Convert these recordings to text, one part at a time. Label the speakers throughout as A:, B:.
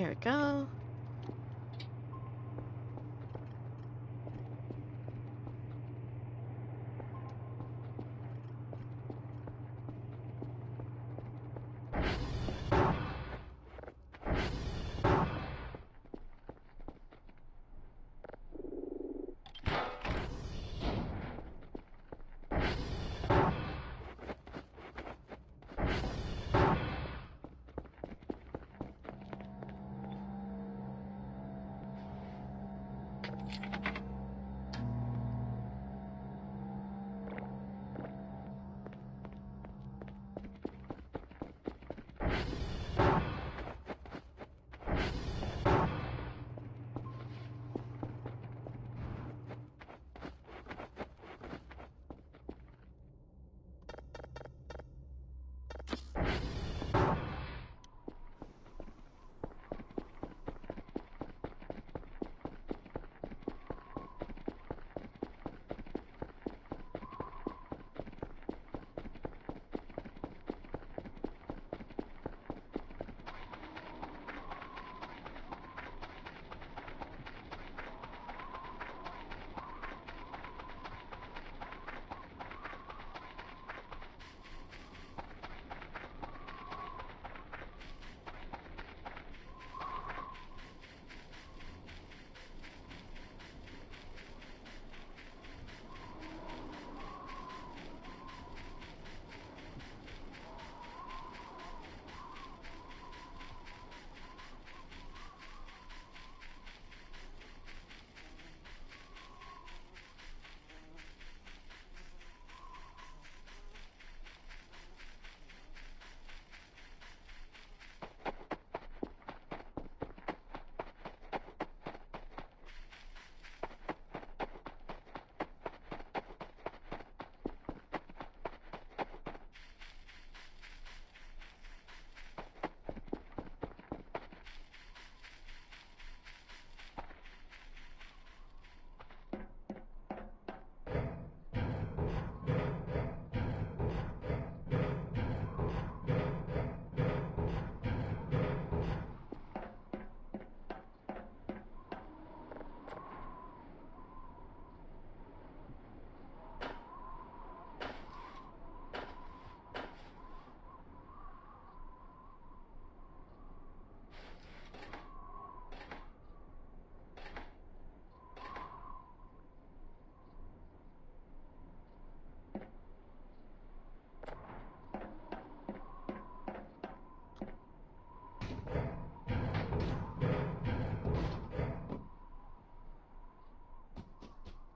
A: There we go.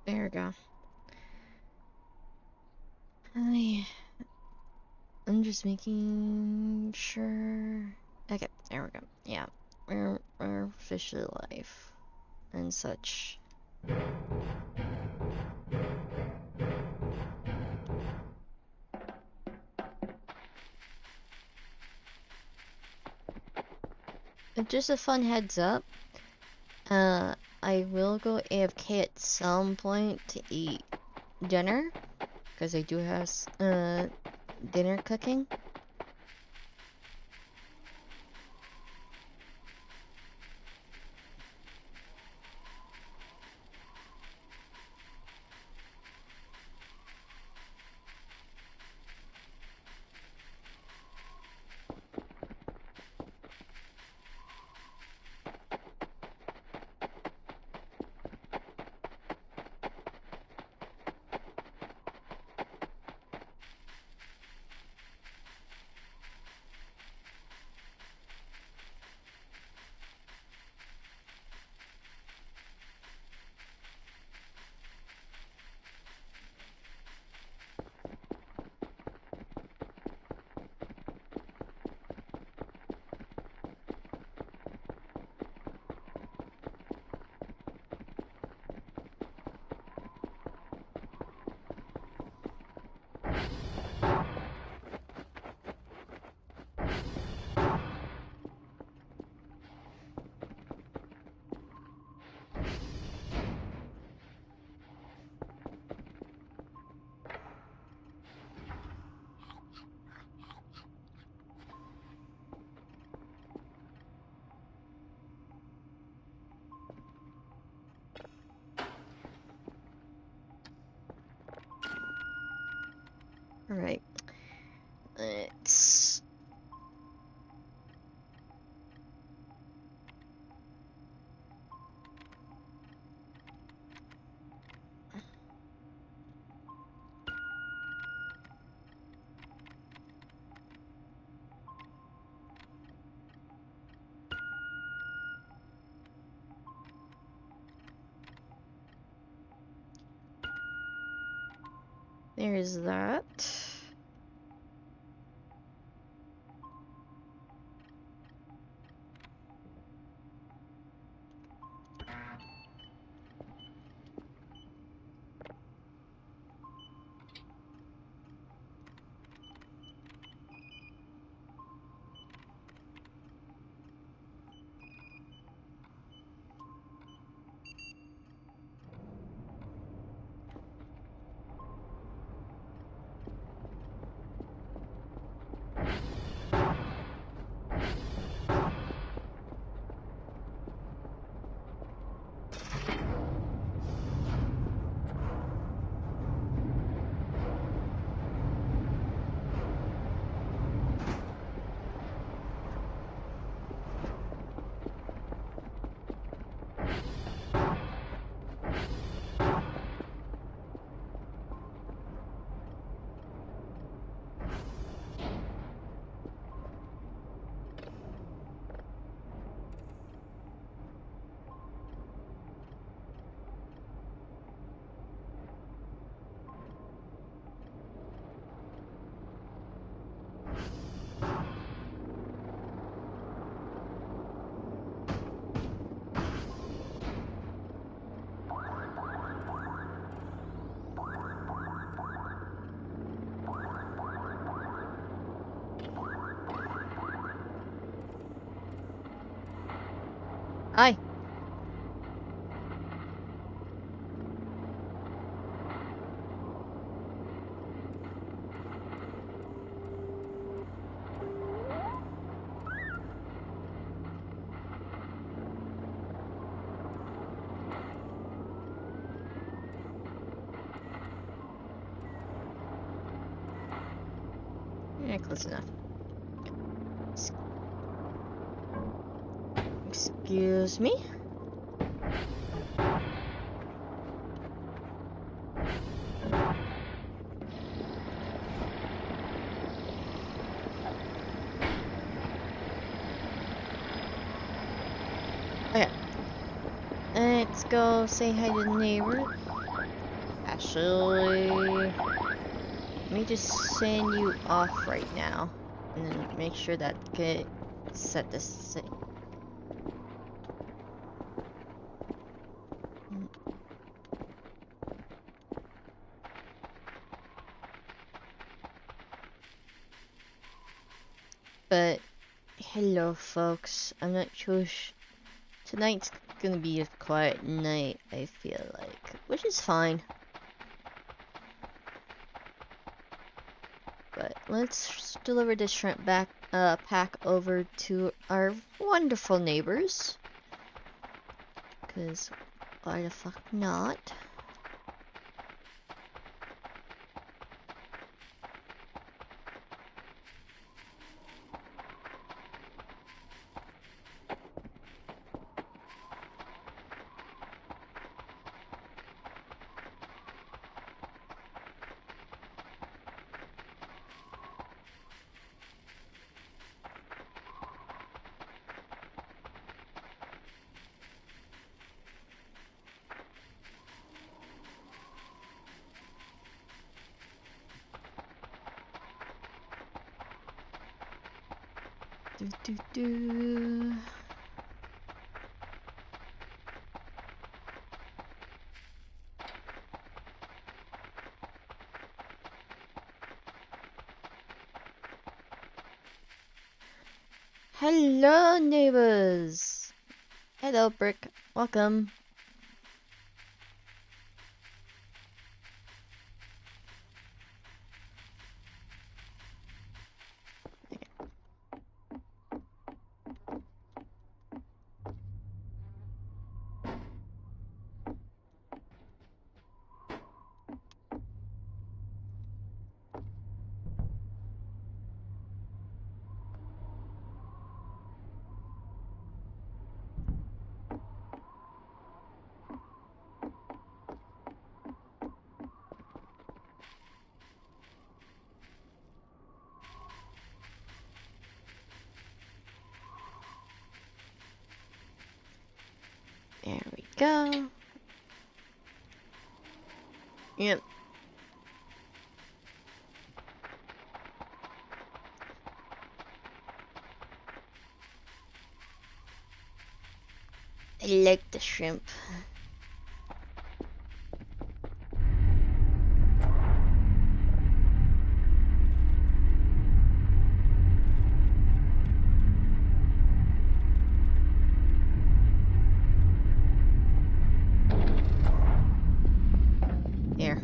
A: There we go. I'm just making sure. Okay, there we go. Yeah, we're officially live and such. Just a fun heads up. I will go AFK at some point to eat dinner, because I do have dinner cooking. Alright. Let's... There's that. Hi. Yeah, close enough. Excuse me? Okay. Let's go say hi to the neighbor. Actually, let me just send you off right now. And then make sure that get set this thing. But hello folks, I'm not sure tonight's gonna be a quiet night, I feel like, which is fine. But let's deliver this shrimp pack over to our wonderful neighbors. Cause why the fuck not? Do. Hello, neighbors. Hello, Brick. Welcome. go. Yep. I like the shrimp. Here.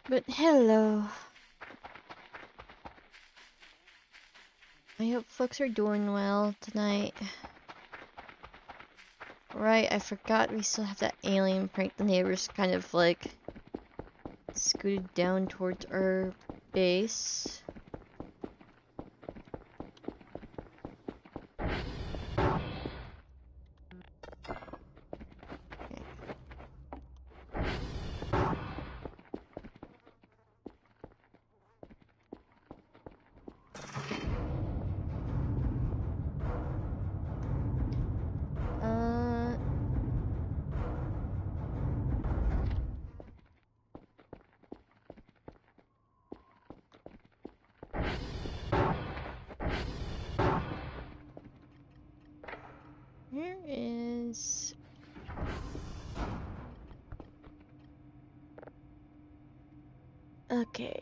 A: But hello. I hope folks are doing well tonight. Right, I forgot we still have that alien prank. The neighbors kind of like scooted down towards our base. Here is... Okay.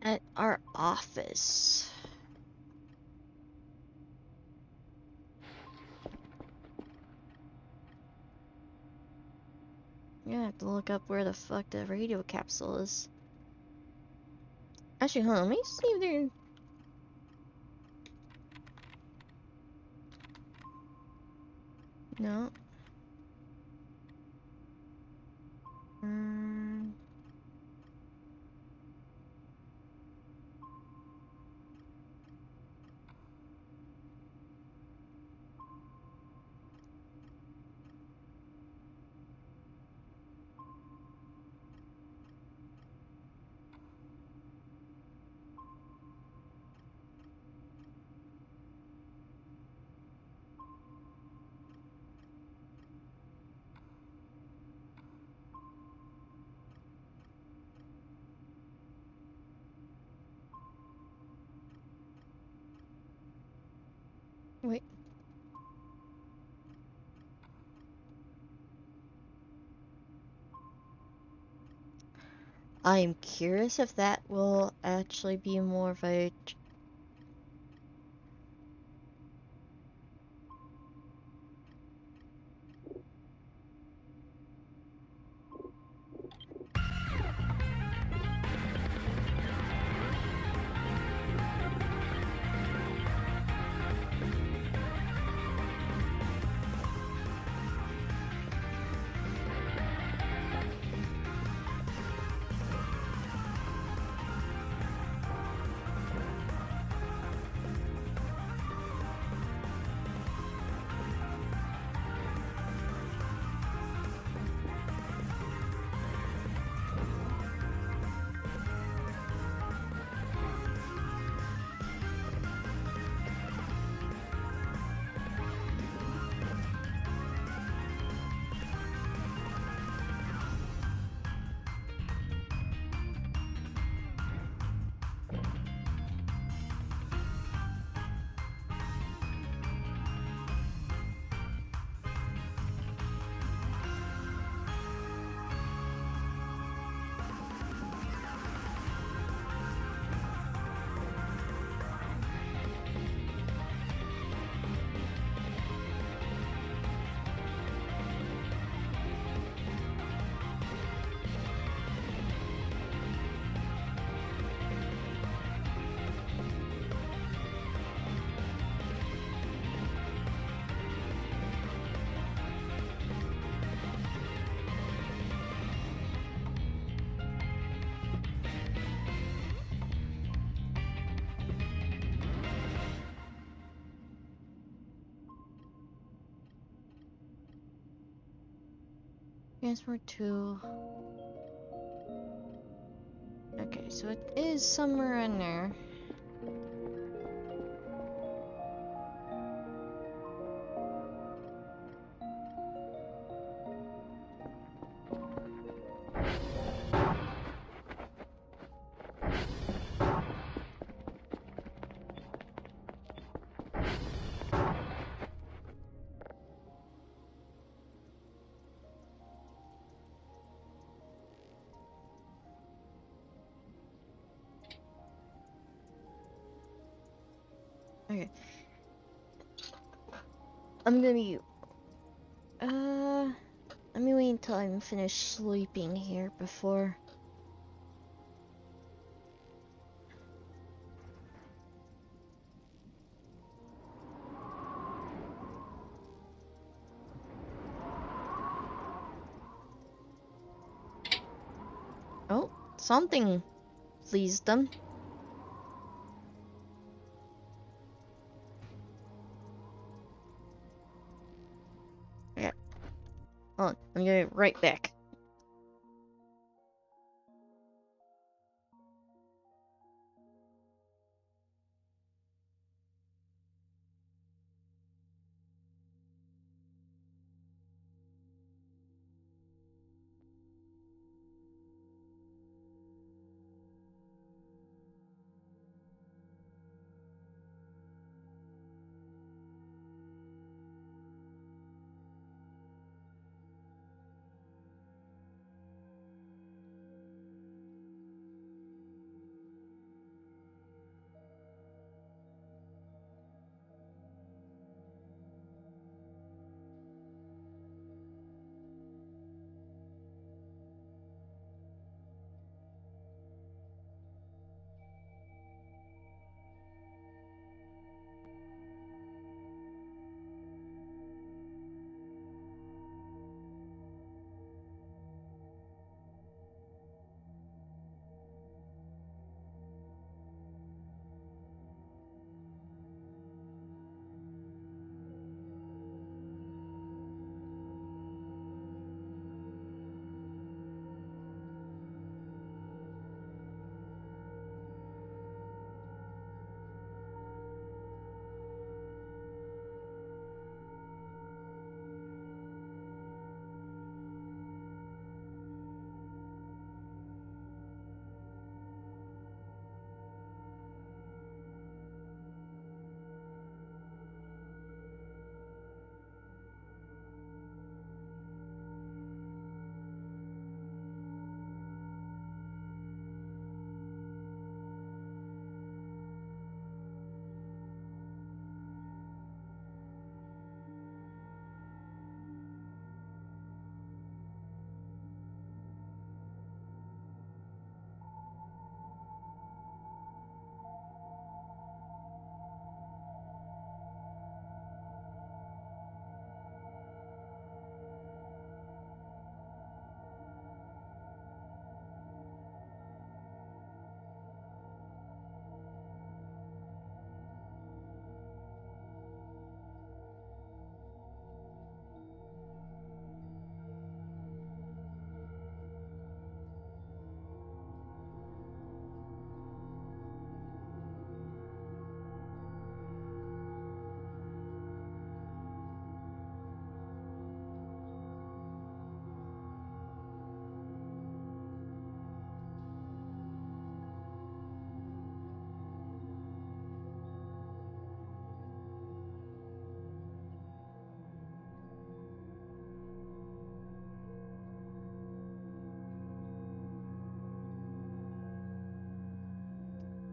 A: At our office. Yeah, I have to look up where the fuck the radio capsule is. Actually, hold on, let me see if there... No. Wait. I'm curious if that will actually be more of a... Transfer to... Okay, so it is somewhere in there. Okay. I'm gonna be... Let me wait until I'm finished sleeping here before... Oh, something pleased them. Yeah. Hold on, I'm gonna be right back.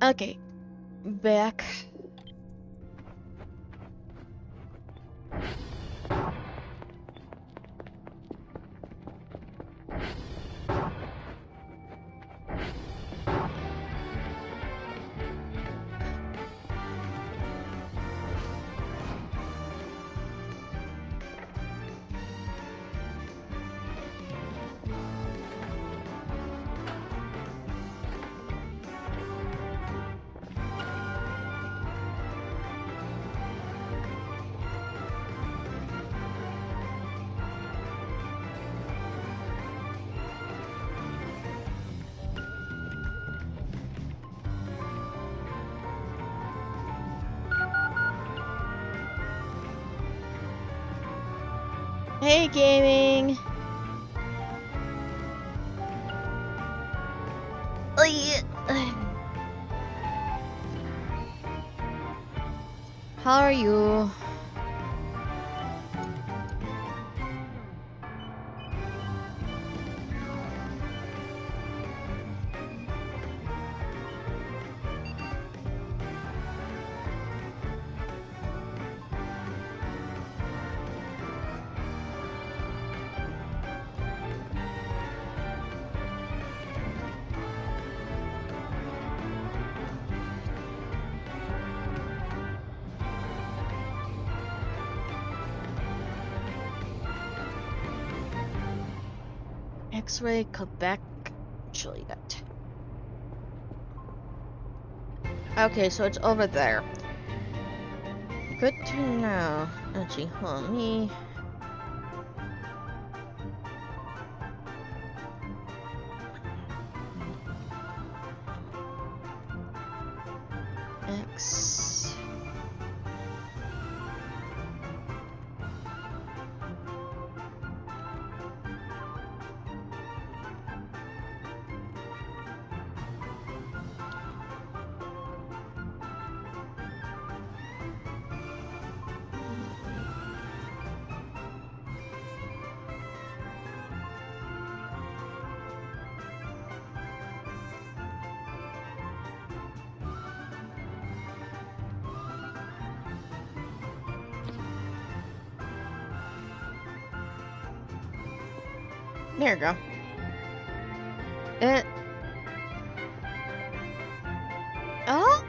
A: Okay, back. Hey, gaming! How are you? X-ray Quebec, Juliet. Okay, so it's over there. Good to know. Actually, hold on, me. X. There you go. Oh?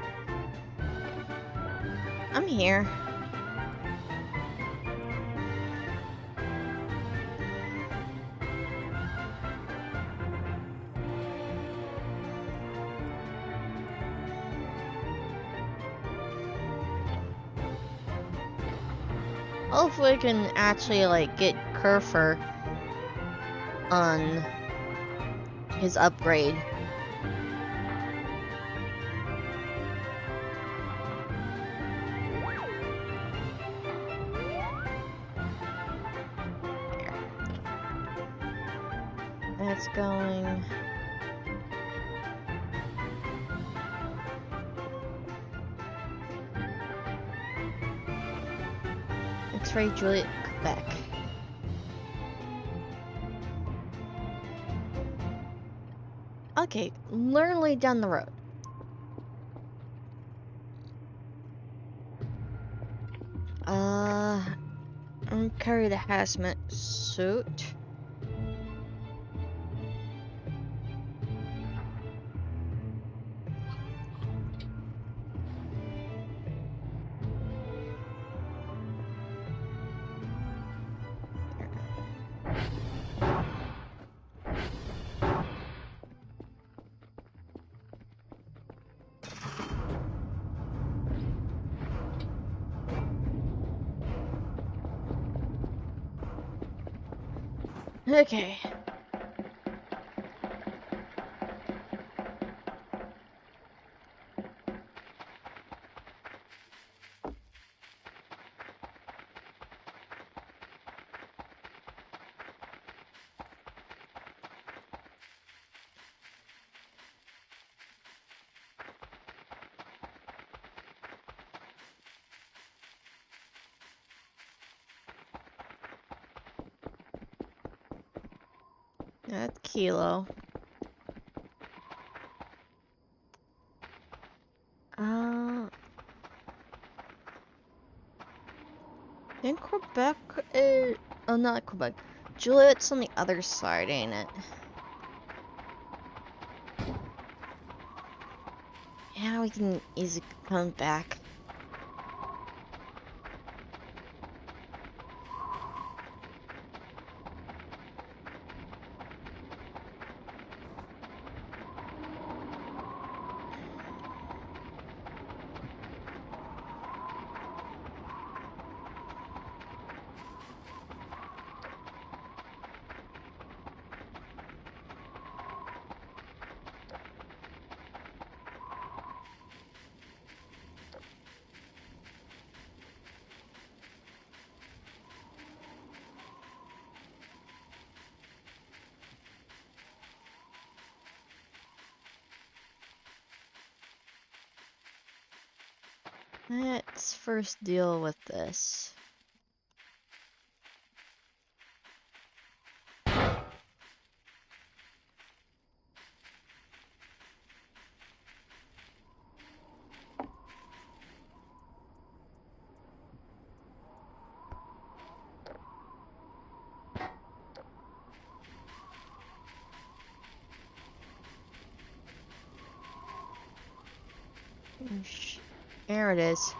A: I'm here. Hopefully, I can actually like get Kerfer on his upgrade. That's going. X-ray Juliet, Quebec. Okay, literally down the road. I'm carry the hazmat suit. Okay. That's Kilo. I think Quebec is... Oh, not Quebec. Juliet's on the other side, ain't it? Yeah, we can easily come back. Let's first deal with this. There it is.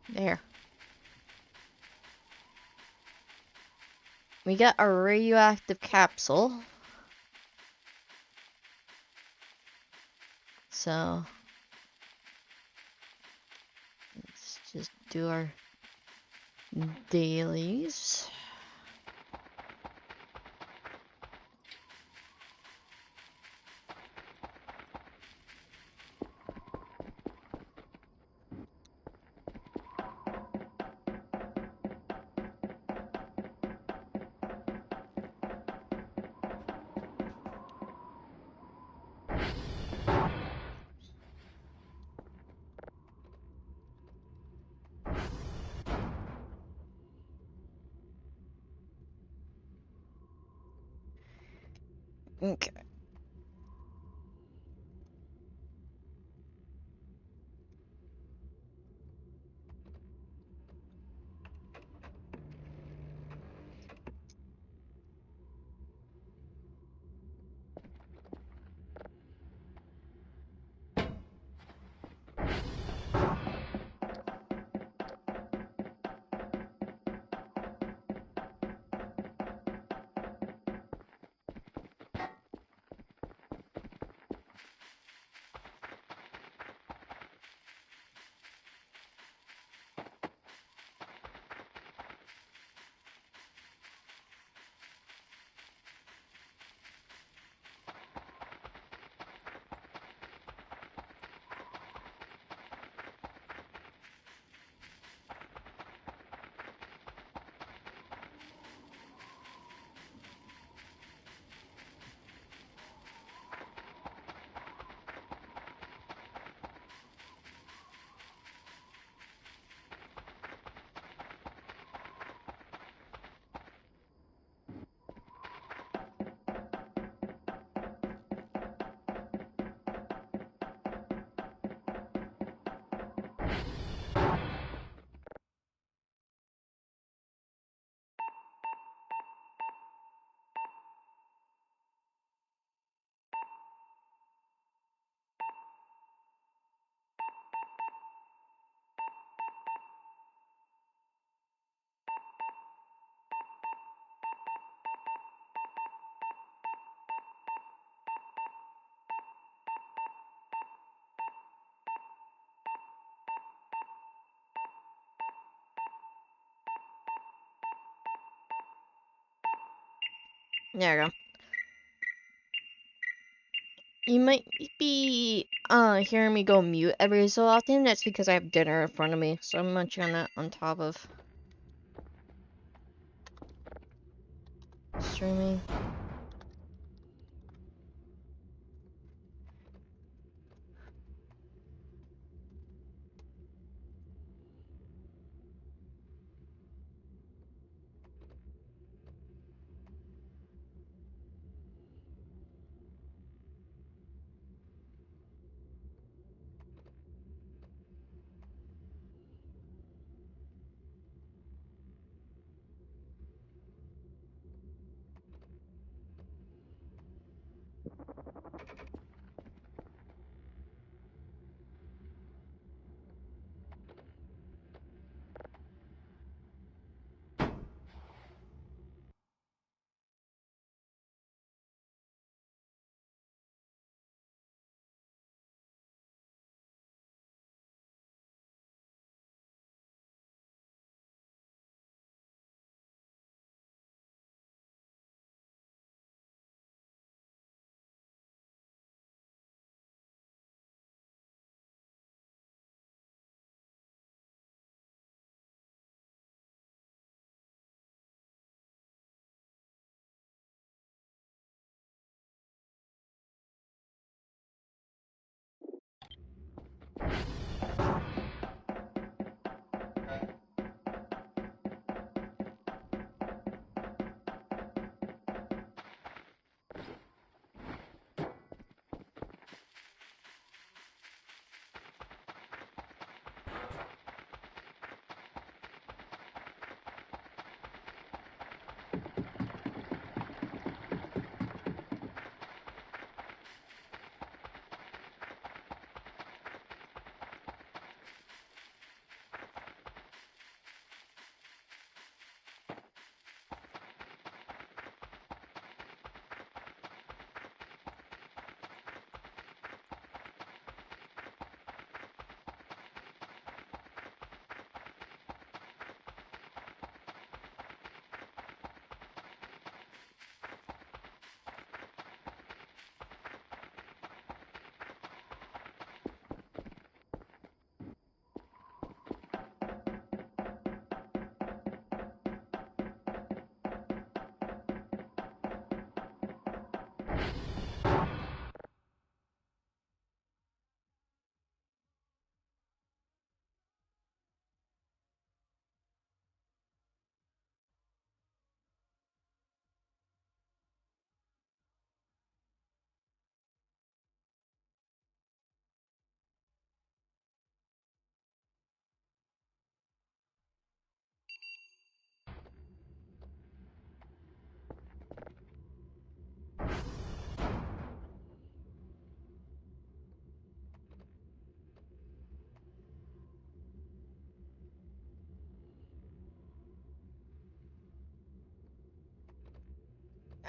A: There. We got a radioactive capsule. So let's just do our dailies. Okay. There we go. You might be hearing me go mute every so often. That's because I have dinner in front of me, so I'm munching on that on top of streaming.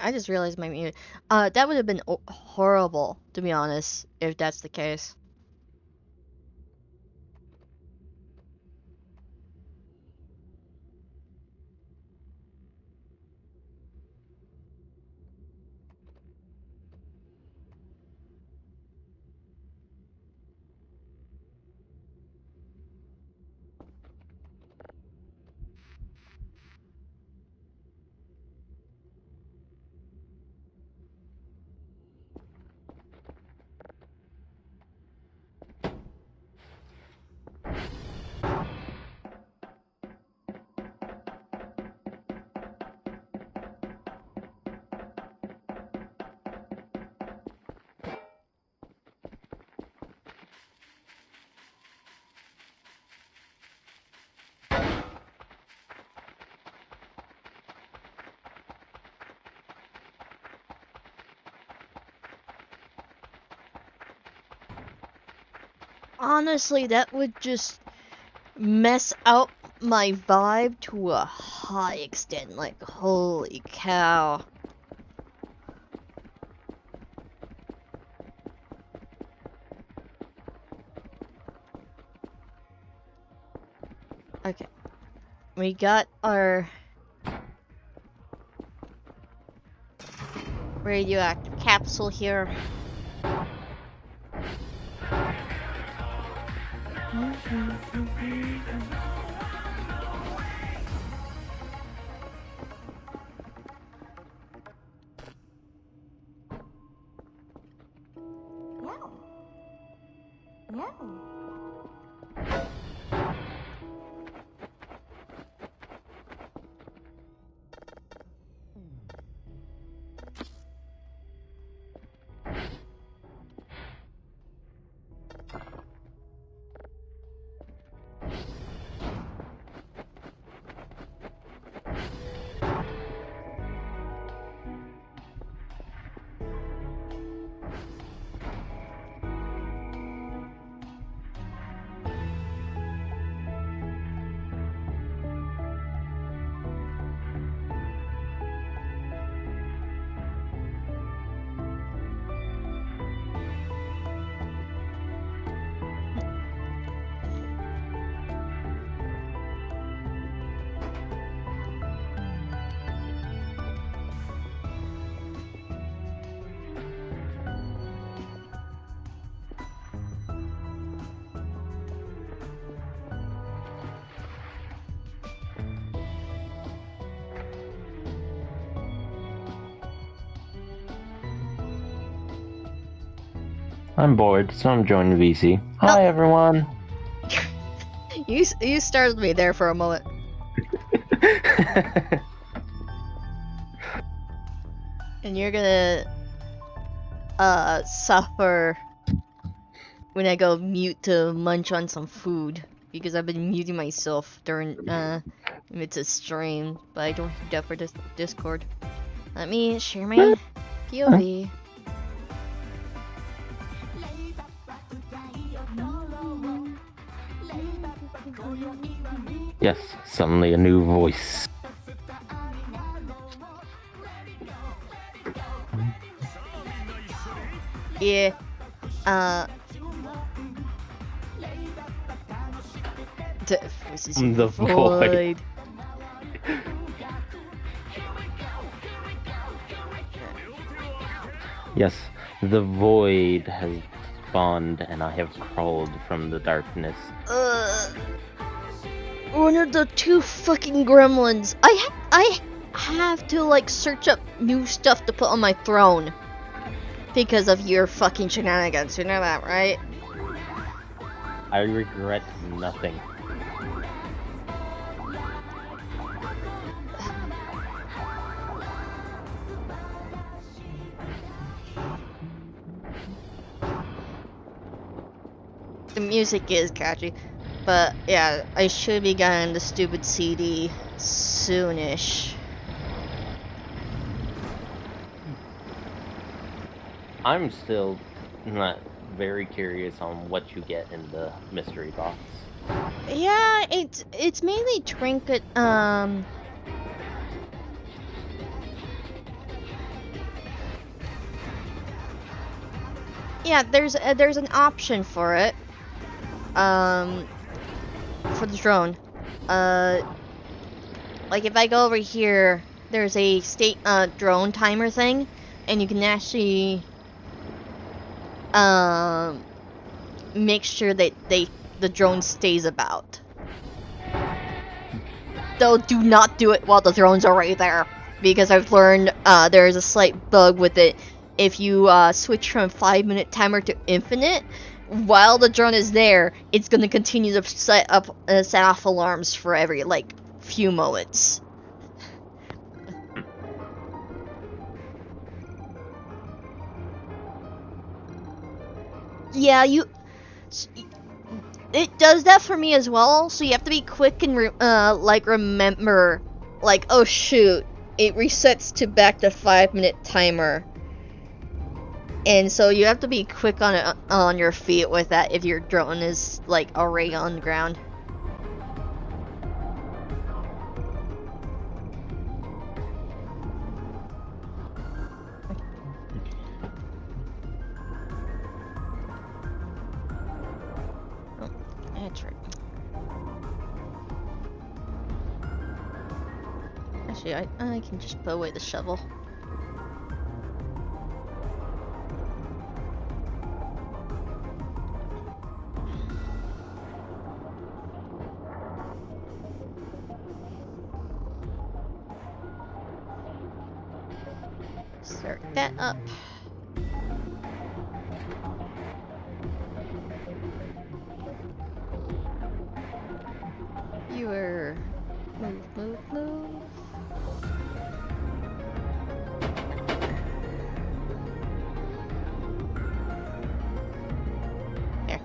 A: I just realized my mute. That would have been horrible, to be honest, if that's the case. Honestly, that would just mess out my vibe to a high extent. Like, holy cow. Okay. We got our radioactive capsule here.
B: I'm bored, so I'm joining VC. Hi, everyone.
A: You startled me there for a moment. And you're gonna suffer when I go mute to munch on some food, because I've been muting myself during it's a stream, but I don't have that for this Discord. Let me share my POV.
B: Yes, suddenly a new voice.
A: Yeah. This is
B: The void. Yes, the void has spawned, and I have crawled from the darkness.
A: One of the two fucking gremlins. I have to like search up new stuff to put on my throne because of your fucking shenanigans. You know that, right?
B: I regret nothing.
A: The music is catchy, but yeah, I should be getting the stupid CD soonish.
B: I'm still not very curious on what you get in the mystery box.
A: Yeah, it's mainly trinket. Yeah, there's an option for it. For the drone. Like if I go over here, there's a state drone timer thing, and you can actually make sure that the drone stays about. Though do not do it while the drone's already there, because I've learned there is a slight bug with it. If you switch from 5-minute timer to infinite, while the drone is there, it's gonna continue to set off alarms for every like few moments. Yeah, it does that for me as well. So you have to be quick and remember, like, oh shoot, it resets to back to 5-minute timer. And so you have to be quick on your feet with that if your drone is like already on the ground. Oh, that's right. Actually, I can just put away the shovel. Start that up. You are move. There.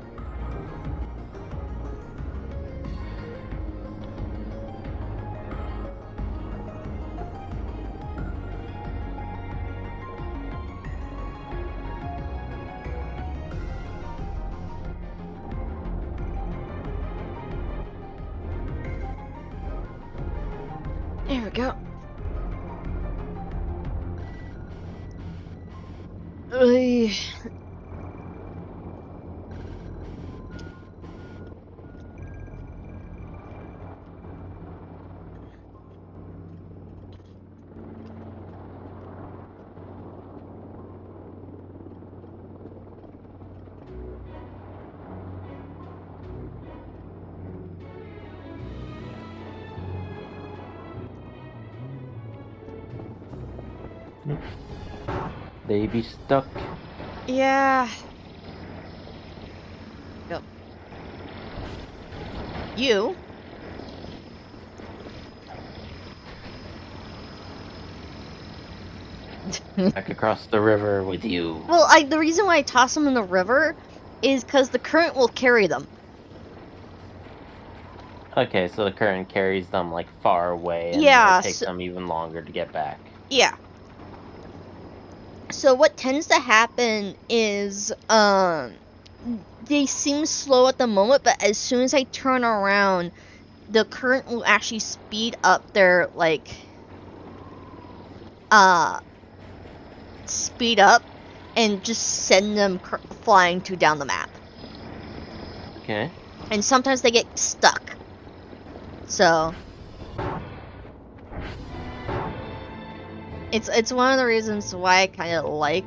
A: There we go.
B: They be stuck.
A: Yeah. up. You?
B: Back across the river with you.
A: Well, the reason why I toss them in the river is because the current will carry them.
B: Okay, so the current carries them like far away, and
A: Yeah,
B: it takes them even longer to get back.
A: Yeah. So what tends to happen is, they seem slow at the moment, but as soon as I turn around, the current will actually speed up their, like, speed up and just send them flying down the map.
B: Okay.
A: And sometimes they get stuck. So it's one of the reasons why I kind of like.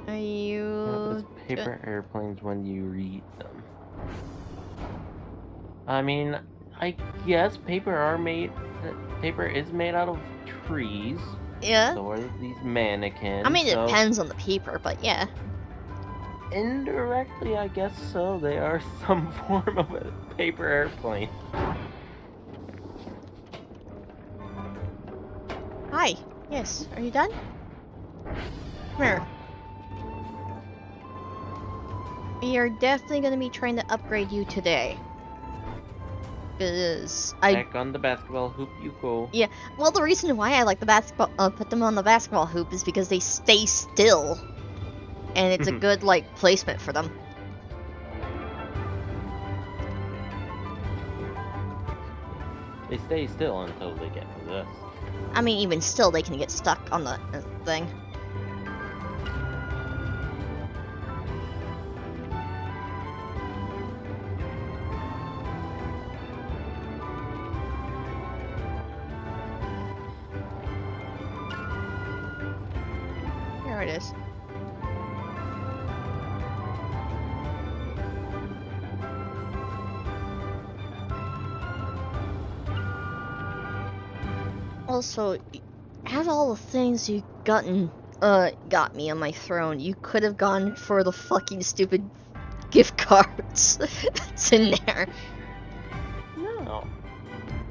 A: Are you
B: paper airplanes when you read them? I mean, I guess paper is made out of trees.
A: Yeah.
B: So are these mannequins.
A: I mean, it depends on the paper, but yeah.
B: Indirectly, I guess so. They are some form of a paper airplane.
A: Hi. Yes. Are you done? Come here. We are definitely going to be trying to upgrade you today. Because
B: Back on the basketball hoop you go.
A: Yeah. Well, the reason why I like the basketball, put them on the basketball hoop is because they stay still. And it's a good, like, placement for them.
B: They stay still until they get possessed.
A: I mean, even still, they can get stuck on the thing. Here it is. Also, out of all the things you got me on my throne, you could have gone for the fucking stupid gift cards that's in there.
B: No.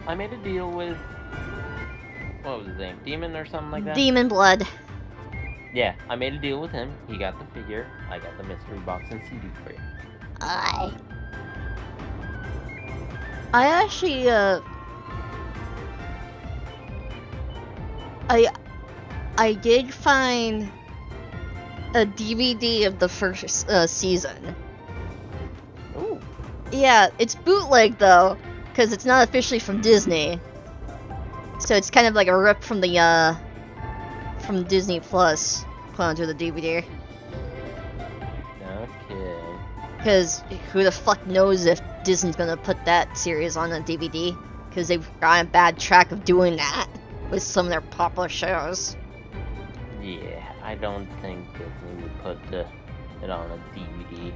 B: I made a deal with, what was his name? Demon or something like that?
A: Demon Blood.
B: Yeah, I made a deal with him. He got the figure. I got the mystery box and CD for you.
A: I actually, I did find a DVD of the first season.
B: Ooh.
A: Yeah, it's bootleg though, because it's not officially from Disney. So it's kind of like a rip from the from Disney Plus put onto the DVD.
B: Okay.
A: Because who the fuck knows if Disney's gonna put that series on a DVD? Because they've got a bad track of doing that with some of their popular shows.
B: Yeah, I don't think Disney would put it on a DVD.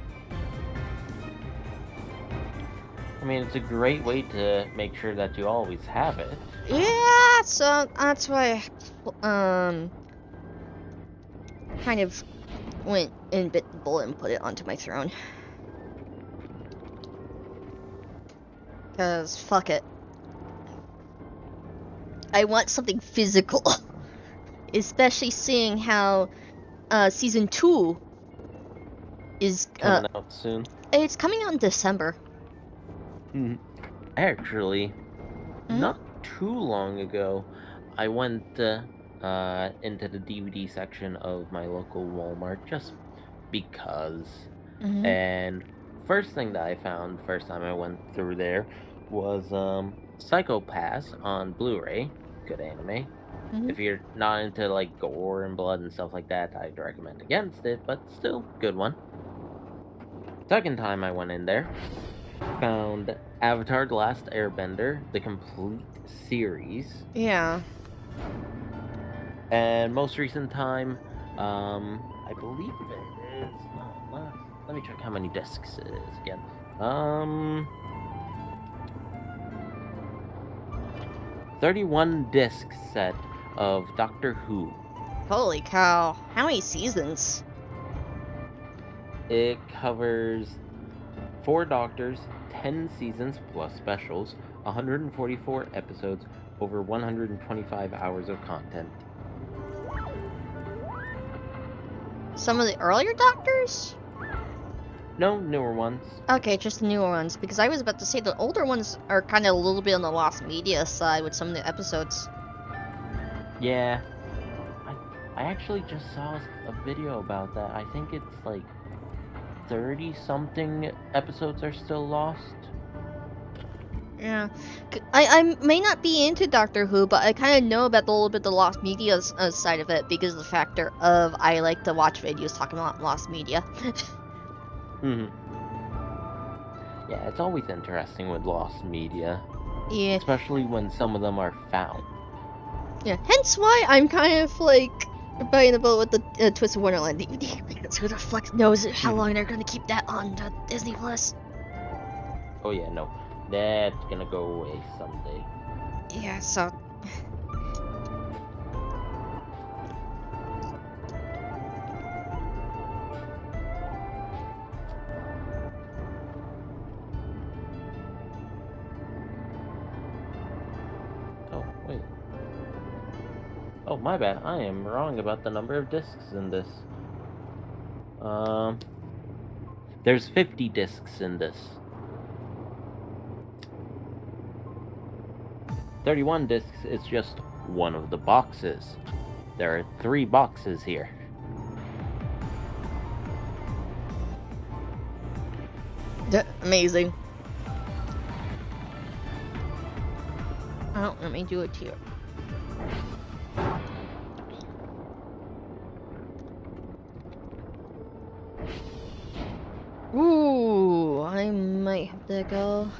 B: I mean, it's a great way to make sure that you always have it.
A: Yeah, so that's why kind of went and bit the bullet and put it onto my throne. Cause fuck it. I want something physical. Especially seeing how season 2 is
B: Coming out soon.
A: It's coming out in December.
B: Actually, not too long ago, I went into the DVD section of my local Walmart just because. And first thing that I found, first time I went through there, was Psycho Pass on Blu-ray. Good anime. If you're not into like gore and blood and stuff like that, I'd recommend against it, but still, good one. Second time I went in there, found Avatar: The Last Airbender, the complete series.
A: Yeah.
B: And most recent time, I believe it is. Let me check how many discs it is again. 31 disc set of Doctor Who.
A: Holy cow! How many seasons?
B: It covers 4 Doctors, 10 seasons plus specials, 144 episodes, over 125 hours of content.
A: Some of the earlier Doctors?
B: No, newer ones.
A: Okay, just newer ones, because I was about to say the older ones are kind of a little bit on the lost media side with some of the episodes.
B: Yeah. I actually just saw a video about that. I think it's like 30-something episodes are still lost.
A: Yeah, I may not be into Doctor Who, but I kind of know about a little bit the lost media side of it because of the factor of I like to watch videos talking about lost media.
B: Yeah, it's always interesting with lost media.
A: Yeah.
B: Especially when some of them are found.
A: Yeah, hence why I'm kind of like biting the bullet with the Twisted Wonderland DVD because who the fuck knows how long they're gonna keep that on Disney Plus.
B: Oh yeah, no, that's gonna go away someday.
A: Yeah, so.
B: Oh, wait. Oh, my bad. I am wrong about the number of discs in this. There's 50 discs in this. 31 discs is just one of the boxes. There are 3 boxes here.
A: Amazing. Oh, let me do it here. Ooh, I might have to go.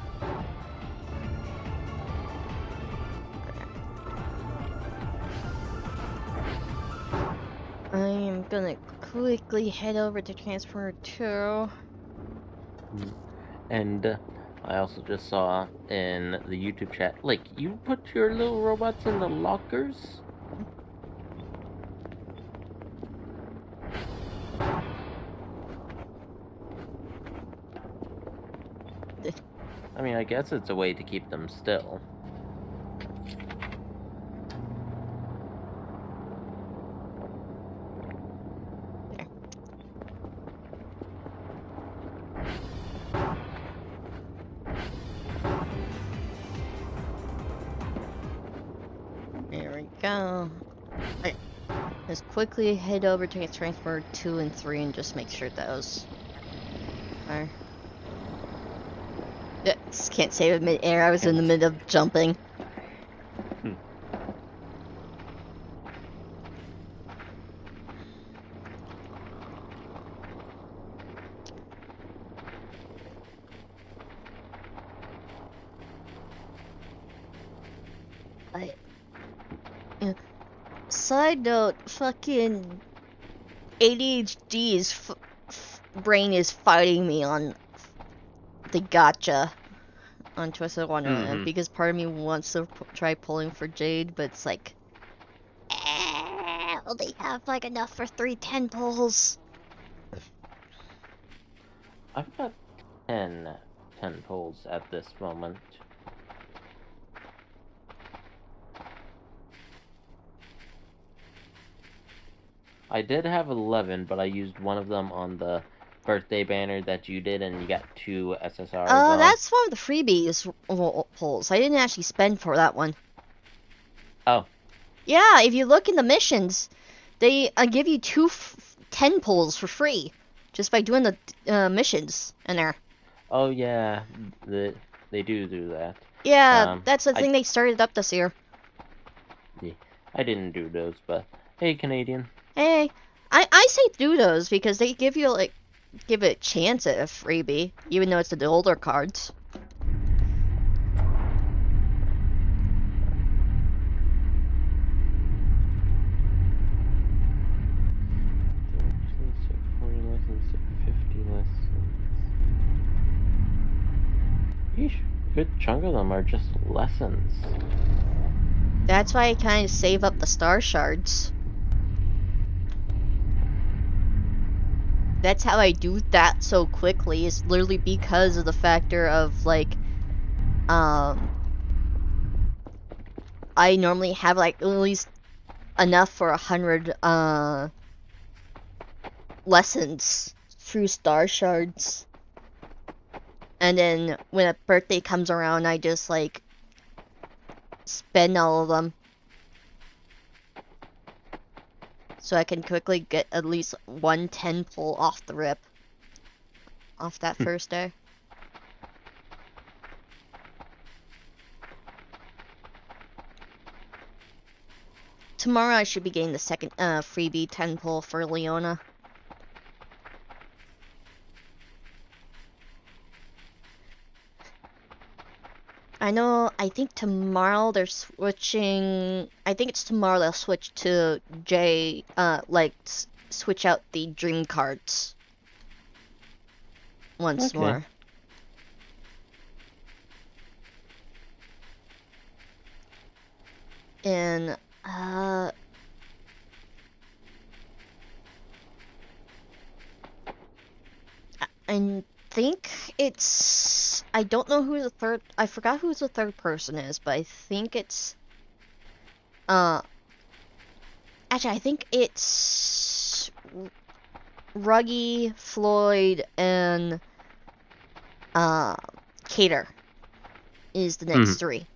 A: I am gonna quickly head over to Transformer 2.
B: And I also just saw in the YouTube chat, like, you put your little robots in the lockers? I mean, I guess it's a way to keep them still.
A: There we go. Right. Let's quickly head over to Transformer 2 and 3 and just make sure those are. Just can't save it mid-air. I was in the middle of jumping. Side note, fucking ADHD's brain is fighting me on the gotcha on Twisted Wonderland because part of me wants to try pulling for Jade, but it's like, only have like enough for 3 10 pulls.
B: I've got 10 pulls at this moment. I did have 11, but I used one of them on the birthday banner that you did, and you got 2 SSRs on.
A: That's one of the freebies pulls. I didn't actually spend for that one.
B: Oh.
A: Yeah, if you look in the missions, they give you 10 pulls for free just by doing the missions in there.
B: Oh yeah, they do that.
A: Yeah, that's the thing they started up this year.
B: Yeah, I didn't do those, but hey, Canadian.
A: Hey, I say do those because they give you give it a chance at a freebie, even though it's the older cards.
B: Yeesh, a good chunk of them are just lessons.
A: That's why I kind of save up the star shards. that's how I do that so quickly. Is literally because of the factor of like, I normally have like at least enough for 100 lessons through star shards, and then when a birthday comes around, I just like spend all of them so I can quickly get at least 110 pull off the rip off that first day. Tomorrow I should be getting the second freebie 10 pull for Leona. I know, I think tomorrow they're switching, I think it's tomorrow they'll switch to switch out the dream cards once more. And, I think it's, I don't know who the third, I forgot who the third person is, but I think it's, actually I think it's Ruggy, Floyd, and, Cater is the next three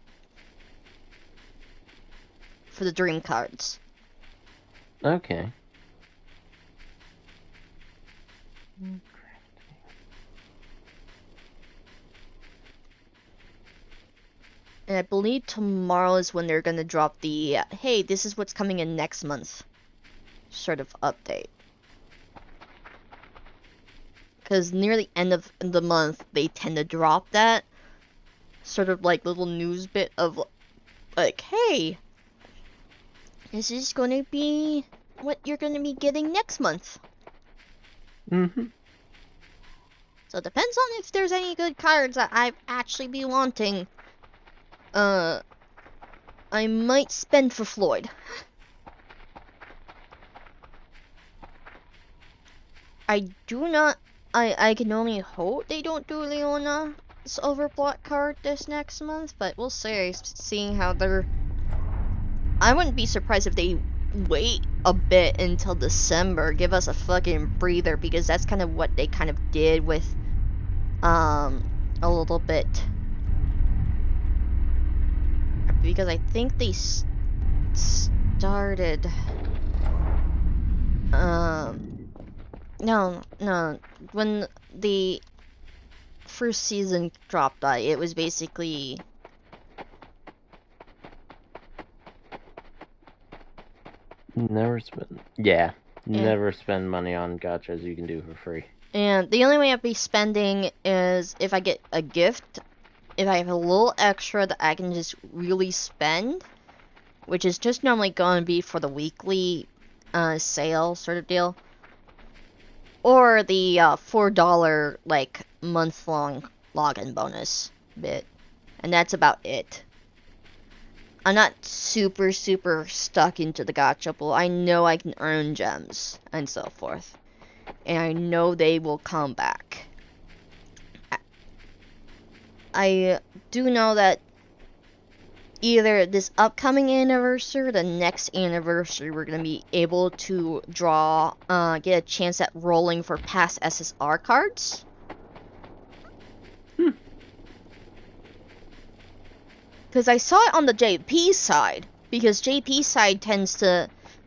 A: for the dream cards.
B: Okay.
A: And I believe tomorrow is when they're gonna drop the, hey, this is what's coming in next month sort of update. Because near the end of the month, they tend to drop that sort of like little news bit of like, hey, this is gonna be what you're gonna be getting next month. So it depends on if there's any good cards that I've actually be wanting. I might spend for Floyd. I do not. I can only hope they don't do Leona's Overplot card this next month, but we'll see. Seeing how they're. I wouldn't be surprised if they wait a bit until December, give us a fucking breather, because that's kind of what they kind of did with, a little bit. Because I think they started, no, when the first season dropped, it was basically
B: never spend money on gachas you can do for free.
A: And the only way I'd be spending is if I get a gift, if I have a little extra that I can just really spend, which is just normally going to be for the weekly sale sort of deal, or the $4 like month-long login bonus bit, and that's about it. I'm not super stuck into the gacha pool. I know I can earn gems and so forth, and I know they will come back. I do know that either this upcoming anniversary or the next anniversary, we're going to be able to draw, get a chance at rolling for past SSR cards. Because I saw it on the JP side, because JP side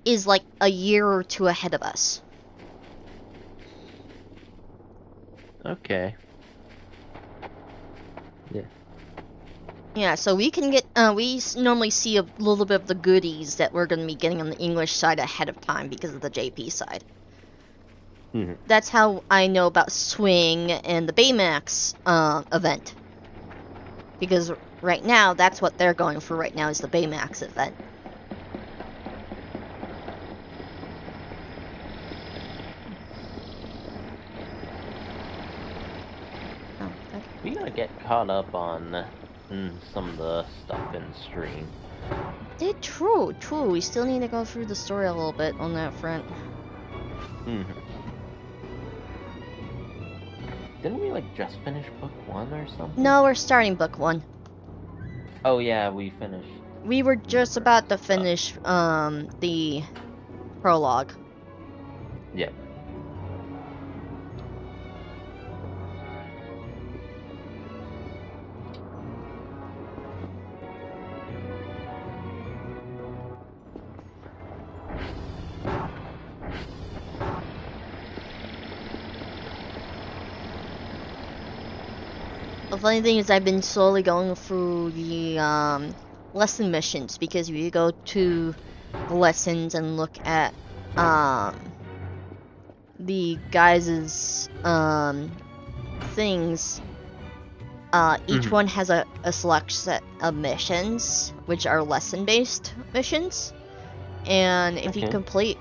A: is like a year or two ahead of us.
B: Okay. Yeah.
A: Yeah, so we can get, we normally see a little bit of the goodies that we're going to be getting on the English side ahead of time because of the JP side. That's how I know about Swing and the Baymax event. Because right now, that's what they're going for right now, is the Baymax event. Oh, okay.
B: We gotta get caught up on some of the stuff in stream.
A: True. We still need to go through the story a little bit on that front.
B: Didn't we, like, just finish book 1 or something?
A: No, we're starting book 1.
B: Oh, yeah, we finished.
A: We were just about to finish, the prologue.
B: Yep.
A: The funny thing is I've been slowly going through the, lesson missions, because you go to the lessons and look at, the guys' things. Each one has a select set of missions, which are lesson-based missions. And if you complete,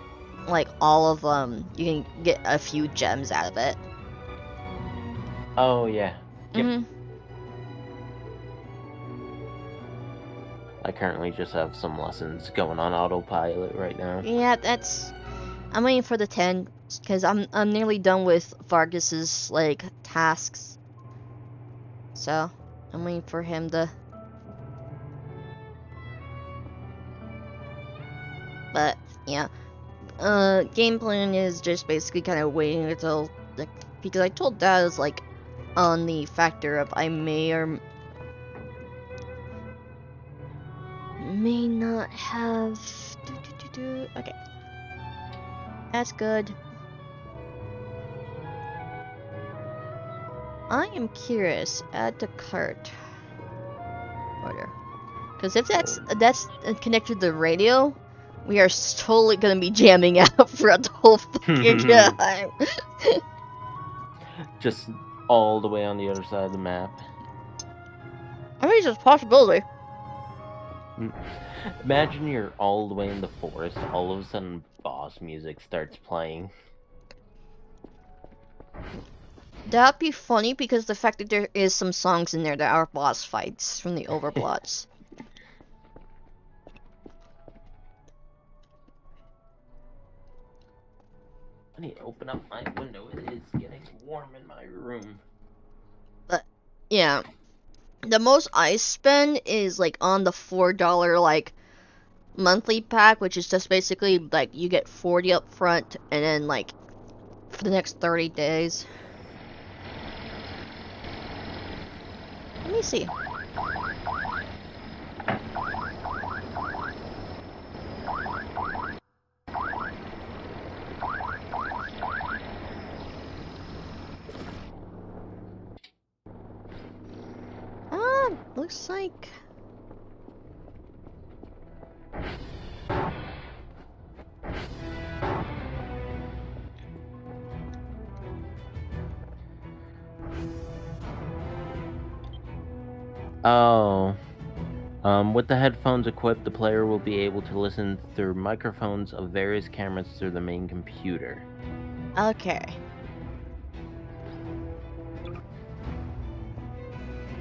A: like, all of them, you can get a few gems out of it.
B: Oh, yeah.
A: Yep.
B: I currently just have some lessons going on autopilot right now.
A: Yeah, I'm waiting for the 10, because I'm nearly done with Vargas's, like, tasks. So, I'm waiting for him to... But, yeah. Game plan is just basically kind of waiting until... Like, because I told Dad, like, on the factor of I may or... may not have... Okay. That's good. I am curious. Add to cart. Order. Because if that's connected to the radio, we are totally gonna be jamming out throughout the whole fucking time.
B: Just all the way on the other side of the map.
A: I mean, it's just a possibility.
B: Imagine you're all the way in the forest, all of a sudden boss music starts playing.
A: That'd be funny, because the fact that there is some songs in there that are boss fights from the Overblocks.
B: I need to open up my window. It is getting warm in my room.
A: But, yeah. The most I spend is, like, on the $4, like, monthly pack, which is just basically, like, you get 40 up front, and then, like, for the next 30 days. Let me see. Looks like...
B: Oh. With the headphones equipped, the player will be able to listen through microphones of various cameras through the main computer.
A: Okay.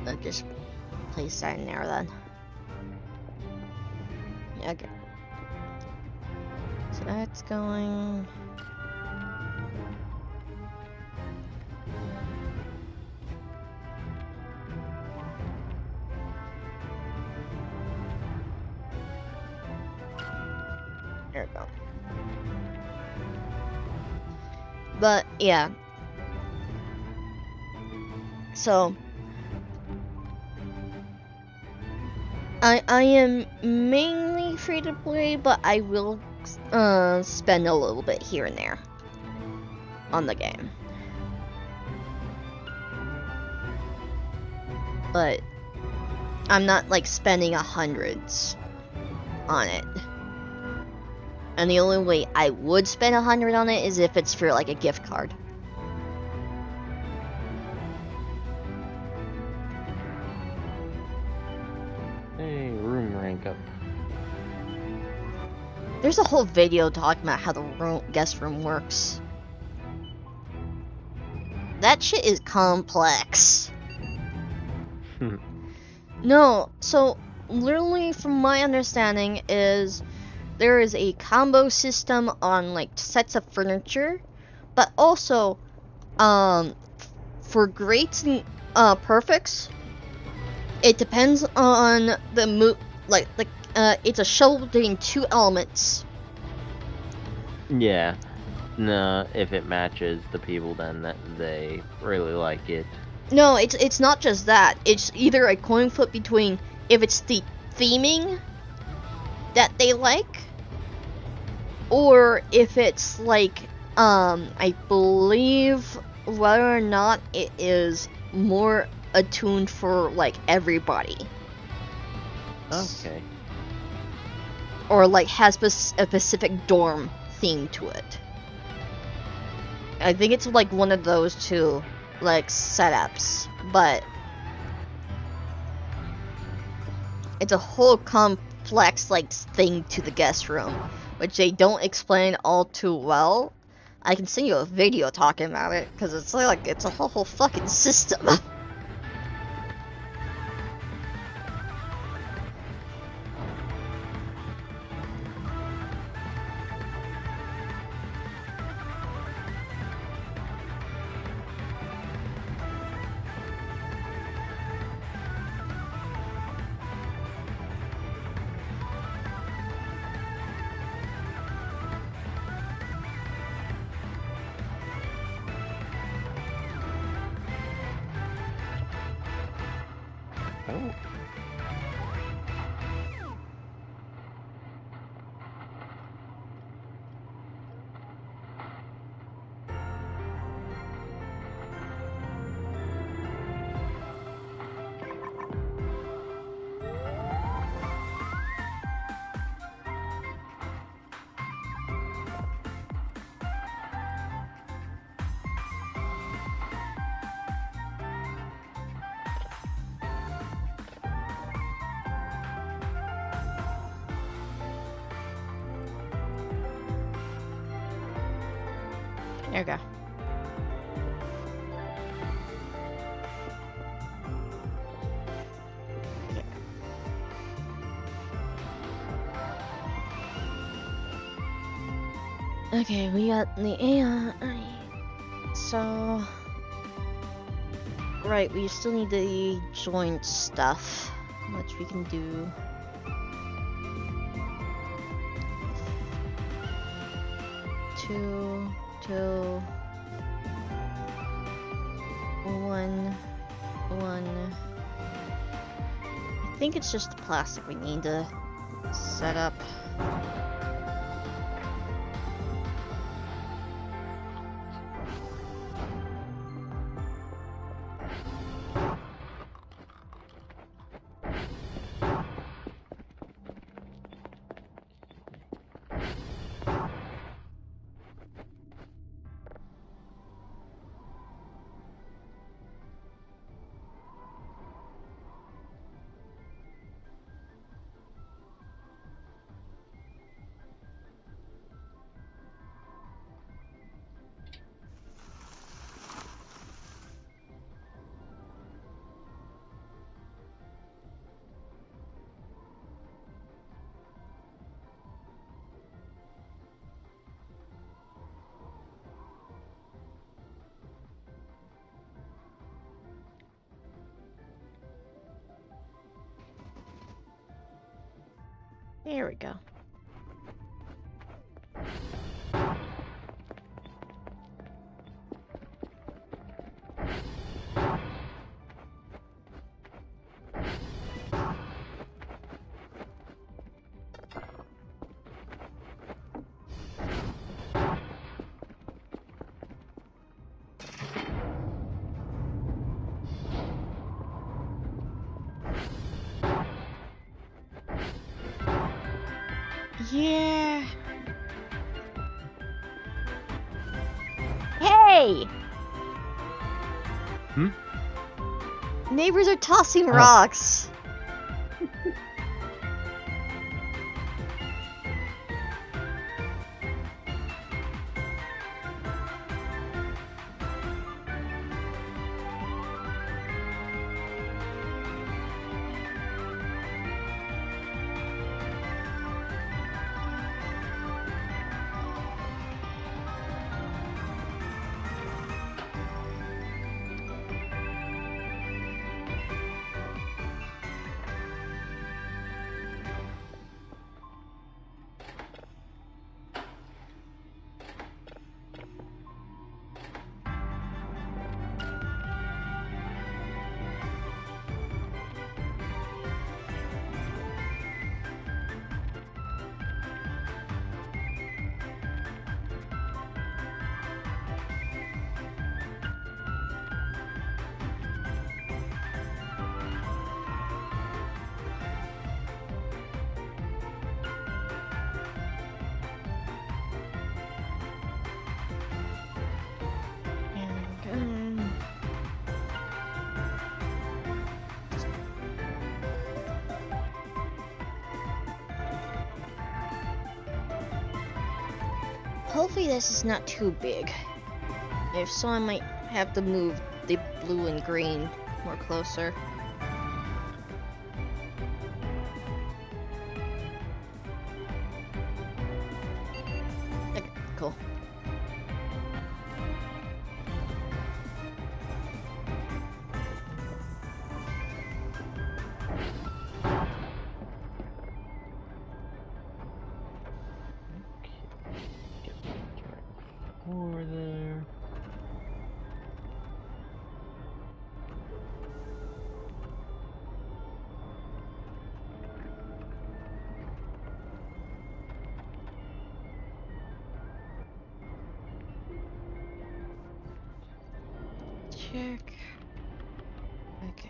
A: I'll just place that in there then. Okay. So that's going... There we go. But, yeah. So... I am mainly free to play, but I will spend a little bit here and there on the game. But I'm not like spending hundreds on it. And the only way I would spend 100 on it is if it's for like a gift card.
B: Hey, room rank up.
A: There's a whole video talking about how the guest room works. That shit is complex. No, so literally from my understanding is there is a combo system on like sets of furniture, but also for greats and perfects, it depends on the it's a shovel between two elements.
B: Yeah. No, if it matches the people, then that they really like it.
A: No, it's not just that. It's either a coin flip between if it's the theming that they like, or if it's like, I believe whether or not it is more attuned for like everybody.
B: Okay.
A: Or like has a specific dorm theme to it. I think it's like one of those two like setups, but it's a whole complex like thing to the guest room, which they don't explain all too well. I can send you a video talking about it because it's like it's a whole fucking system.
B: Oh.
A: There you go. Okay, we got the AI. So, right, we still need the joint stuff, which we can do. Two, 1. I think it's just the plastic we need to set up. There we go. Yeah. Hey!
B: Hmm?
A: Neighbors are tossing rocks. Hopefully this is not too big. If so, I might have to move the blue and green more closer. Okay, cool.
B: Get over there.
A: Check. Okay.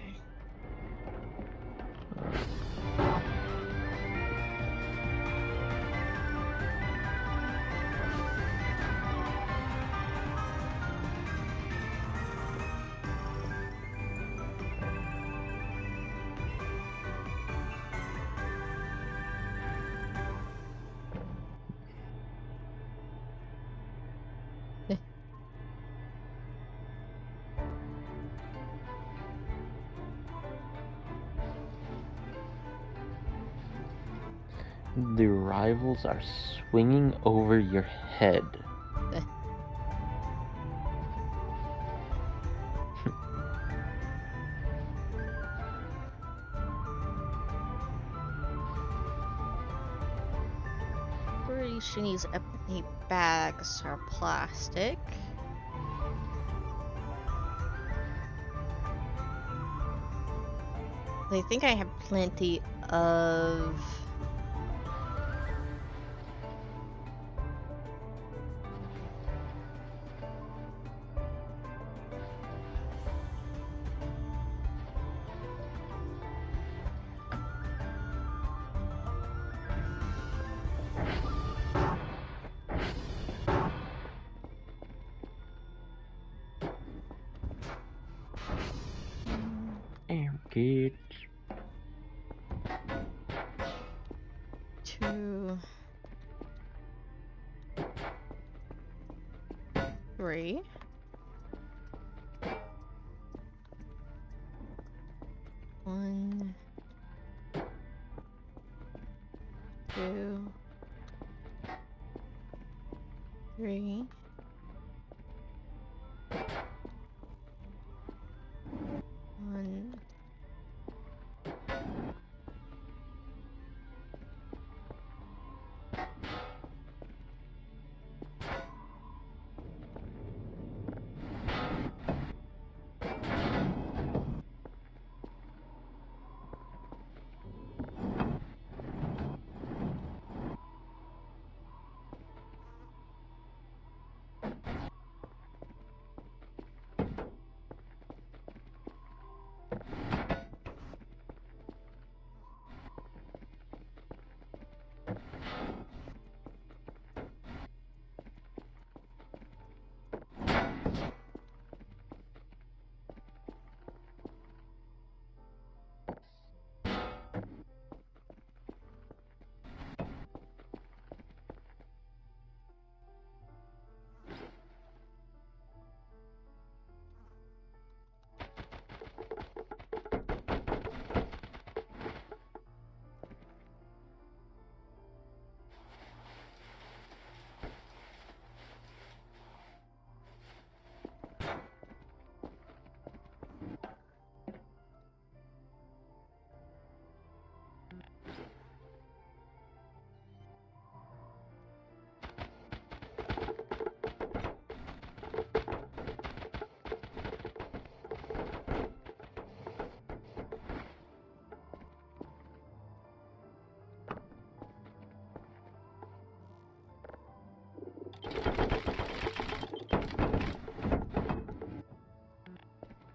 B: The rivals are swinging over your head.
A: Pretty sure these empty bags are plastic. I think I have plenty of...
B: Damn kids.
A: 2, 3. 1, 2, 3. 1.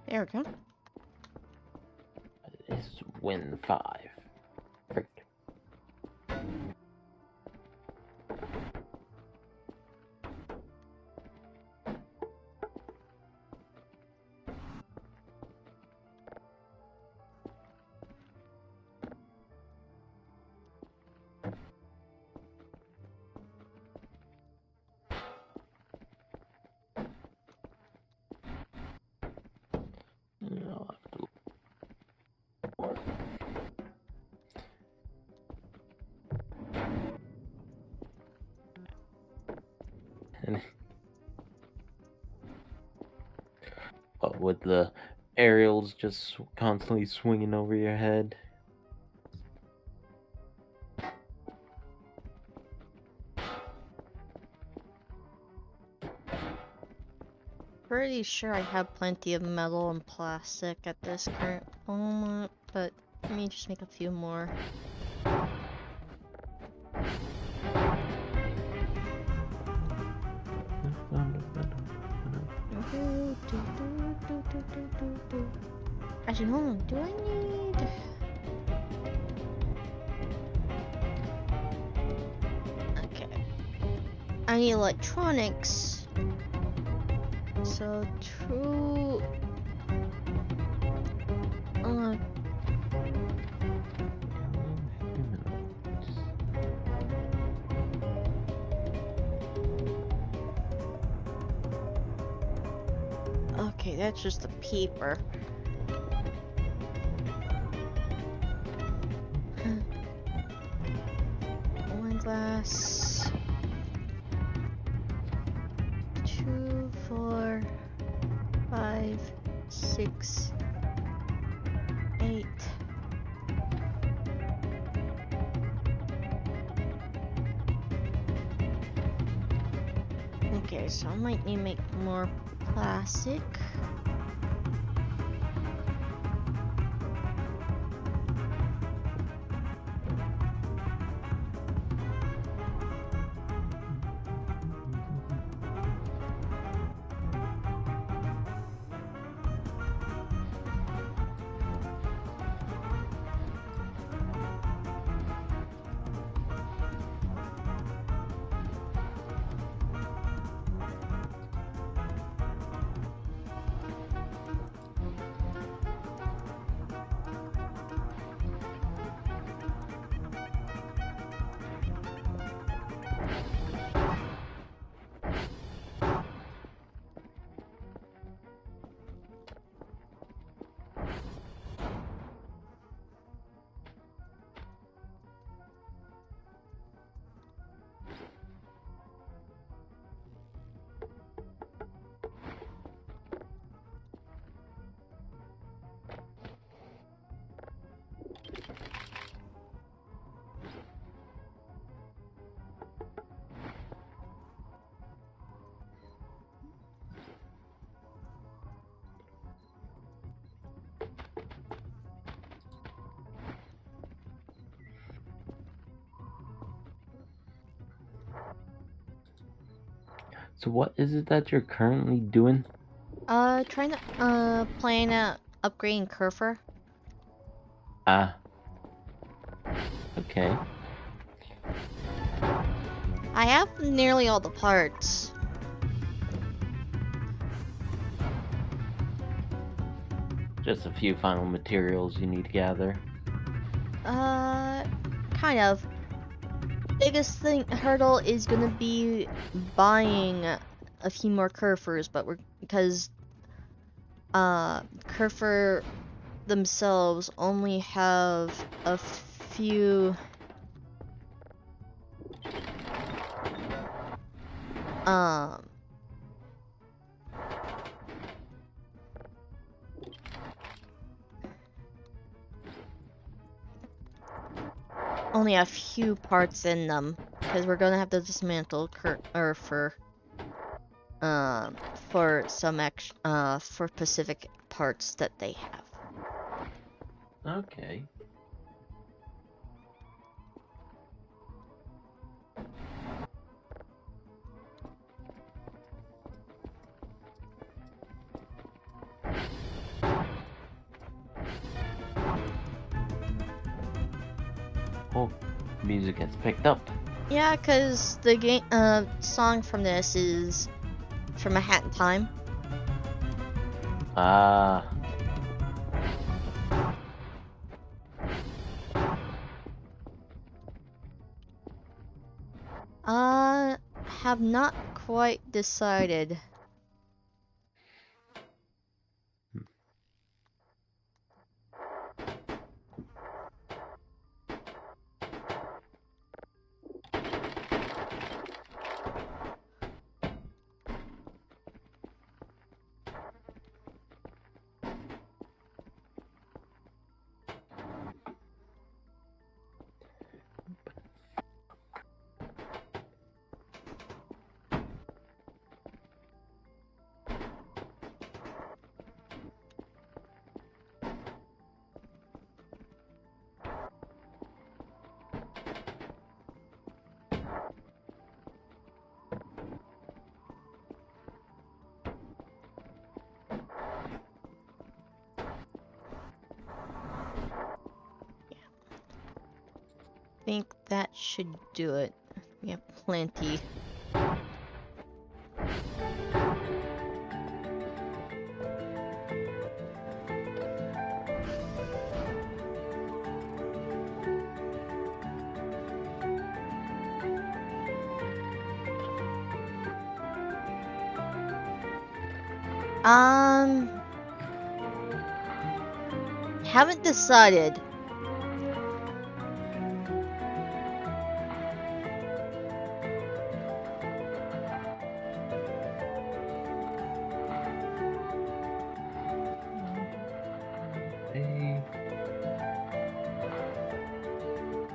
A: There we go.
B: This is win 5. Perfect. But with the aerials just constantly swinging over your head.
A: Pretty sure I have plenty of metal and plastic at this current moment, but let me just make a few more. Actually, hold on. Do I need... Okay. I need electronics. So, true... Okay, that's just the paper. One glass. 2, 4, 5, 6, 8. Okay, so I might need to make more plastic.
B: So what is it that you're currently doing?
A: Trying to, playing upgrading Kerfer.
B: Ah. Okay.
A: I have nearly all the parts.
B: Just a few final materials you need to gather.
A: Kind of. Biggest hurdle is gonna be buying a few more Kerfers, but because Kerfer themselves only have a few only a few parts in them, because we're gonna have to dismantle for some for specific parts that they have.
B: Okay. Oh, music has picked up.
A: Yeah, because the game song from this is from A Hat in Time.
B: Ah.
A: Have not quite decided. think that should do it. We have plenty. Haven't decided.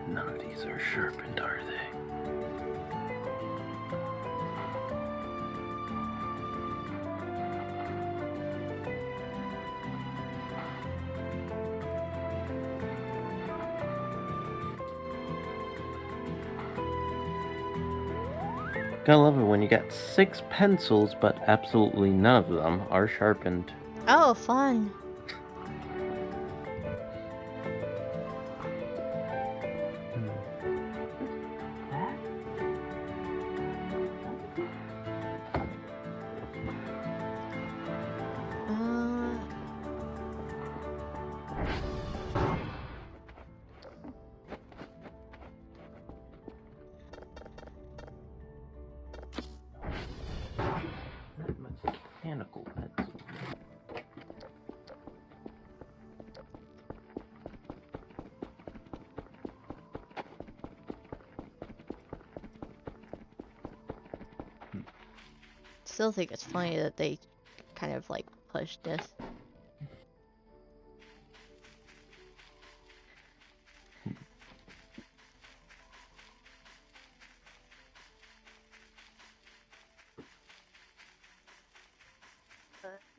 B: None of these are sharpened, are they? Gotta love it when you got 6 pencils, but absolutely none of them are sharpened.
A: Oh, fun.
B: Mechanical pencil.
A: Still think it's funny that they kind of like pushed this.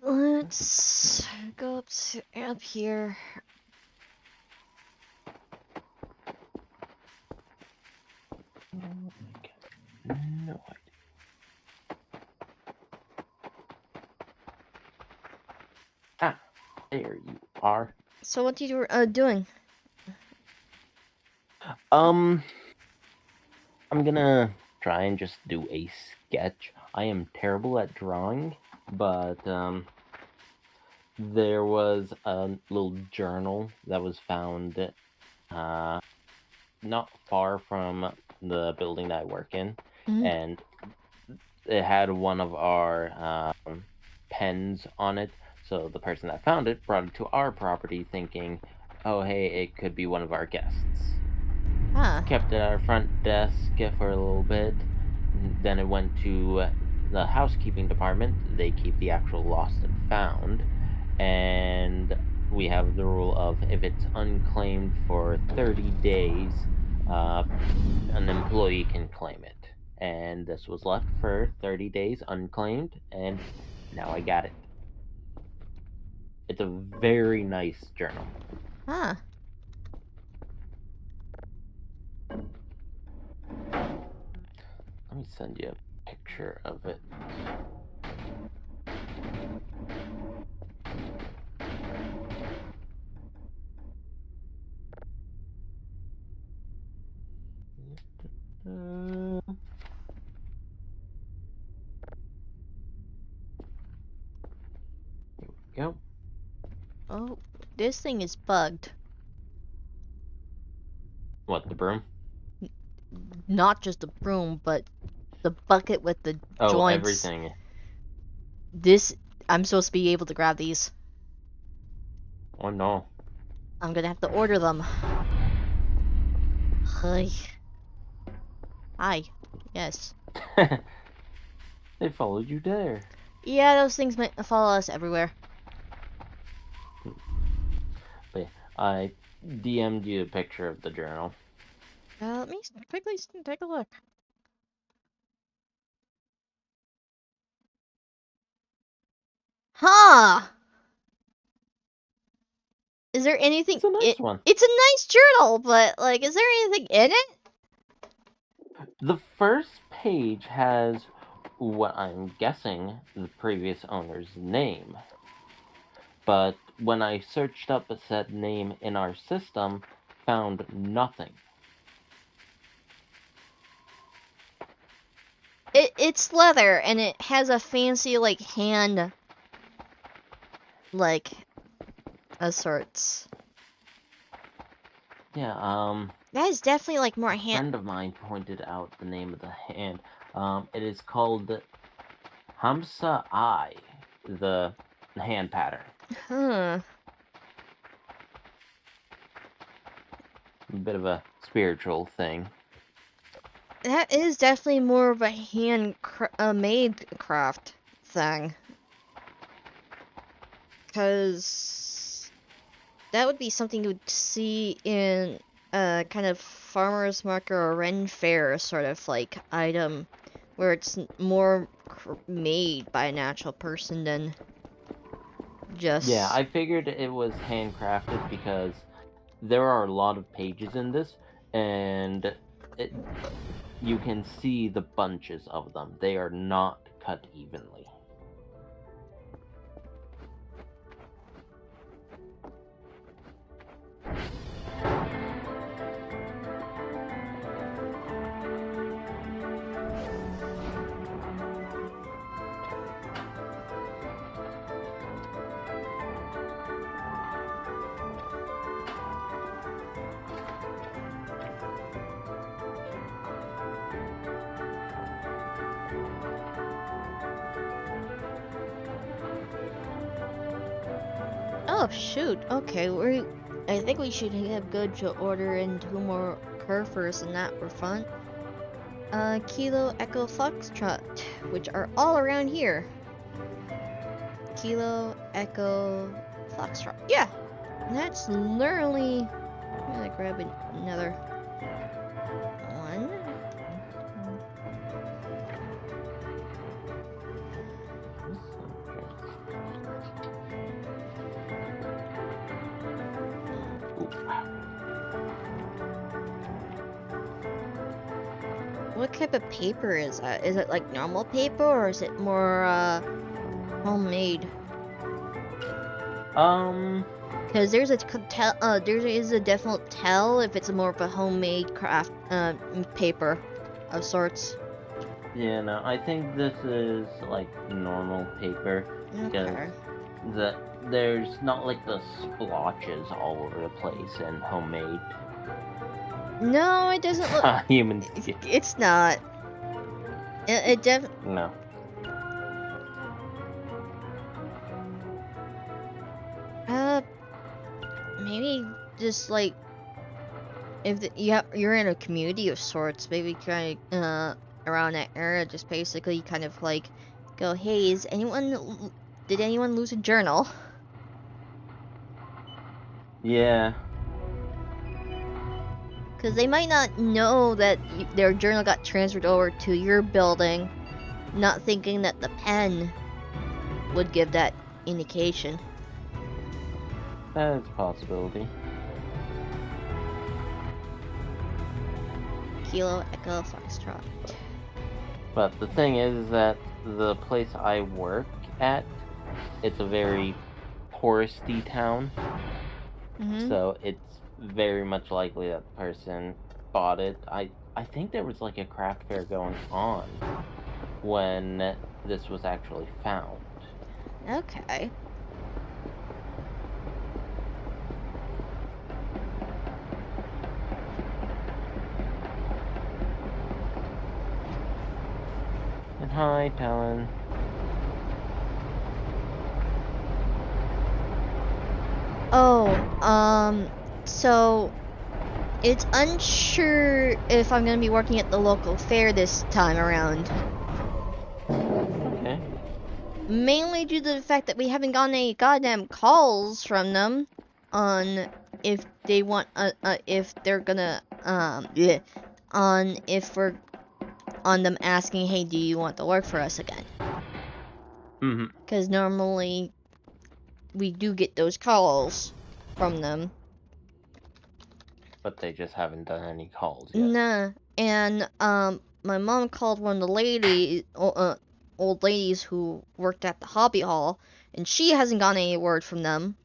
A: Let's go up here.
B: No idea. Ah, there you are.
A: So what you doing?
B: I'm gonna try and just do a sketch. I am terrible at drawing, but there was a little journal that was found not far from the building that I work in, and it had one of our pens on it. So the person that found it brought it to our property, thinking, "Oh, hey, it could be one of our guests."
A: Huh.
B: Kept it at our front desk for a little bit. Then it went to the housekeeping department. They keep the actual lost and found, and we have the rule of if it's unclaimed for 30 days, an employee can claim it. And this was left for 30 days unclaimed, and now I got it. It's a very nice journal.
A: Huh.
B: Let me send you a picture of it. Here we go.
A: Oh, this thing is bugged.
B: What, the broom?
A: Not just the broom, but the bucket with the
B: Oh,
A: joints.
B: everything.
A: I'm supposed to be able to grab these.
B: Oh no.
A: I'm gonna have to order them. Hi. Hi. Yes.
B: They followed you there.
A: Yeah, those things might follow us everywhere.
B: But yeah, I DM'd you a picture of the journal.
A: Let me quickly take a look. Huh! Is there anything?
B: It's a nice one.
A: It's a nice journal, but like, is there anything in it?
B: The first page has what I'm guessing the previous owner's name. But when I searched up said name in our system, found nothing.
A: it's leather and it has a fancy like hand, like of sorts.
B: Yeah,
A: That is definitely like more
B: a
A: hand.
B: friend of mine pointed out the name of the hand. It is called Hamsa Eye, the hand pattern.
A: Huh.
B: A bit of a spiritual thing.
A: That is definitely more of a made craft thing. Because that would be something you would see in a kind of farmer's market or Ren fair sort of like item, where it's more made by a natural person than just.
B: Yeah, I figured it was handcrafted because there are a lot of pages in this, and you can see the bunches of them. They are not cut evenly.
A: Oh shoot! Okay, I think we should have good to order in 2 more Kerfers and that for fun. Kilo Echo Foxtrot, which are all around here. Kilo Echo Foxtrot. Yeah, that's literally. I'm gonna grab another one. What type of paper is that? Is it like normal paper or is it more homemade? Because there is a definite tell if it's more of a homemade craft paper of sorts.
B: Yeah, no, I think this is like normal paper because there's not like the splotches all over the place and homemade.
A: No, it doesn't look.
B: Human skin.
A: It's not. It definitely.
B: No.
A: Maybe just like if you're in a community of sorts, maybe kind of around that area, just basically kind of like go, hey, did anyone lose a journal?
B: Yeah.
A: Because they might not know that their journal got transferred over to your building, not thinking that the pen would give that indication.
B: That is a possibility.
A: Kilo Echo Foxtrot.
B: But the thing is that the place I work at, it's a very touristy town.
A: Mm-hmm.
B: So it's very much likely that the person bought it. I think there was like a craft fair going on when this was actually found.
A: Okay.
B: And hi, Talon.
A: Oh, so it's unsure if I'm gonna be working at the local fair this time around.
B: Okay.
A: Mainly due to the fact that we haven't gotten any goddamn calls from them on if they want, if they're gonna, yeah, on if we're on them asking, hey, do you want to work for us again?
B: Mm-hmm.
A: Because normally we do get those calls from them.
B: But they just haven't done any calls yet.
A: Nah, and my mom called one of the old ladies who worked at the hobby hall, and she hasn't gotten any word from them.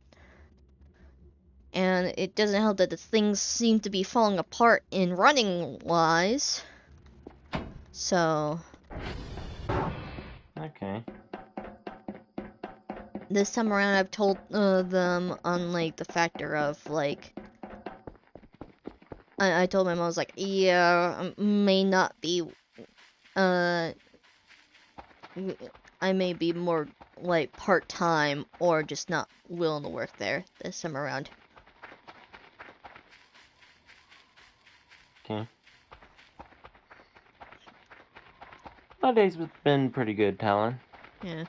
A: And it doesn't help that the things seem to be falling apart in running wise. So
B: Okay.
A: This time around, I've told them on like the factor of like I told my mom, I was like, yeah, may not be I may be more like part-time or just not willing to work there this time around.
B: Okay. My day's been pretty good, Talon.
A: Yeah.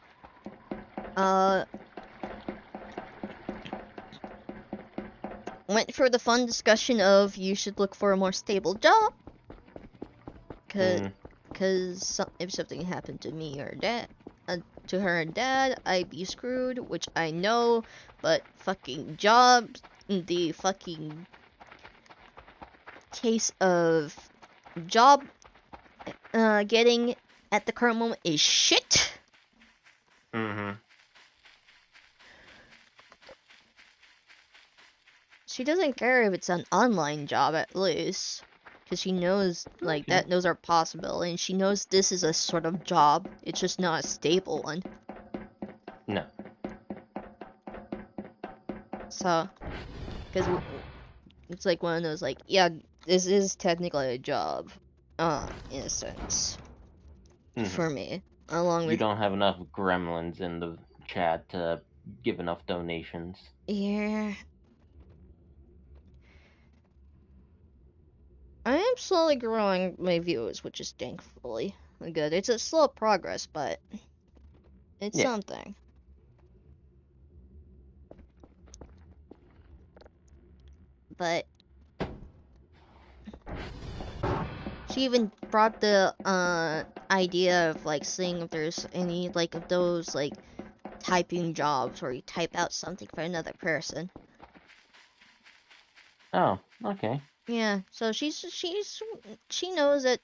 A: Went for the fun discussion of you should look for a more stable job. Cause if something happened to me or dad, to her and dad, I'd be screwed, which I know, but fucking jobs, the fucking case of job getting at the current moment is shit.
B: Mm-hmm.
A: She doesn't care if it's an online job at least. Because she knows, like,
B: Okay.
A: that those are possible, and she knows this is a sort of job. It's just not a stable one.
B: No.
A: So, because it's like one of those, like, yeah, this is technically a job, in a sense, for me. Along
B: You
A: with,
B: don't have enough gremlins in the chat to give enough donations.
A: yeah. I am slowly growing my views, which is thankfully good. It's a slow progress, but it's something. But she even brought the idea of like seeing if there's any like of those like typing jobs where you type out something for another person.
B: Oh, okay.
A: Yeah, so she knows that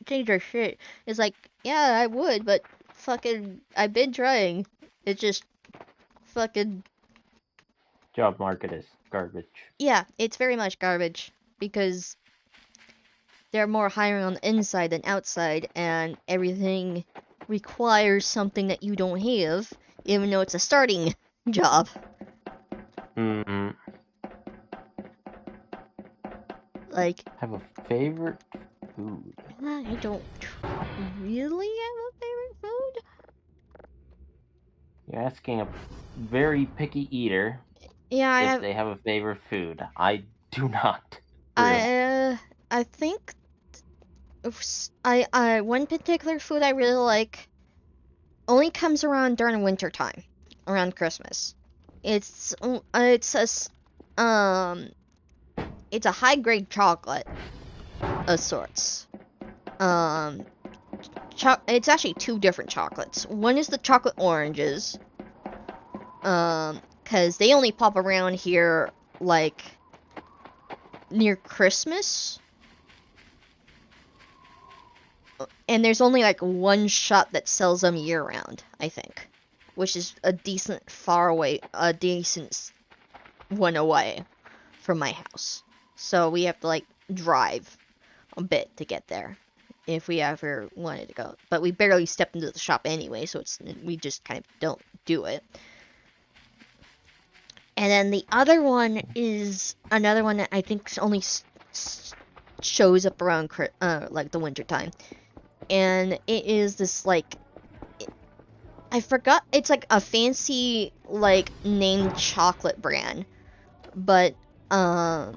A: change her shit. It's like, yeah, I would, but fucking I've been trying. It's just fucking
B: Job market is garbage.
A: yeah, it's very much garbage because they're more hiring on the inside than outside, and everything requires something that you don't have, even though it's a starting job.
B: Mm-hmm.
A: Like,
B: Have a favorite food?
A: I don't really have a favorite food.
B: You're asking a very picky eater
A: Yeah,
B: if they have a favorite food. I do not. Really.
A: I think I one particular food I really like only comes around during winter time, around Christmas. It's it's a high grade chocolate of sorts. Um, it's actually two different chocolates. One is the chocolate oranges. Cause they only pop around here like near Christmas. And there's only like one shop that sells them year round, I think. Which is a decent one away from my house. So we have to like drive a bit to get there if we ever wanted to go. But we barely step into the shop anyway, so we just kind of don't do it. And then the other one is another one that I think only shows up around like the winter time. And it is this like I forgot, it's like a fancy like named chocolate brand, but no,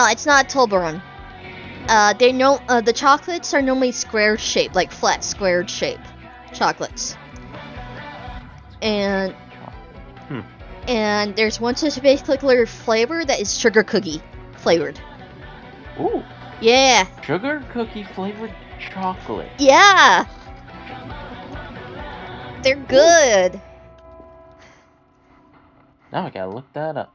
A: it's not Toblerone. The chocolates are normally square shaped, like flat squared shape chocolates, and and there's one particular flavor that is sugar cookie flavored.
B: Ooh.
A: Yeah.
B: Sugar cookie flavored chocolate.
A: Yeah. They're good.
B: Now I gotta look that up.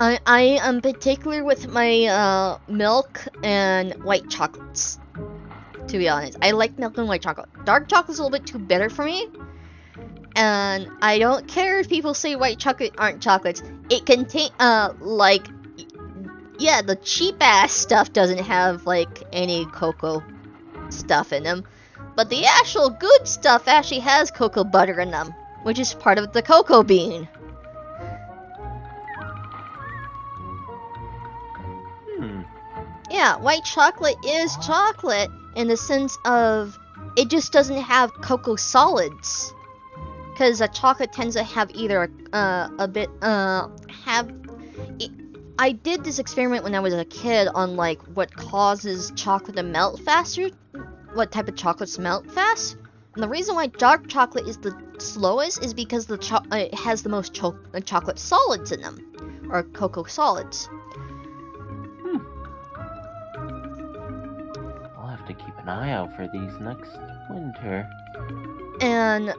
A: I am particular with my milk and white chocolates. To be honest, I like milk and white chocolate. Dark chocolate's a little bit too bitter for me. And I don't care if people say white chocolate aren't chocolates. It contain like, yeah, the cheap ass stuff doesn't have like any cocoa stuff in them, but the actual good stuff actually has cocoa butter in them, which is part of the cocoa bean. Yeah, white chocolate is chocolate in the sense of it just doesn't have cocoa solids. Because a chocolate tends to have either a bit have. I did this experiment when I was a kid on like what causes chocolate to melt faster, what type of chocolates melt fast. And the reason why dark chocolate is the slowest is because it has the most chocolate solids in them, or cocoa solids.
B: I'll have to keep an eye out for these next winter.
A: And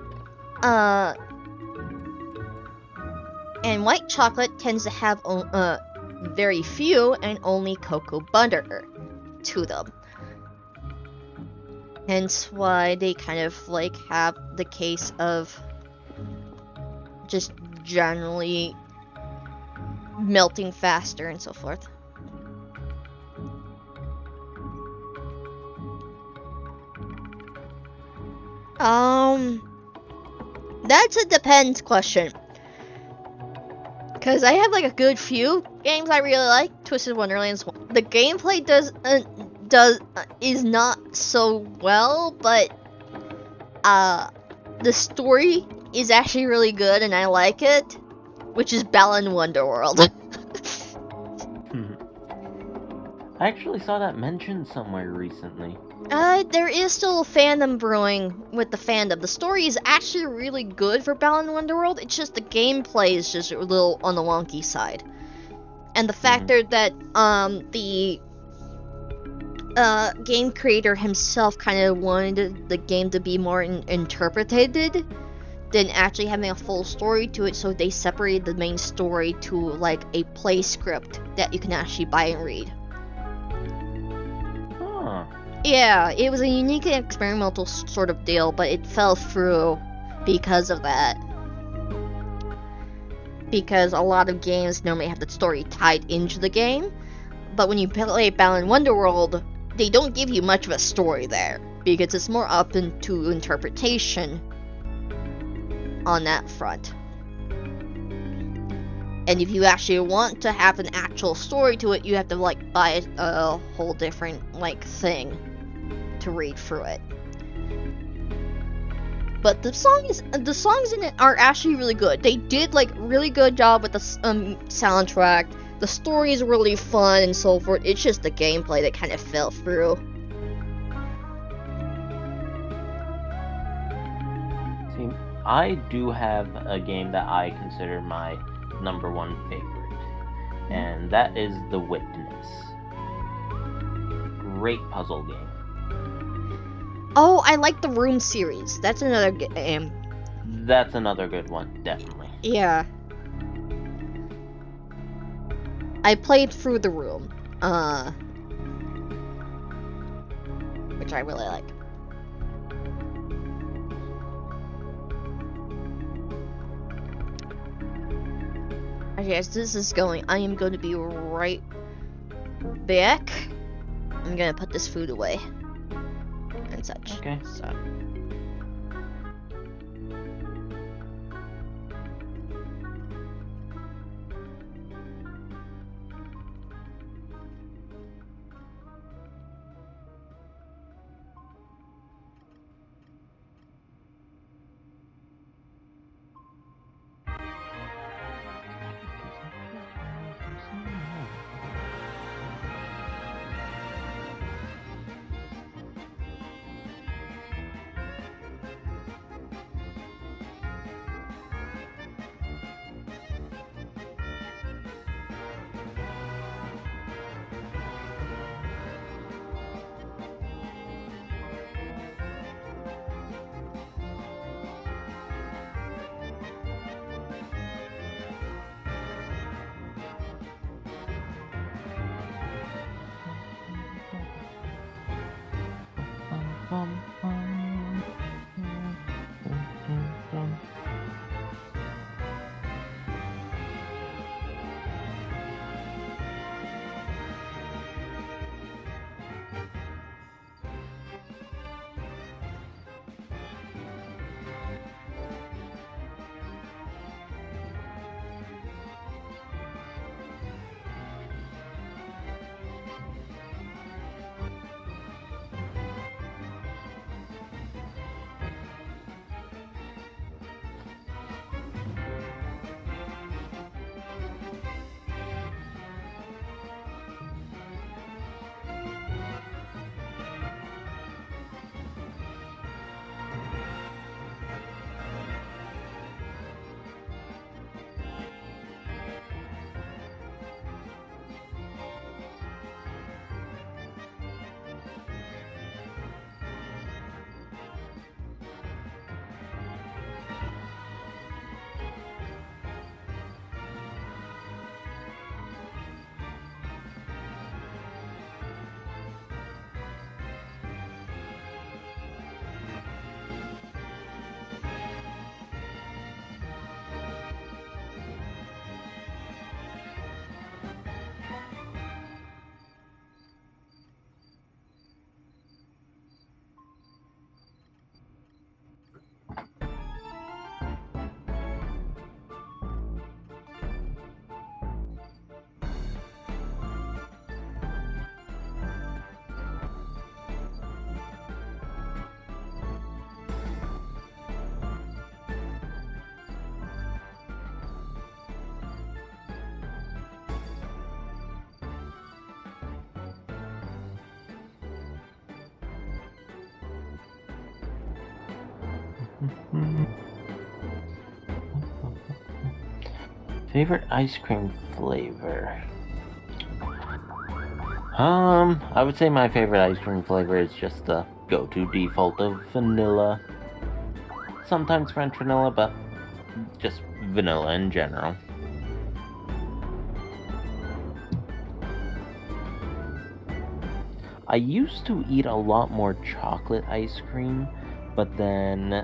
A: white chocolate tends to have very few and only cocoa butter to them. Hence why they kind of like have the case of just generally melting faster and so forth. That's a depends question. Because I have like a good few games I really like. Twisted Wonderlands. The gameplay is not so well, but the story is actually really good and I like it, which is Balan Wonderworld.
B: I actually saw that mentioned somewhere recently.
A: There is still a fandom brewing with the fandom. The story is actually really good for Balan Wonderworld. It's just the gameplay is just a little on the wonky side. And the factor that the game creator himself kind of wanted the game to be more interpreted than actually having a full story to it, so they separated the main story to like a play script that you can actually buy and read. Yeah, it was a unique experimental sort of deal, but it fell through because of that. Because a lot of games normally have the story tied into the game, but when you play Balan Wonderworld, they don't give you much of a story there, because it's more up to interpretation on that front. And if you actually want to have an actual story to it, you have to like buy a whole different like thing to read through it. But the songs in it are actually really good. They did like really good job with the soundtrack. The story is really fun and so forth. It's just the gameplay that kind of fell through.
B: See, I do have a game that I consider my #1 favorite, and that is The Witness. Great puzzle game.
A: Oh, I like the Room series. That's another game.
B: That's another good one, definitely.
A: Yeah. I played through The Room, which I really like. Okay, as this is going, I am going to be right back. I'm gonna put this food away and such.
B: Okay.
A: So.
B: Favorite ice cream flavor? I would say my favorite ice cream flavor is just the go-to default of vanilla. Sometimes French vanilla, but just vanilla in general. I used to eat a lot more chocolate ice cream, but then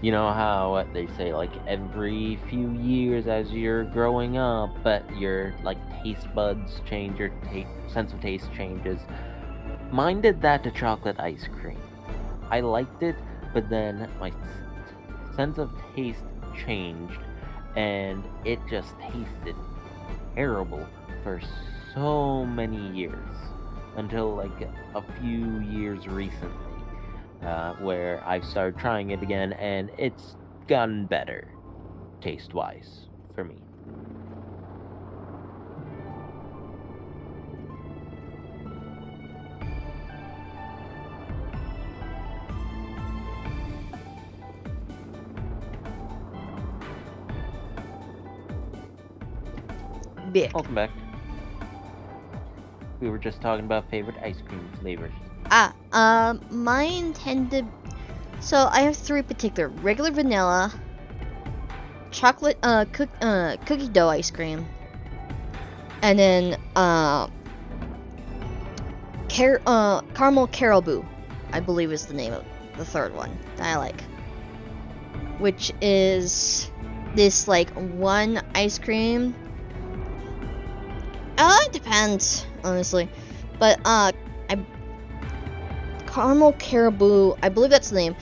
B: you know how they say like every few years as you're growing up, but your like taste buds change, your sense of taste changes. Mine did that to chocolate ice cream. I liked it, but then my sense of taste changed, and it just tasted terrible for so many years until like a few years recently, where I started trying it again, and it's gotten better taste-wise for me.
A: Bick.
B: Welcome back. We were just talking about favorite ice cream flavors.
A: Mine tend to. So I have three particular: regular vanilla, chocolate, cookie dough ice cream, and then caramel caribou, I believe is the name of the third one that I like, which is this like one ice cream. It depends, honestly, but caramel caribou, I believe that's the name,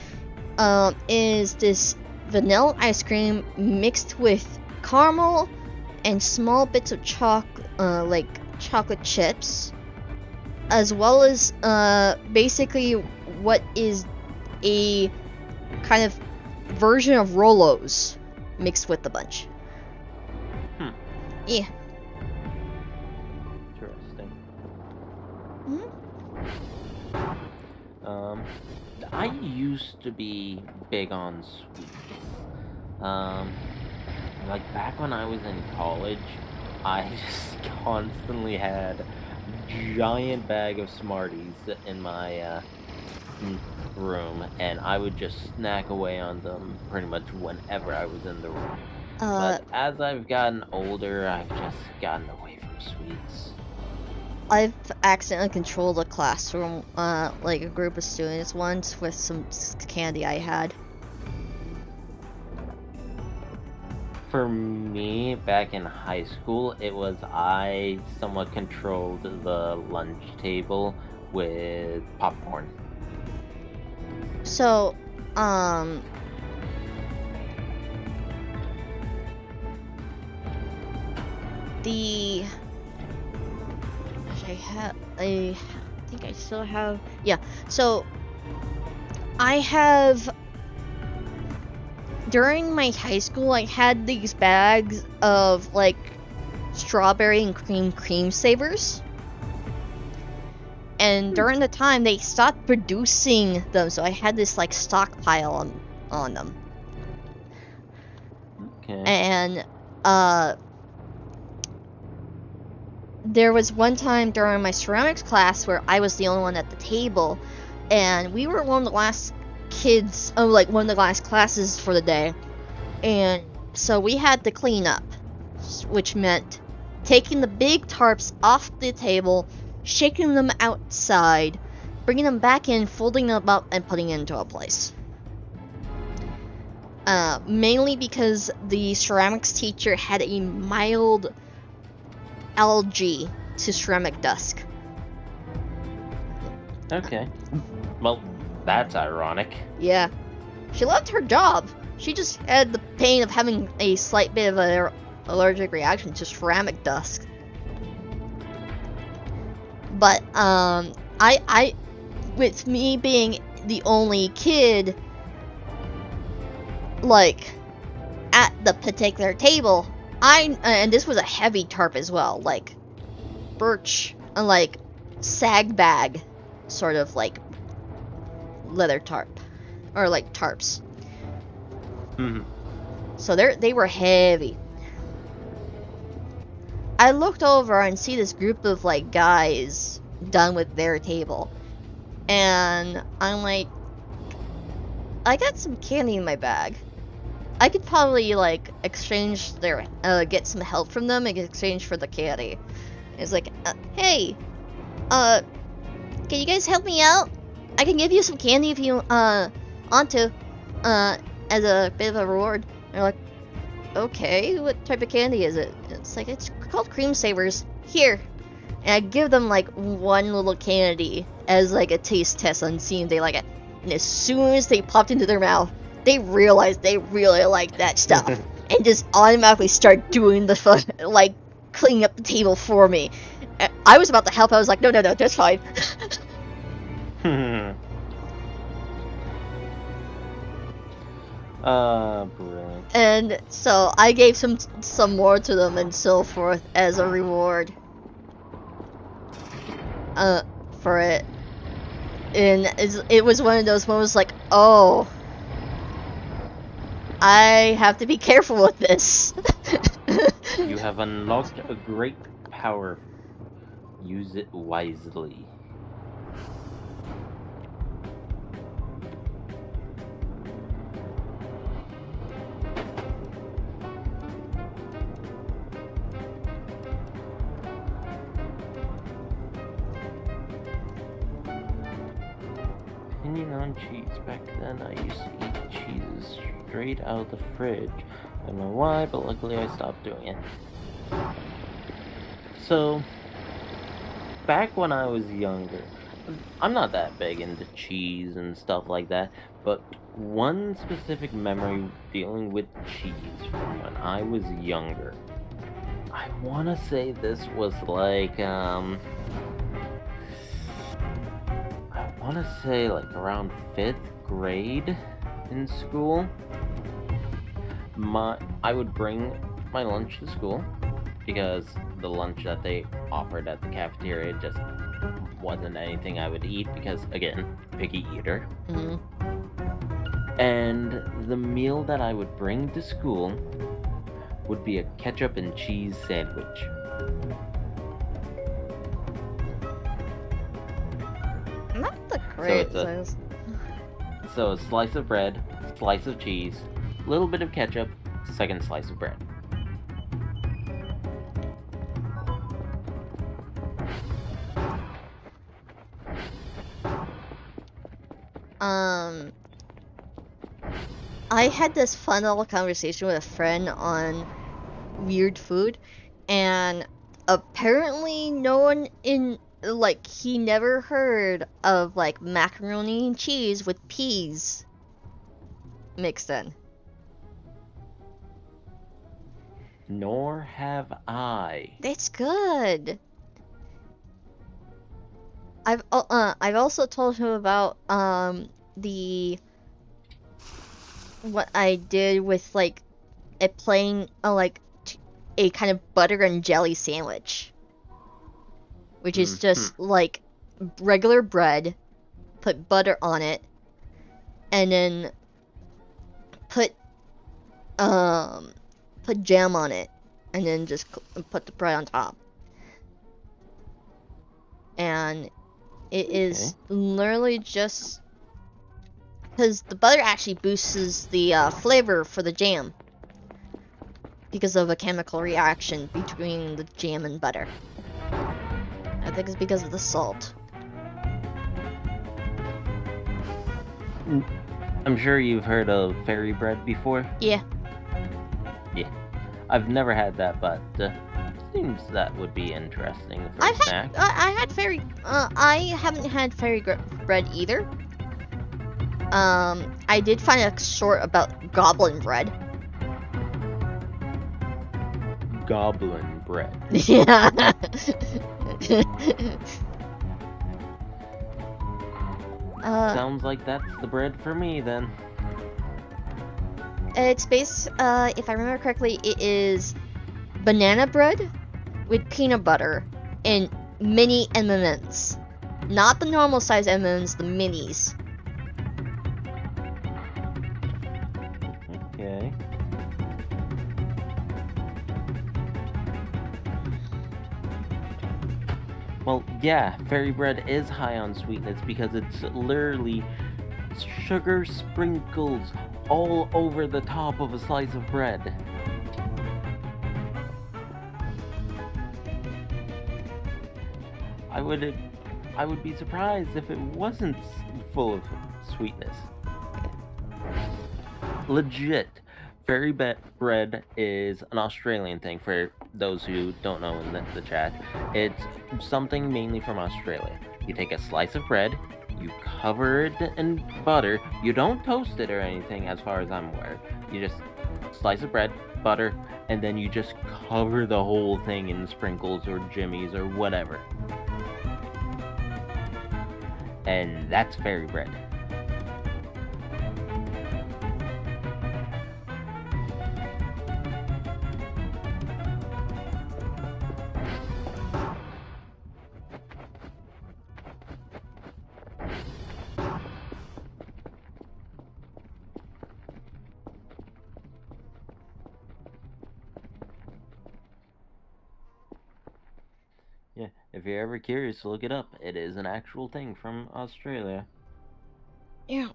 A: is this vanilla ice cream mixed with caramel and small bits of like chocolate chips, as well as basically what is a kind of version of Rolos mixed with a bunch. Yeah.
B: Interesting.
A: Mm-hmm.
B: I used to be big on sweets. Like back when I was in college, I just constantly had a giant bag of Smarties in my room, and I would just snack away on them pretty much whenever I was in the room. But as I've gotten older, I've just gotten away from sweets.
A: I've accidentally controlled a classroom, like a group of students once with some candy I had.
B: For me, back in high school, it was I somewhat controlled the lunch table with popcorn.
A: So, I think I still have, yeah, so I have, during my high school, I had these bags of, like, strawberry and cream savers, and during the time, they stopped producing them, so I had this, like, stockpile on them.
B: Okay.
A: And, there was one time during my ceramics class where I was the only one at the table, and we were one of the last kids, like one of the last classes for the day, and so we had to clean up, which meant taking the big tarps off the table, shaking them outside, bringing them back in, folding them up, and putting it into a place. Mainly because the ceramics teacher had a mild allergy to ceramic dust.
B: Okay. Well, that's ironic.
A: Yeah. She loved her job. She just had the pain of having a slight bit of an allergic reaction to ceramic dust. But, I, with me being the only kid, like, at the particular table, and this was a heavy tarp as well, like birch and like sag bag sort of like leather tarp. or like tarps.
B: Mhm.
A: So they were heavy. I looked over and see this group of like guys done with their table, and I'm like, I got some candy in my bag. I could probably like exchange their get some help from them in exchange for the candy. It's like, hey, can you guys help me out? I can give you some candy if you want to, as a bit of a reward. And they're like, okay, what type of candy is it? It's like, it's called Cream Savers. Here. And I give them like one little candy as like a taste test on seeing if they like it. And as soon as they popped into their mouth, they realized they really like that stuff. And just automatically start doing the fun, like cleaning up the table for me. I was about to help. I was like, no, that's fine.
B: Brilliant.
A: And so I gave some more to them and so forth as a reward. For it. And it was one of those moments like, oh, I have to be careful with this.
B: You have unlocked a great power. Use it wisely. Opinion on cheese. Back then, I used to eat cheeses straight out of the fridge. I don't know why, but luckily I stopped doing it. So, back when I was younger, I'm not that big into cheese and stuff like that, but one specific memory dealing with cheese from when I was younger, I want to say this was like, I want to say like around 5th grade in school. I would bring my lunch to school because the lunch that they offered at the cafeteria just wasn't anything I would eat because, again, picky eater.
A: Mm-hmm.
B: And the meal that I would bring to school would be a ketchup and cheese sandwich.
A: Not the great size.
B: So a slice of bread, slice of cheese, little bit of ketchup, second slice of bread.
A: I had this fun little conversation with a friend on weird food, and apparently no one in, like, he never heard of, like, macaroni and cheese with peas mixed in.
B: Nor have I.
A: That's good. I've also told him about what I did with like a plain a kind of butter and jelly sandwich, which is just like regular bread, put butter on it, and then put jam on it, and then just put the bread on top. And it is literally just because the butter actually boosts the flavor for the jam because of a chemical reaction between the jam and butter. I think it's because of the salt.
B: I'm sure you've heard of fairy bread before.
A: Yeah.
B: Yeah. I've never had that, but seems that would be interesting for a snack.
A: I haven't had fairy bread either. I did find a short about goblin bread.
B: Goblin bread.
A: Yeah.
B: Sounds like that's the bread for me then.
A: It's based, if I remember correctly, it is banana bread with peanut butter and mini M&Ms. Not the normal size M&Ms, the minis.
B: Well, yeah, fairy bread is high on sweetness because it's literally sugar sprinkles all over the top of a slice of bread. I would I would be surprised if it wasn't full of sweetness. Legit. Fairy bread is an Australian thing for those who don't know in the chat. It's something mainly from Australia. You take a slice of bread, you cover it in butter. You don't toast it or anything, as far as I'm aware. You just slice of bread, butter, and then you just cover the whole thing in sprinkles or jimmies or whatever. And that's fairy bread. Yeah, if you're ever curious, look it up. It is an actual thing from Australia.
A: Yeah.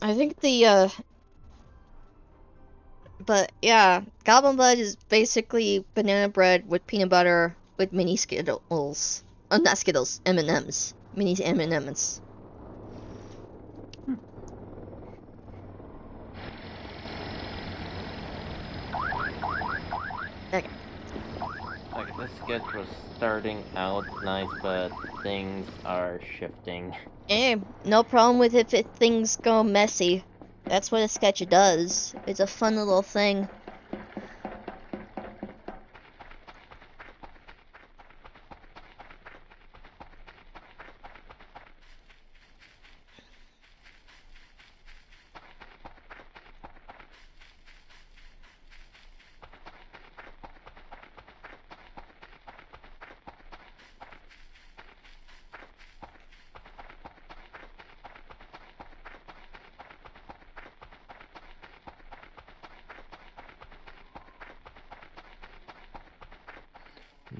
A: I think but yeah, goblin blood is basically banana bread with peanut butter with mini Skittles. Not Skittles, M&Ms. Mini M&Ms. Okay.
B: Okay, this sketch was starting out nice, but things are shifting.
A: Hey, no problem with if things go messy. That's what a sketch does. It's a fun little thing.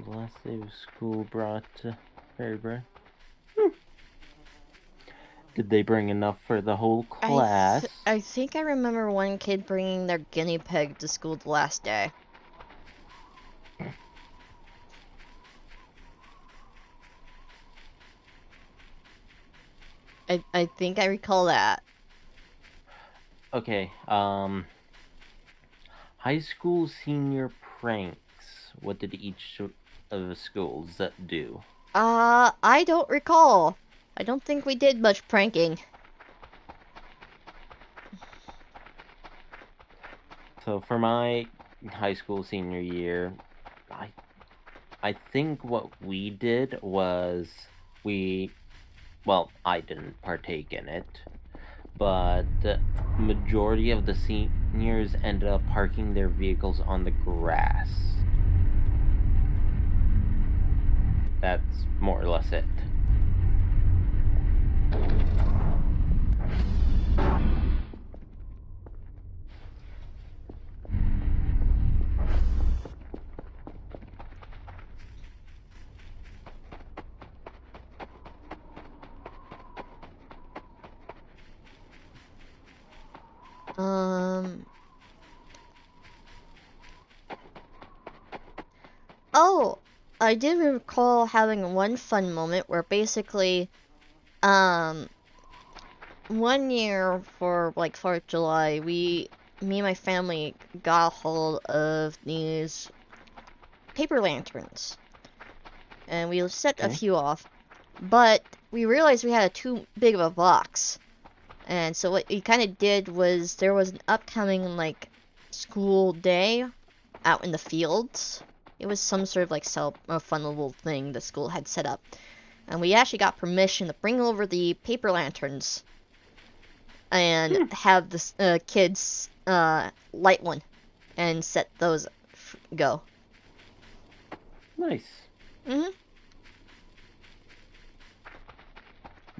B: Last day of school brought fairy bread. Did they bring enough for the whole class?
A: I think I remember one kid bringing their guinea pig to school the last day. I think I recall that.
B: Okay, high school senior pranks. What did each of the schools do?
A: I don't recall. I don't think we did much pranking.
B: So for my high school senior year, I think what we did was I didn't partake in it, but the majority of the seniors ended up parking their vehicles on the grass. That's more or less it.
A: Oh, I did recall having one fun moment where basically, one year for like 4th of July, me and my family got a hold of these paper lanterns. And we set a few off. But we realized we had too big of a box. And so what we kind of did was there was an upcoming like school day out in the fields. It was some sort of like a fun little thing the school had set up. And we actually got permission to bring over the paper lanterns and have the kids light one and set those go.
B: Nice.
A: Mm-hmm.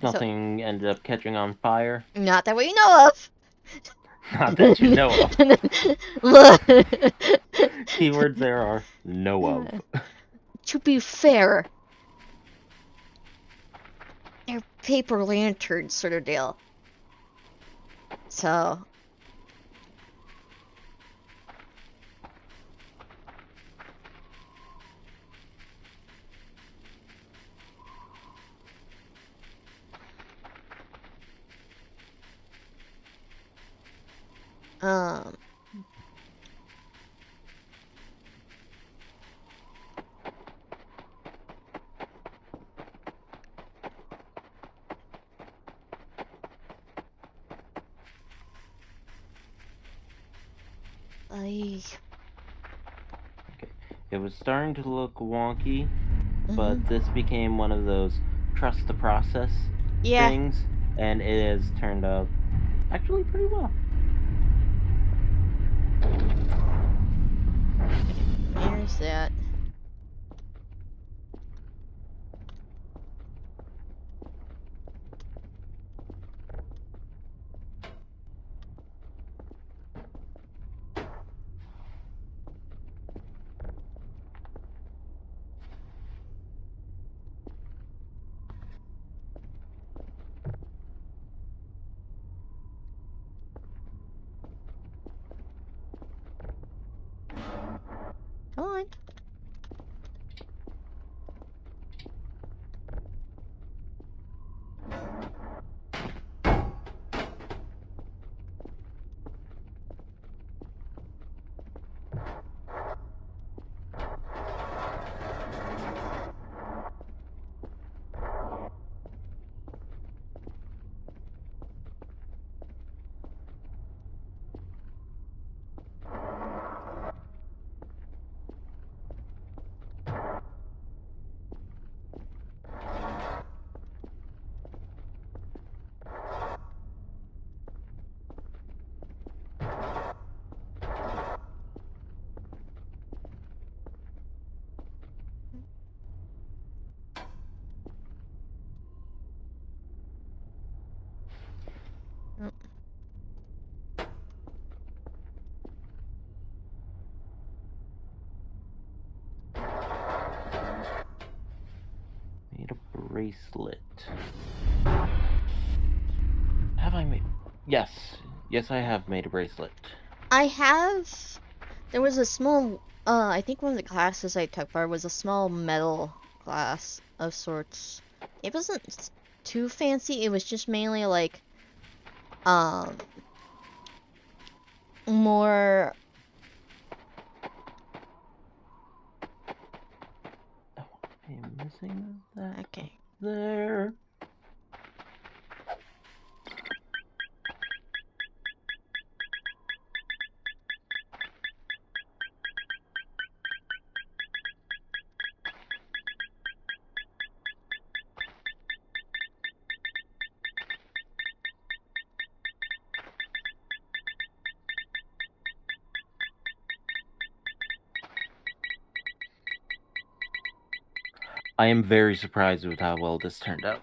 B: Nothing ended up catching on fire?
A: Not that we know of.
B: Not that you know of. Keywords there are know of.
A: To be fair, paper lantern sort of deal. So. Um.
B: Okay. It was starting to look wonky, but this became one of those trust the process things, and it has turned out actually pretty well.
A: There's that. Come on.
B: Made a bracelet. Have I made? Yes. Yes, I have made a bracelet.
A: I have. There was a small. I think one of the classes I took part was a small metal class of sorts. It wasn't too fancy. It was just mainly like, more.
B: Oh, I am missing that.
A: Okay.
B: There. I am very surprised with how well this turned out.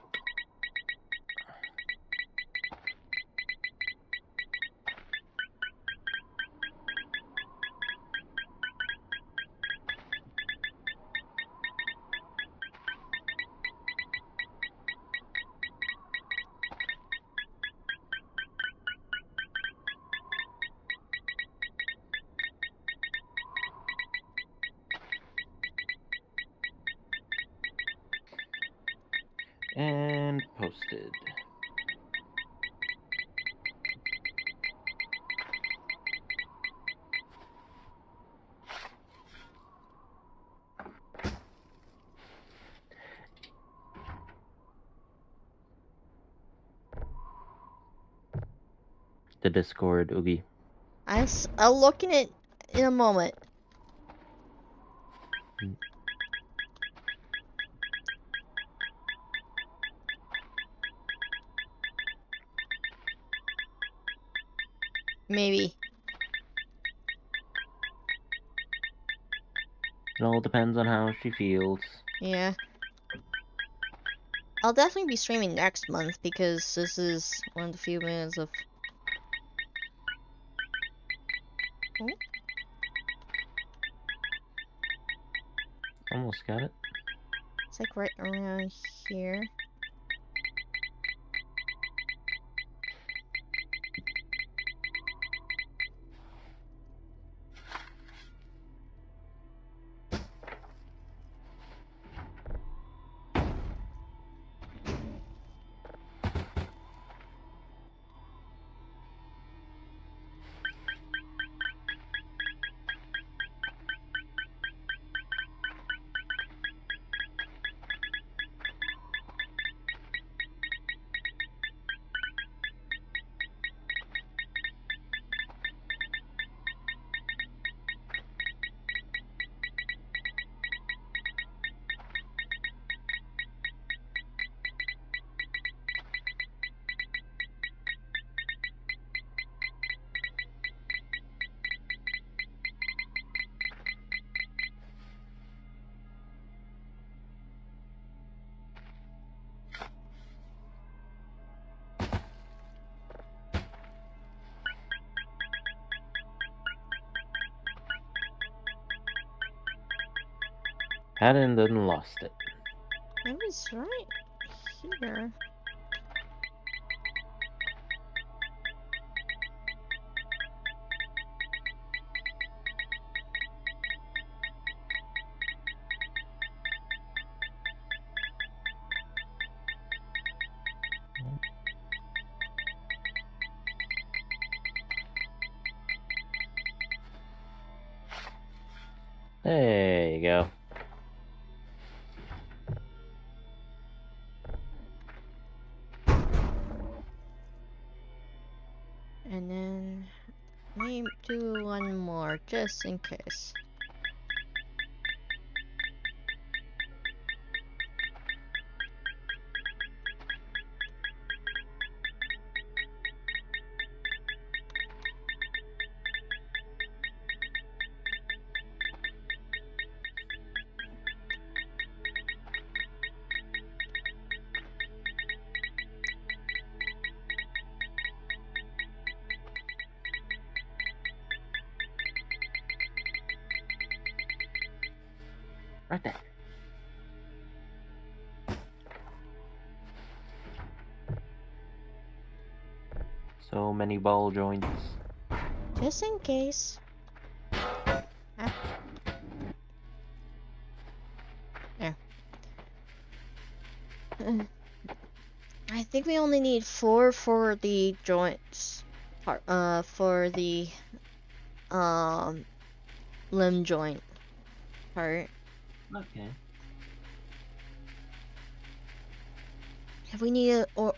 B: And posted. The Discord, Oogie.
A: I'll look in it in a moment. Maybe.
B: It all depends on how she feels.
A: Yeah. I'll definitely be streaming next month because this is one of the few minutes of. Oh.
B: Almost got it.
A: It's like right around here.
B: had it and then lost it.
A: It was right here.
B: There you go.
A: And then maybe do one more just in case.
B: Right there. So many ball joints.
A: Just in case. Ah. There. I think we only need 4 for the joints part, for the limb joint part.
B: Okay.
A: If we need to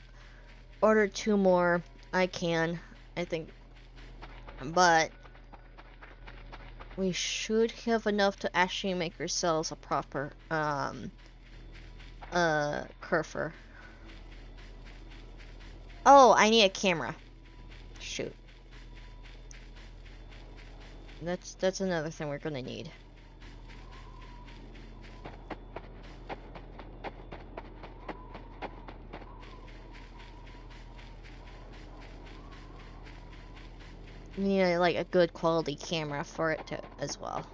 A: order 2 more, I can, I think, but we should have enough to actually make ourselves a proper curfer. Oh, I need a camera. Shoot. That's another thing we're gonna need. We need like a good quality camera for it to as well.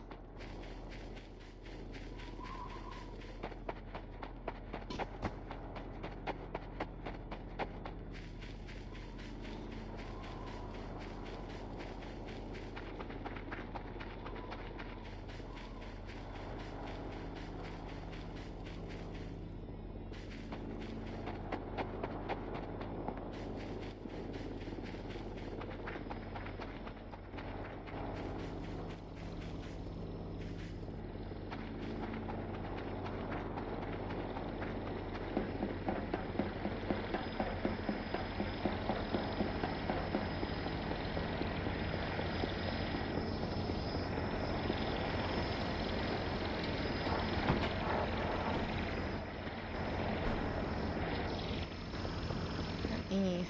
A: Mm.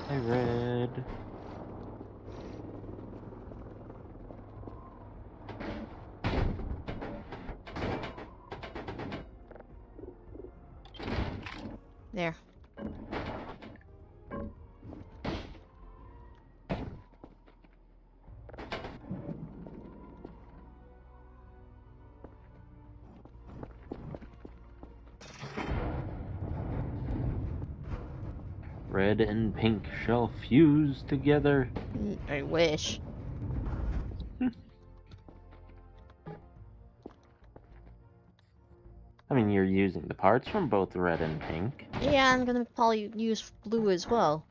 B: I read.
A: There.
B: Red and pink shall fuse together.
A: I wish.
B: I mean, you're using the parts from both red and pink.
A: Yeah, I'm gonna probably use blue as well.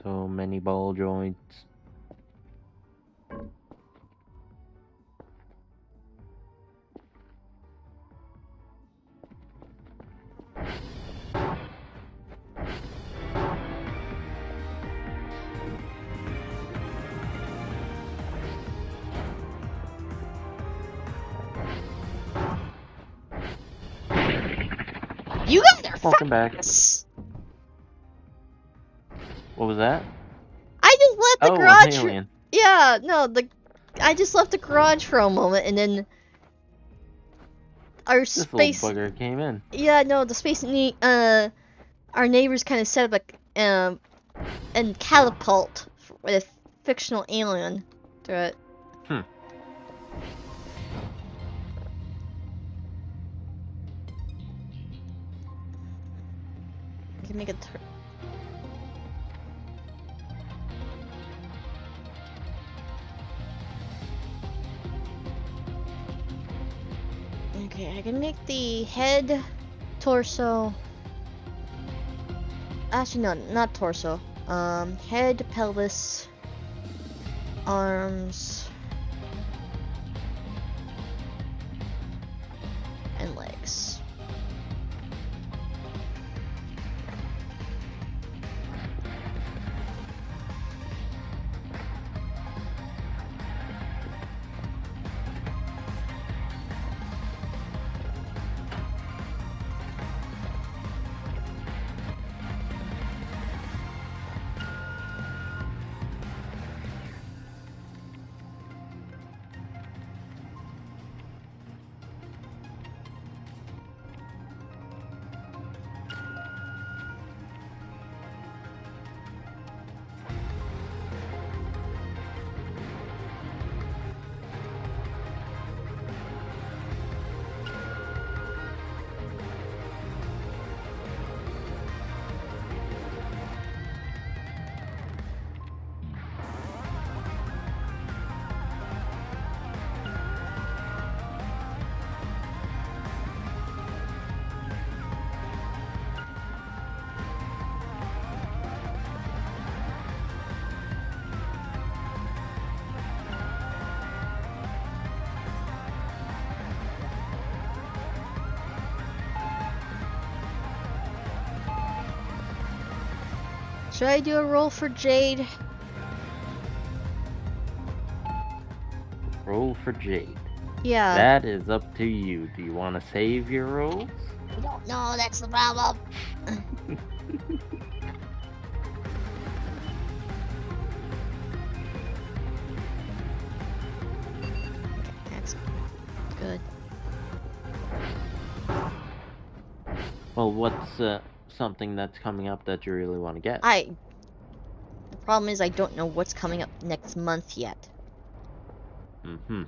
B: So many ball joints.
A: You got there
B: Welcome back.
A: fast!
B: What was that?
A: I just left the
B: Oh, an
A: garage.
B: alien.
A: Yeah, no, I just left the garage for a moment, and then our
B: This little
A: space.
B: bugger came in.
A: Yeah, no, the space. Our neighbors kind of set up a catapult with a fictional alien to it. You can make a. Okay, I can make the head, torso. Actually, no, not torso. Head, pelvis, arms, and legs. Should I do a roll for Jade?
B: Roll for Jade.
A: Yeah.
B: That is up to you. Do you want to save your rolls?
A: I don't know, that's the problem. That's good.
B: Well, what's something that's coming up that you really want to get?
A: The problem is I don't know what's coming up next month yet.
B: Mm-hmm.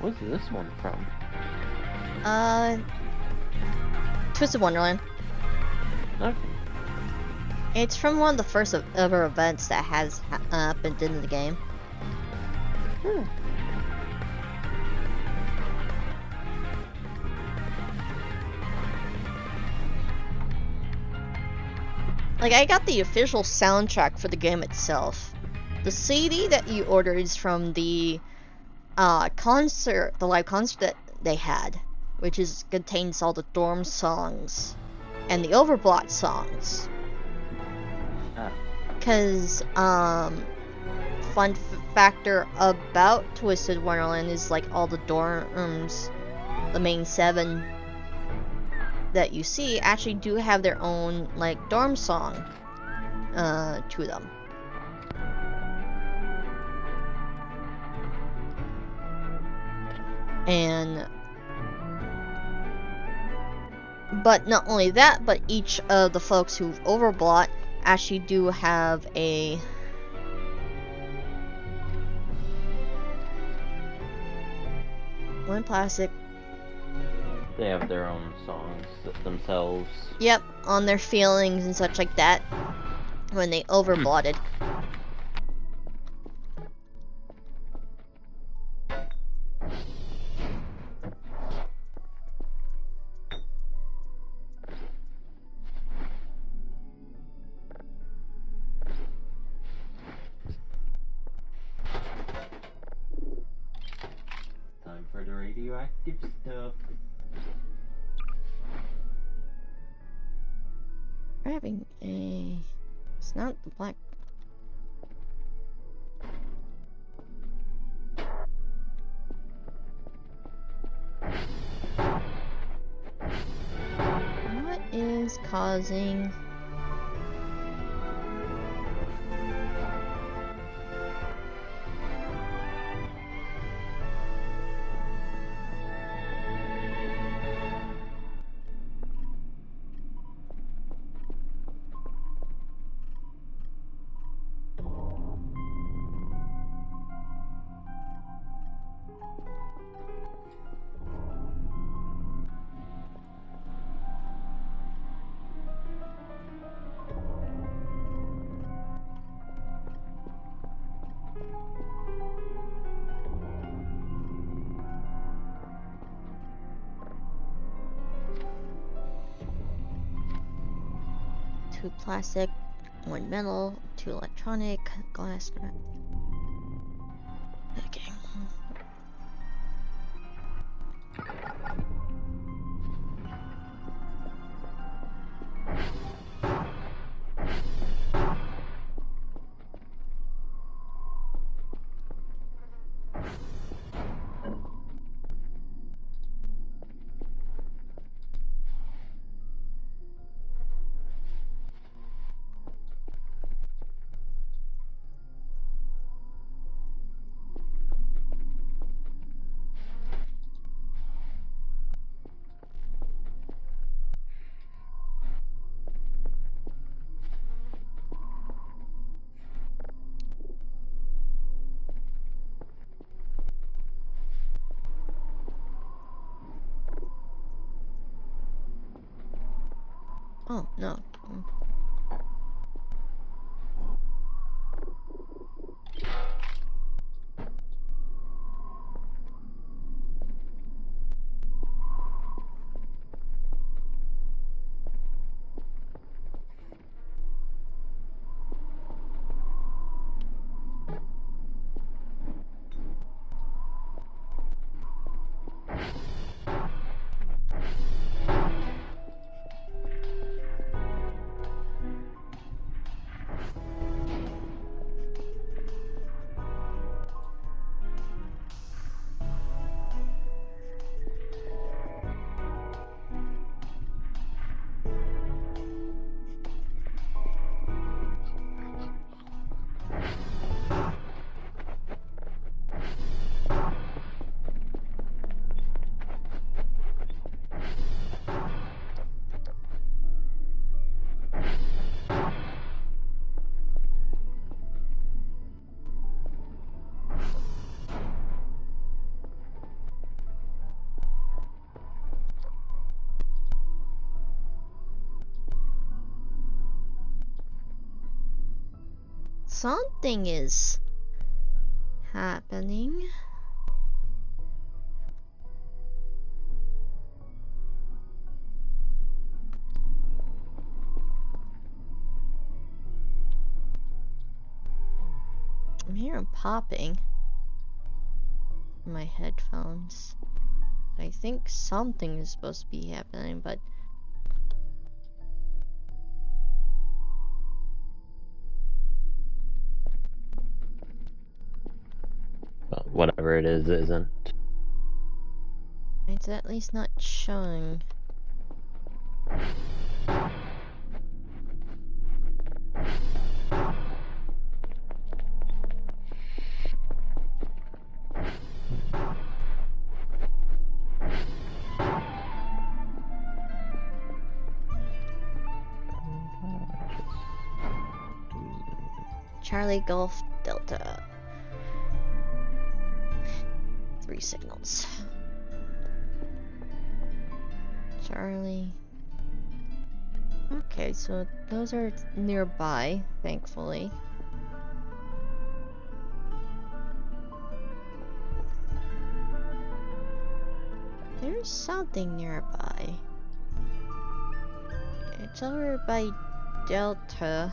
B: What's this one from?
A: Twisted Wonderland.
B: Okay.
A: It's from one of the first ever events that has happened in the game. Like, I got the official soundtrack for the game itself. The CD that you ordered is from the concert, the live concert that they had, which contains all the Dorm songs and the Overblot songs. Because, fun factor about Twisted Wonderland is, like, all the dorms, the main 7 that you see actually do have their own, like, dorm song to them. But not only that, but each of the folks who've overblot actually do have a one plastic.
B: They have their own songs themselves.
A: Yep, on their feelings and such like that when they overblotted.
B: Time for the radioactive stuff.
A: We're having a... It's not the black... What is causing... Two plastic, one metal, two electronic, glass. Okay. Oh, no. something is happening. I'm hearing popping in my headphones. I think something is supposed to be happening, but
B: well, whatever it is, isn't.
A: it's at least not showing. Charlie Golf Delta. 3 signals. Charlie. Okay, so those are nearby, thankfully. There's something nearby. It's over by Delta.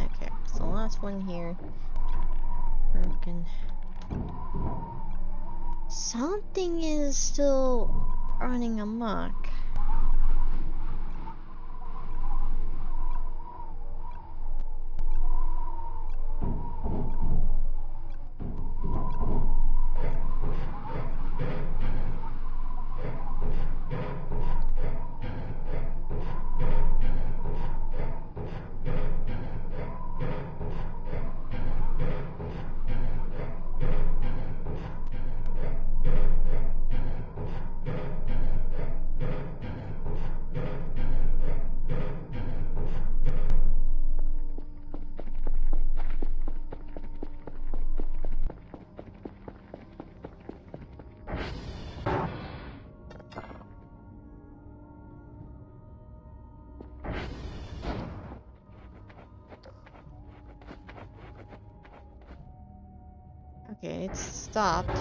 A: Okay, so last one here. Broken. Something is still running amok. Okay, it's stopped.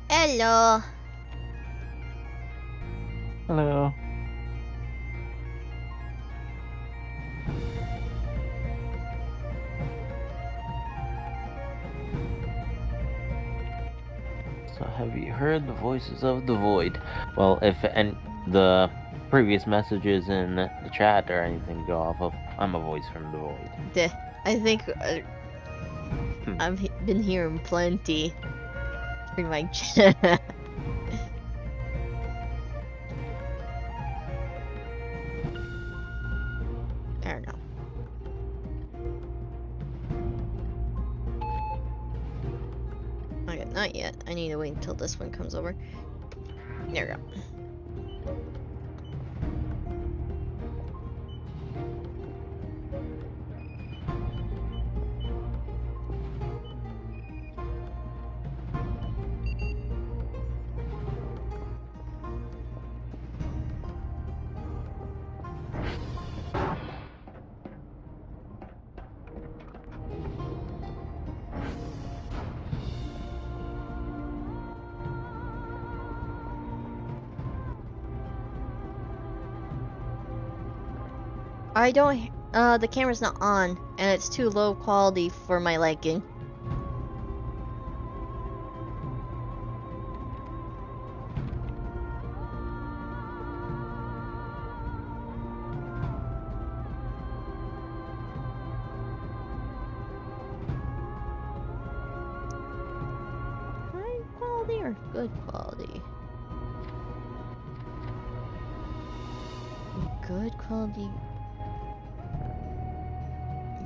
A: Hello.
B: Hello. So have you heard the voices of the void? Well, if the previous messages in the chat or anything to go off of, I'm a voice from the void.
A: I think I've been hearing plenty. Pretty much. I don't know. Okay, not yet. I need to wait until this one comes over. There we go. I don't. The camera's not on, and it's too low quality for my liking. High quality or good quality? Good quality.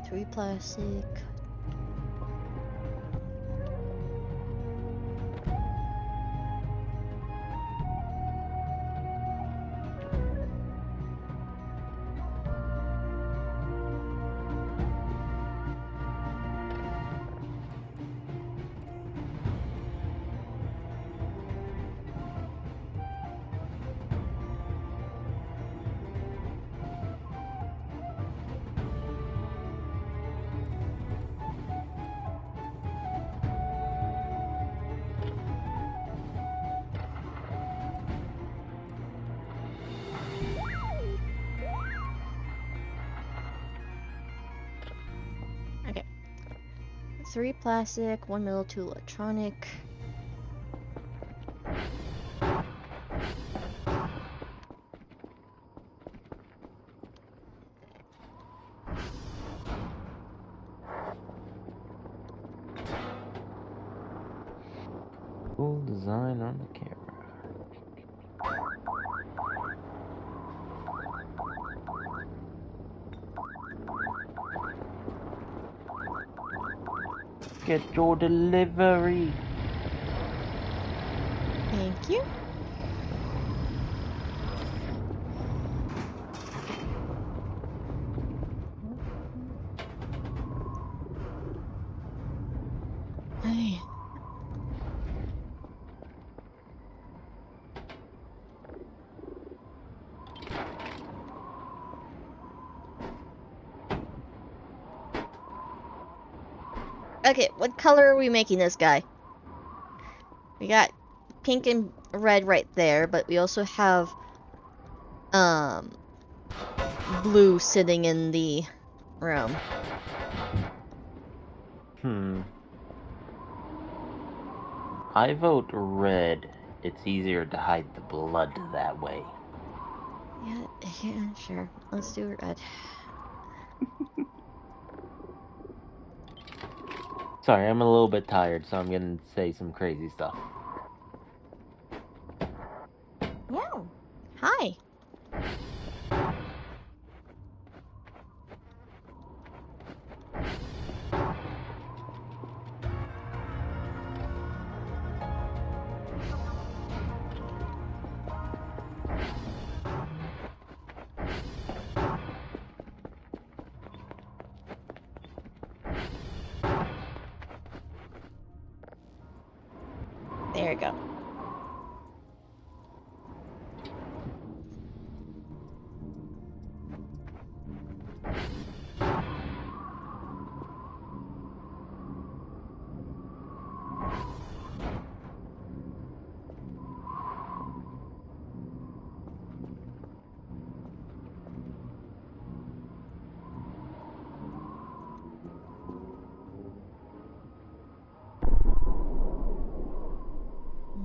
A: 3 plastic. Okay. 3 plastic, 1 metal, 2 electronic.
B: Cool design on the camera. Get your delivery.
A: Thank you. Hey. Okay, what color are we making this guy? We got pink and red right there, but we also have blue sitting in the room.
B: I vote red. It's easier to hide the blood that way.
A: Yeah, sure. Let's do red.
B: Sorry, I'm a little bit tired, so I'm gonna say some crazy stuff.
A: Yeah. Hi. There you go.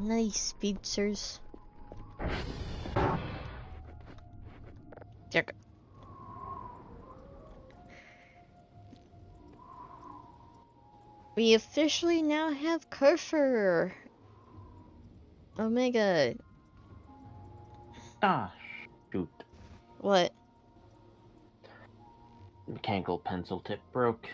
A: Nice speedsters. Check. We officially now have Kerfer. Omega.
B: Ah, shoot.
A: What?
B: Mechanical pencil tip broke.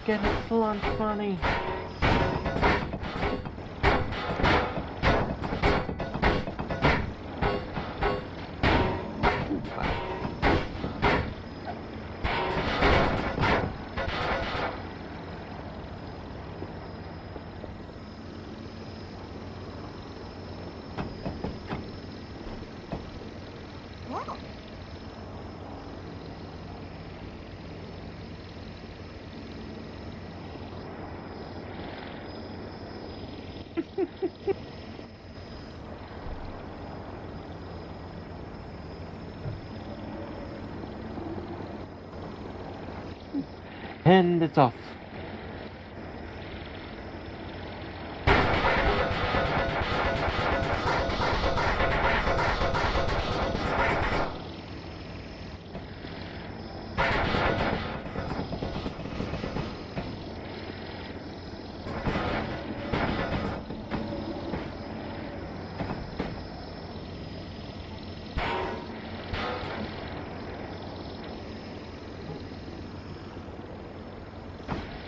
B: Get its lunch money. And it's off.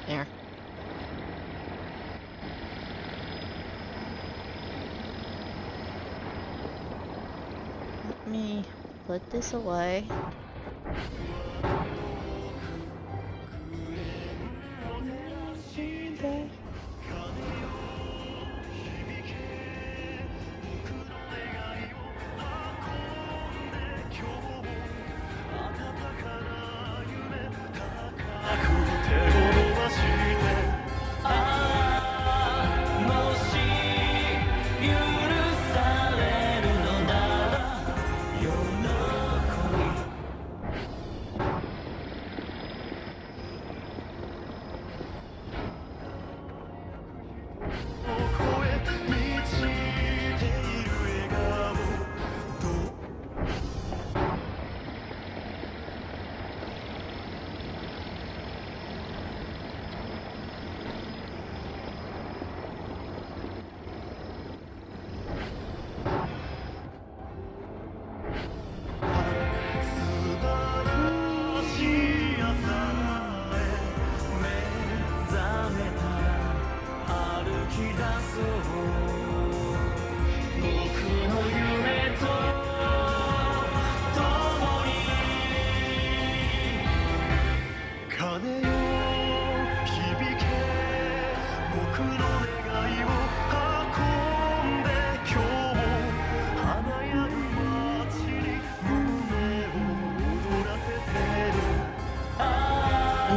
A: There. Let me put this away.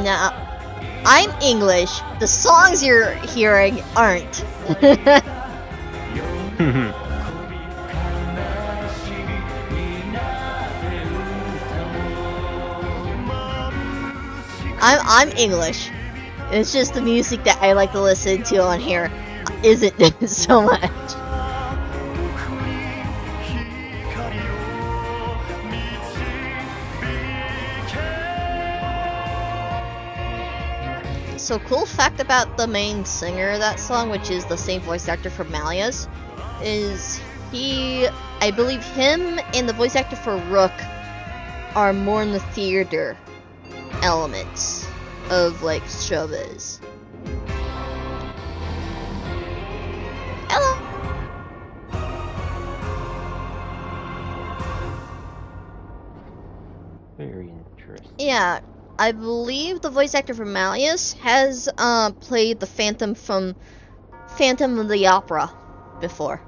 A: Now, I'm English. The songs you're hearing aren't. I'm English. It's just the music that I like to listen to on here. isn't so much. So cool fact about the main singer of that song, which is the same voice actor for Malleus, is I believe him and the voice actor for Rook are more in the theater elements of like showbiz. Hello.
B: Very interesting.
A: Yeah, I believe the voice actor for Malleus has played the Phantom from Phantom of the Opera before.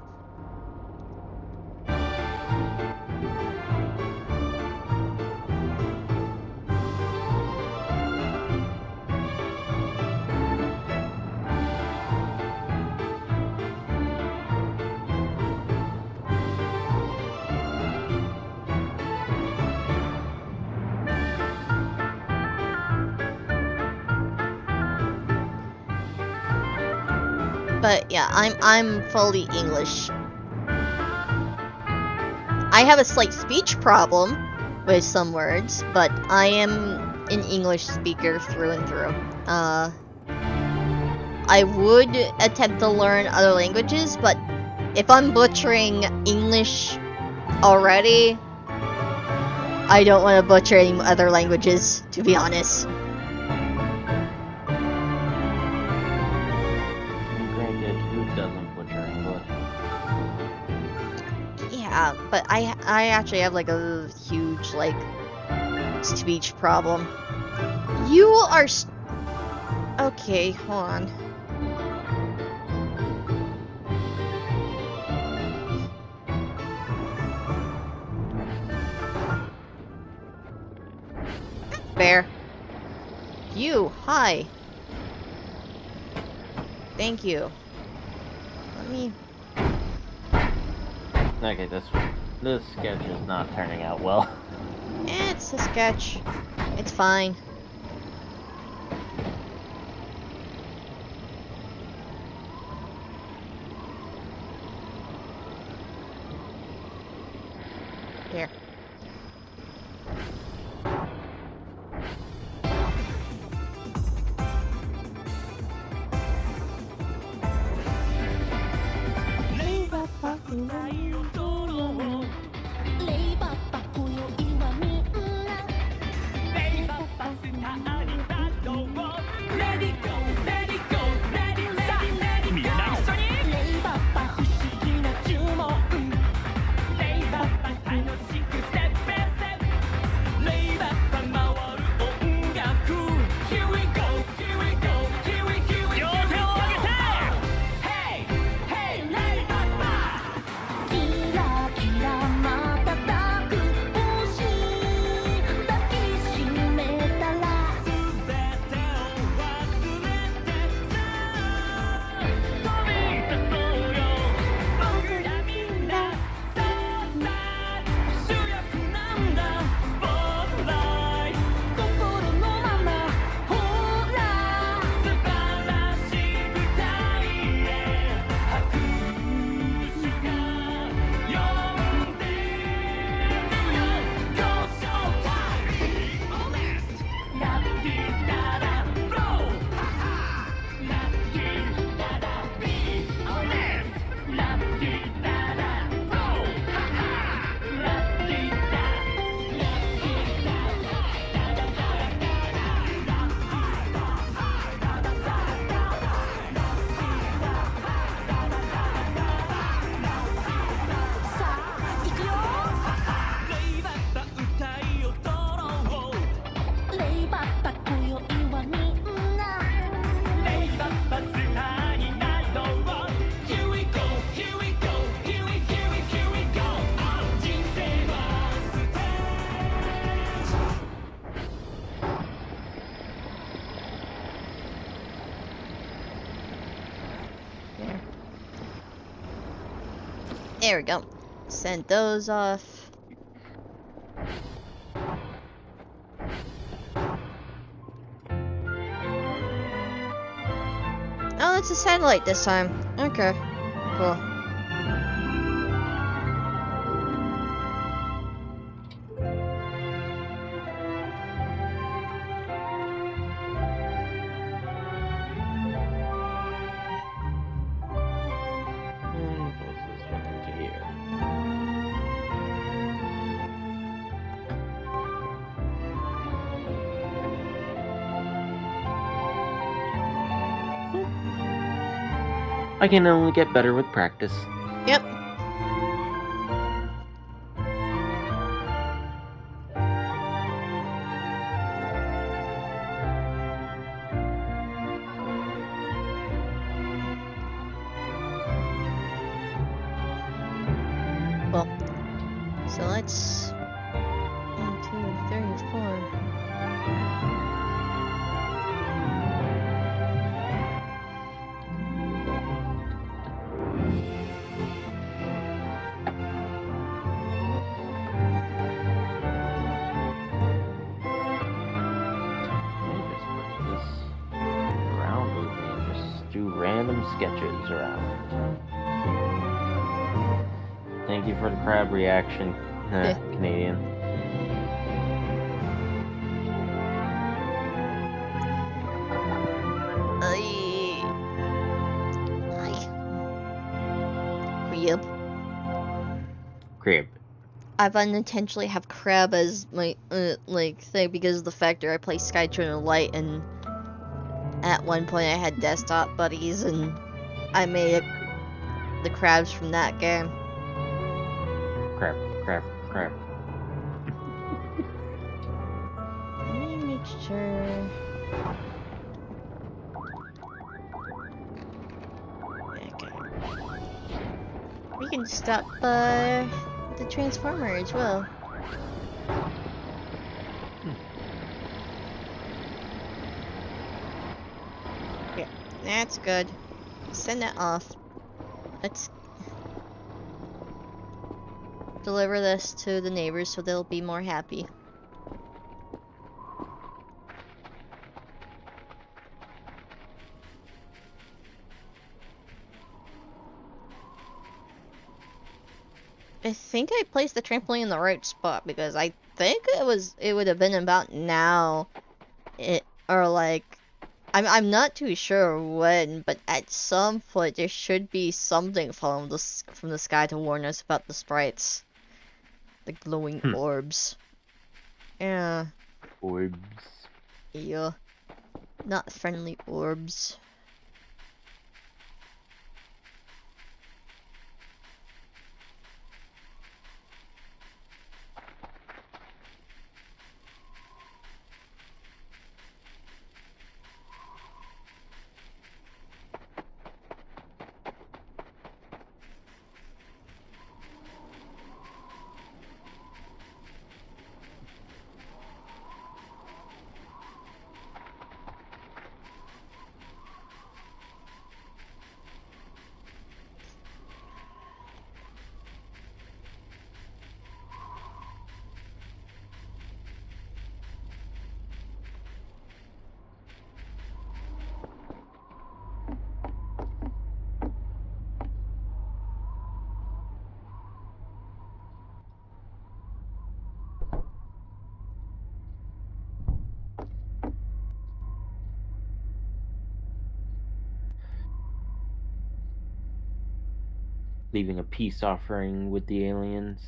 A: But yeah, I'm fully English. I have a slight speech problem with some words, but I am an English speaker through and through. I would attempt to learn other languages, but if I'm butchering English already, I don't want to butcher any other languages, to be honest.
B: Granted, who doesn't butcher English?
A: Yeah, but I actually have like a huge like speech problem. You are okay, hold on. Bear. You, hi. Thank you. Let me...
B: Okay, this sketch is not turning out well.
A: It's a sketch. It's fine. Here. There we go. Send those off. Oh, that's a satellite this time. Okay, cool.
B: And close this one into here. I can only get better with practice.
A: Yep. Well, so let's 1, 2, 3, 4.
B: Just bring this around with me and just do random sketches around. Thank you for the crab reaction, Canadian. Crab.
A: I've unintentionally have crab as my thing because of the factor I play Skytrain Light, and at one point I had desktop buddies and I made the crabs from that game.
B: Crab.
A: Let me make sure. Okay. We can stop the transformer as well. Yeah, that's good. Send that off. Let's deliver this to the neighbors so they'll be more happy. I think I placed the trampoline in the right spot because I think it would have been about now, or like I'm not too sure when, but at some point there should be something from the sky to warn us about the sprites, the glowing orbs. Yeah.
B: Orbs.
A: Yeah. Not friendly orbs.
B: Leaving a peace offering with the aliens.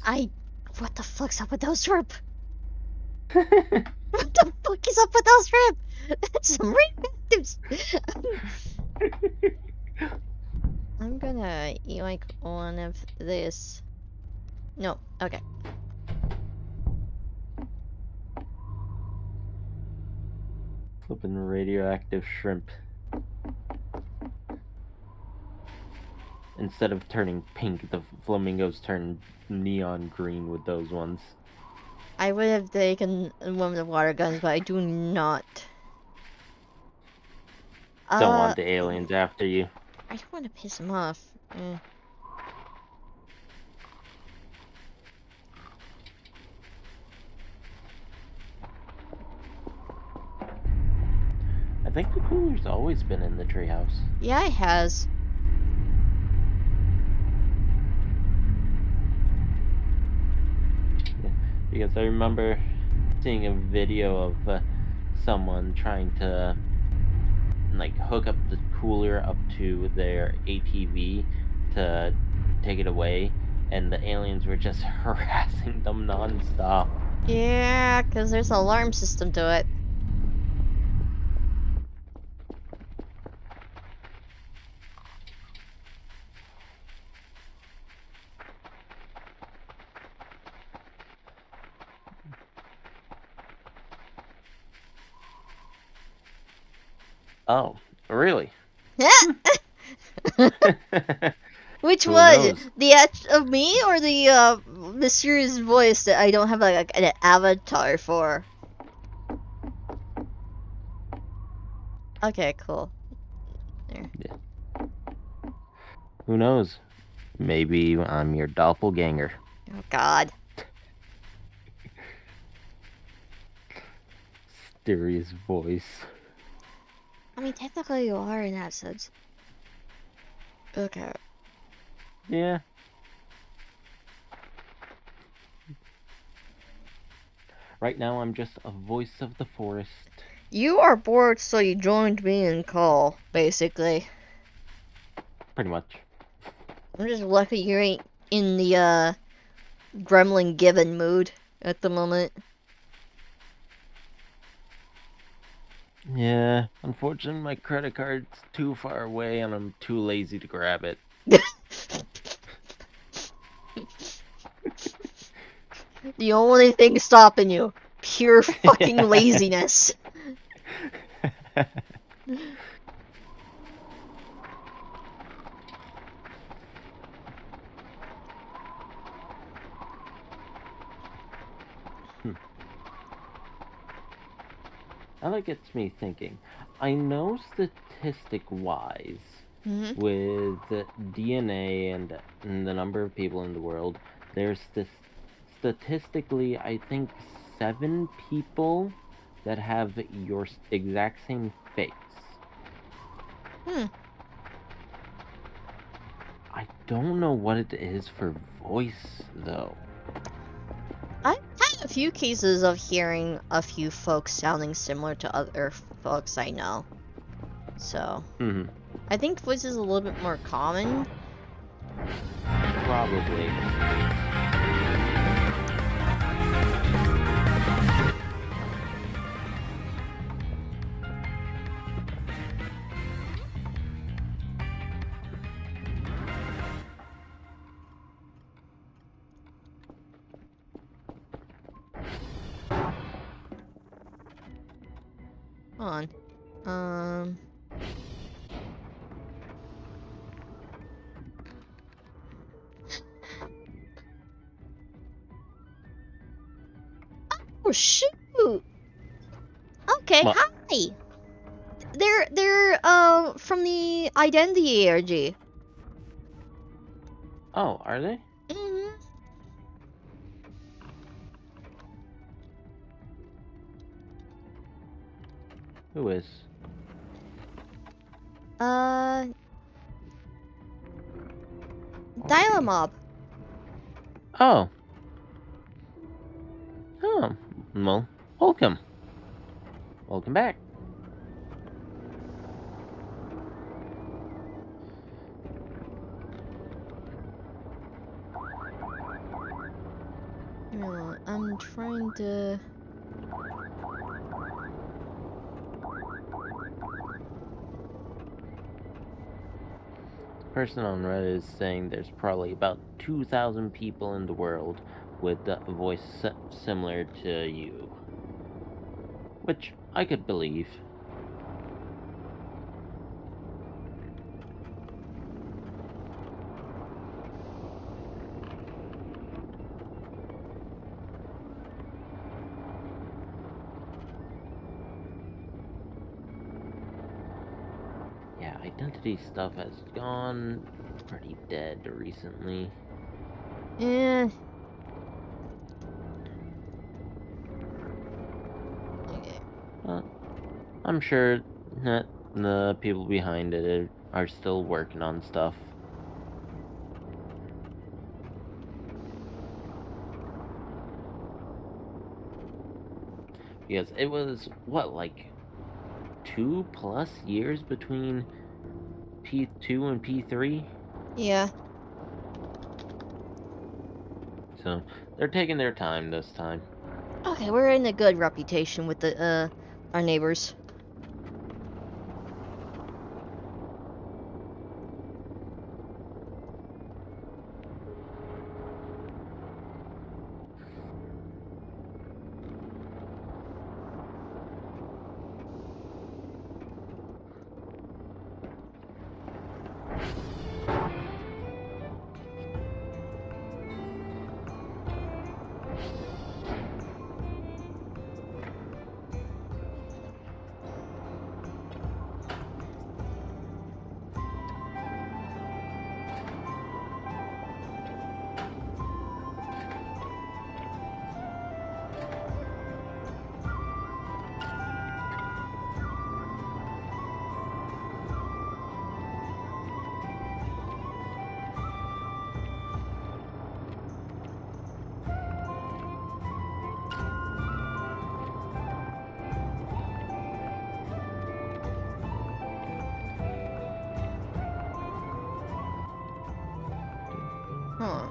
A: What the fuck's up with those shrimp? What the fuck is up with those shrimp? That's some radioactives. I'm gonna eat like one of this. No, okay.
B: Flipping radioactive shrimp. Instead of turning pink, the flamingos turn neon green with those ones.
A: I would have taken one of the water guns, but I do not.
B: Don't want the aliens after you.
A: I don't want to piss them off.
B: I think the cooler's always been in the treehouse.
A: Yeah, it has.
B: Yeah, because I remember seeing a video of someone trying to like hook up the cooler up to their ATV to take it away, and the aliens were just harassing them nonstop.
A: Yeah, because there's an alarm system to it.
B: Oh, really?
A: Yeah. Which
B: Who
A: one?
B: knows?
A: The act of me or the mysterious voice that I don't have like an avatar for? Okay, cool. There.
B: Yeah. Who knows? Maybe I'm your doppelganger.
A: Oh God.
B: Mysterious voice.
A: I mean, technically you are in that sense. Okay.
B: Yeah. Right now, I'm just a voice of the forest.
A: You are bored, so you joined me in call, basically.
B: Pretty much.
A: I'm just lucky you ain't in the gremlin given mood at the moment.
B: Yeah, unfortunately, my credit card's too far away and I'm too lazy to grab it.
A: The only thing stopping you, pure fucking laziness.
B: Now that gets me thinking. I know statistic-wise,
A: Mm-hmm.
B: with DNA and the number of people in the world, there's this statistically, I think 7 people that have your exact same face.
A: Hmm.
B: I don't know what it is for voice though.
A: I've had a few cases of hearing a few folks sounding similar to other folks I know. So,
B: Mm-hmm.
A: I think voice is a little bit more common.
B: Probably.
A: Hold on. Oh shoot! Okay,
B: Well,
A: hi! They're from the identity ARG.
B: oh, are they?
A: Mm-hmm.
B: Who is?
A: Dial-a-mob.
B: Oh. Oh. Well, welcome. Welcome back.
A: I'm trying to...
B: Person on Reddit is saying there's probably about 2,000 people in the world with a voice similar to you. Which I could believe. Yeah, identity stuff has gone pretty dead recently.
A: Eh. Okay.
B: Uh, I'm sure The people behind it are still working on stuff. Because it was, what, like 2+ years between P2 and P3?
A: Yeah.
B: So, they're taking their time this time.
A: Okay, we're in a good reputation with the our neighbors. Huh.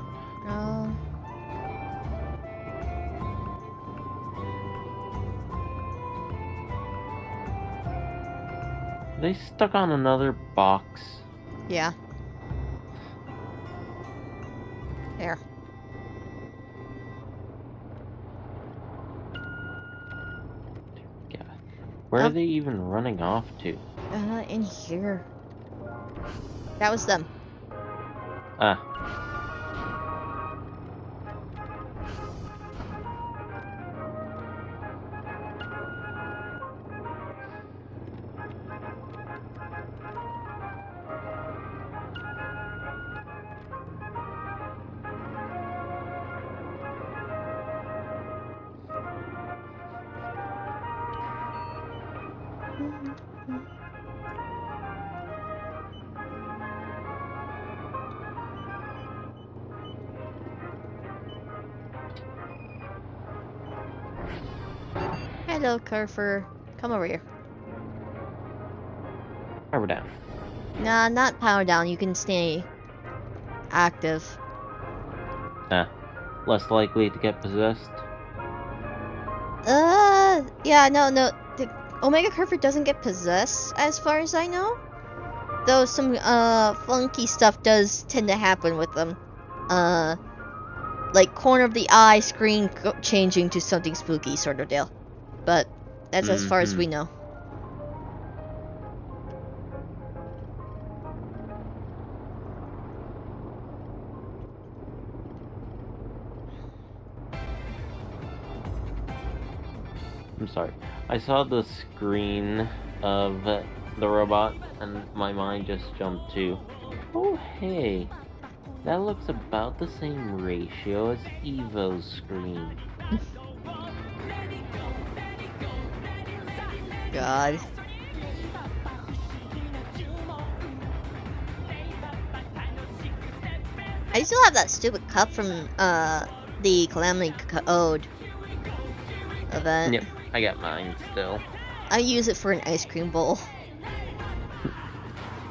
B: They stuck on another box.
A: Yeah. There.
B: Yeah. Where are they even running off to?
A: In here. That was them.
B: Ah.
A: Hello, Curfer. Come over here.
B: Power down.
A: Nah, not power down. You can stay active.
B: Ah. Less likely to get possessed.
A: Yeah, no. The Omega Curfer doesn't get possessed, as far as I know. Though some, funky stuff does tend to happen with them. Like corner of the eye, screen changing to something spooky sort of deal. But that's as far as we know.
B: I'm sorry. I saw the screen of the robot and my mind just jumped to, oh hey, that looks about the same ratio as Evo's screen.
A: God. I still have that stupid cup from the Calamity Code event.
B: Yep, I got mine still.
A: I use it for an ice cream bowl.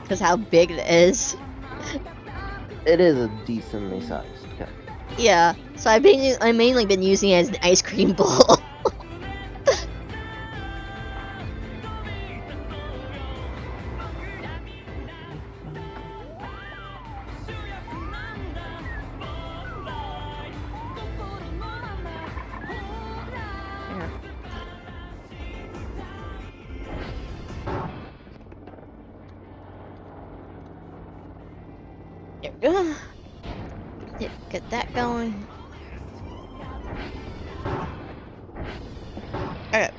A: Because how big it is.
B: It is a decently sized cup.
A: Yeah, so I've mainly been using it as an ice cream bowl. There we go. Get that going. Alright.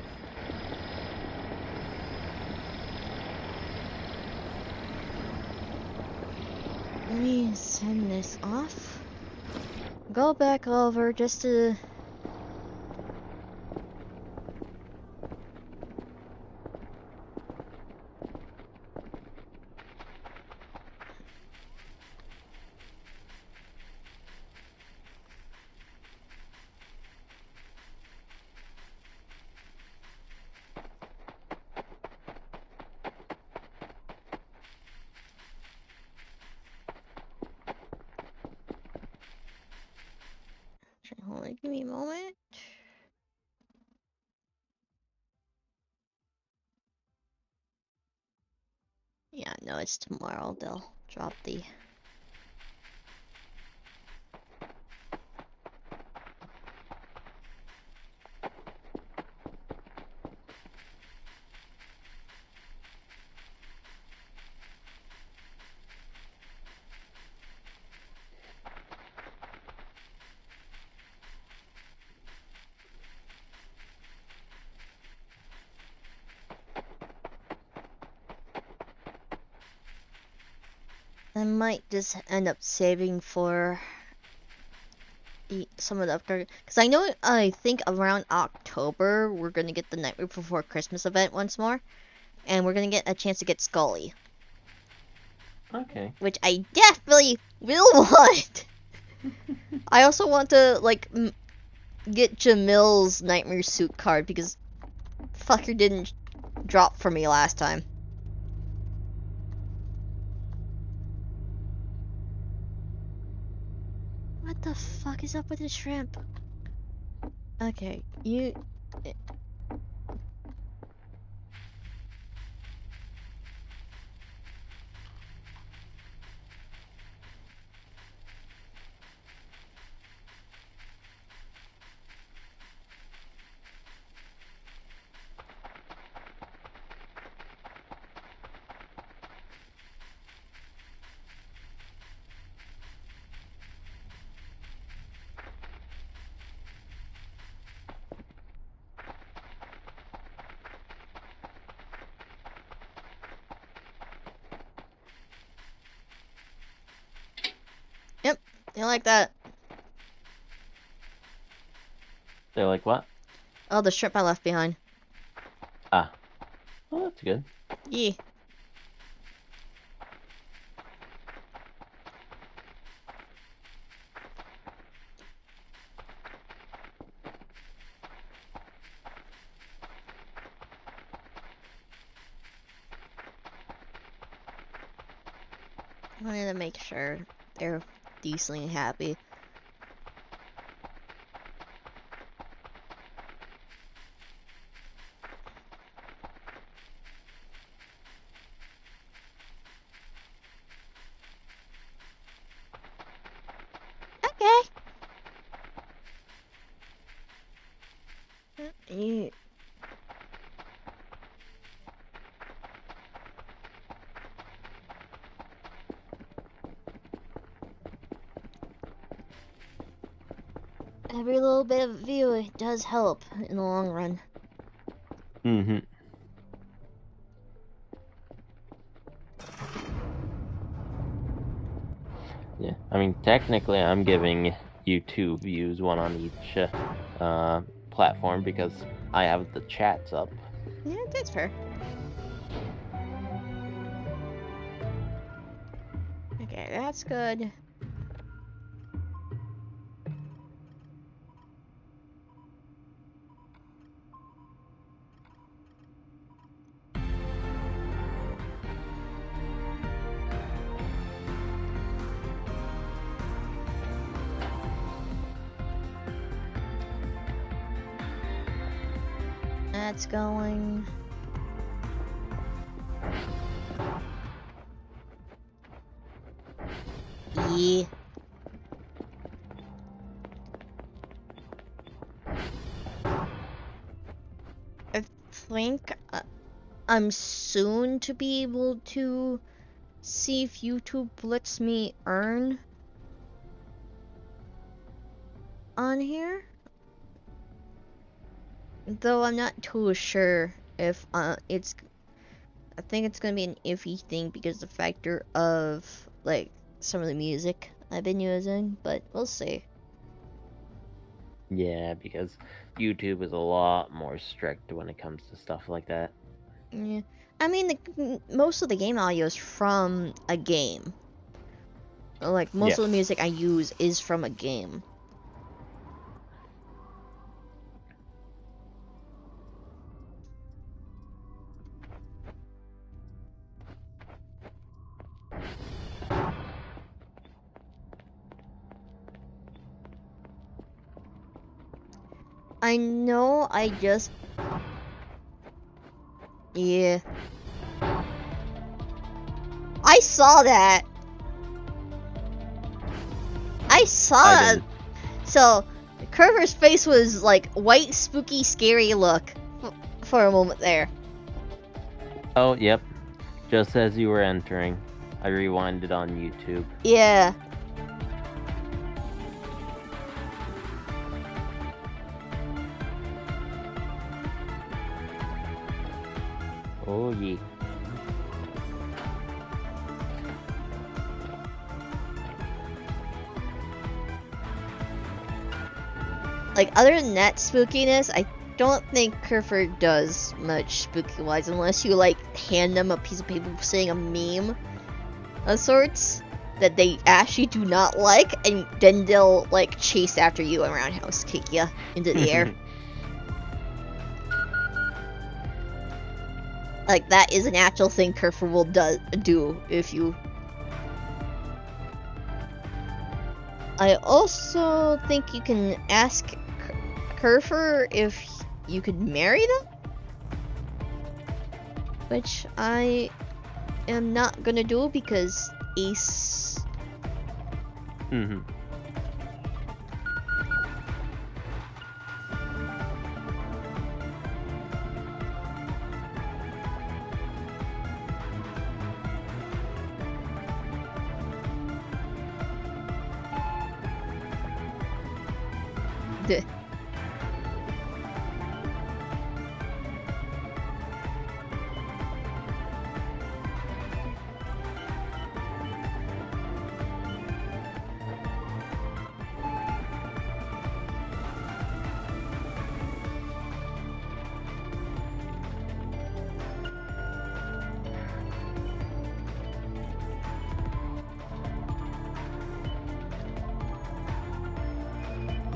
A: Let me send this off. Go back over just to... Give me a moment. Yeah, no, it's tomorrow. They'll drop the. I might just end up saving for some of the upgrade, because I think around October we're gonna get the Nightmare Before Christmas event once more, and we're gonna get a chance to get Scully,
B: Okay.
A: which I definitely will want. I also want to like get Jamil's Nightmare Suit card because fucker didn't drop for me last time. What the fuck is up with the shrimp? Okay, you. Yep, you like that.
B: They're like, what?
A: Oh, the shrimp I left behind.
B: Ah. Well, that's good.
A: Yeah. I wanted to make sure they're decently happy. Okay. Yeah. Every little bit of view does help in the long run.
B: Mm-hmm. Yeah, I mean, technically, I'm giving you 2 views, one on each platform, because I have the chats up.
A: Yeah, that's fair. Okay, that's good. That's going. Yeah. I think I'm soon to be able to see if YouTube lets me earn on here. Though I'm not too sure if it's. I think it's gonna be an iffy thing because the factor of like some of the music I've been using, but we'll see.
B: Yeah, because YouTube is a lot more strict when it comes to stuff like that.
A: Yeah, I mean most of the game audio is from a game. Like most
B: Yeah.
A: of the music I use is from a game. I know I just... Yeah. I saw that! I saw that! So, Curver's face was like white, spooky, scary look for a moment there.
B: Oh, yep. Just as you were entering, I rewinded on YouTube.
A: Yeah.
B: Oogie.
A: Like, other than that spookiness, I don't think Kerford does much spooky-wise unless you, like, hand them a piece of paper saying a meme of sorts that they actually do not like, and then they'll, like, chase after you and roundhouse kick you into the air. Like, that is an actual thing Kerford will do if you... I also think you can ask Kerfer if you could marry them, which I am not gonna do because Ace.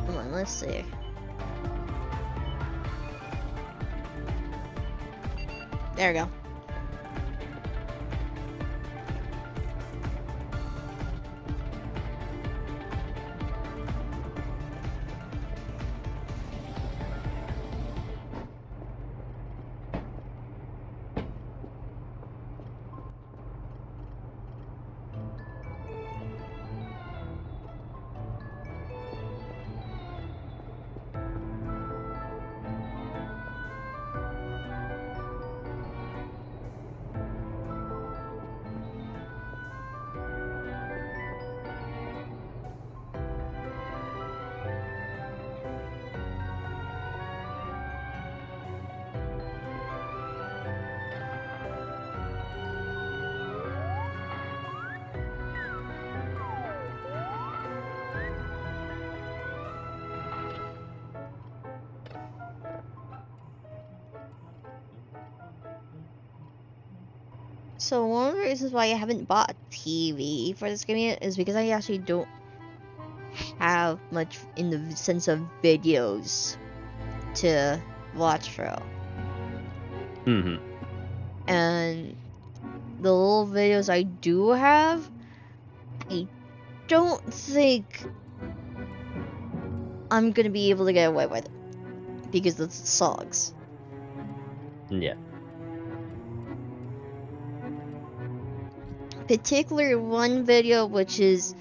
A: Come on, let's see. There we go. So one of the reasons why I haven't bought a TV for this game yet is because I actually don't have much in the sense of videos to watch from. And the little videos I do have, I don't think I'm gonna be able to get away with it because of the songs.
B: Yeah.
A: Particularly one video which is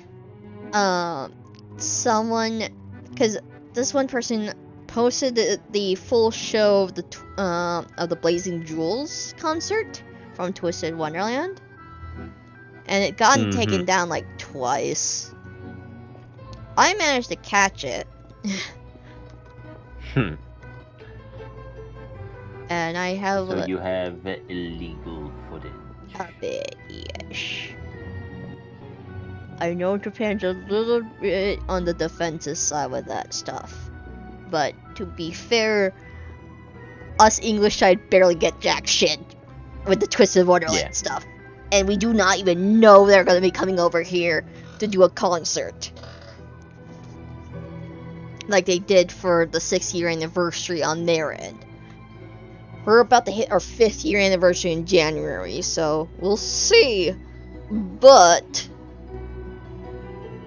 A: someone, because this one person posted the full show of the Blazing Jewels concert from Twisted Wonderland, and it got taken down like twice. I managed to catch it. And I have...
B: So you have illegal footage.
A: A bit, yes. I know Japan's a little bit on the defensive side with that stuff. But to be fair, us English side barely get jack shit with the Twisted Wonderland stuff. And we do not even know they're going to be coming over here to do a concert. Like they did for the 6th year anniversary on their end. We're about to hit our 5th year anniversary in January, so we'll see. But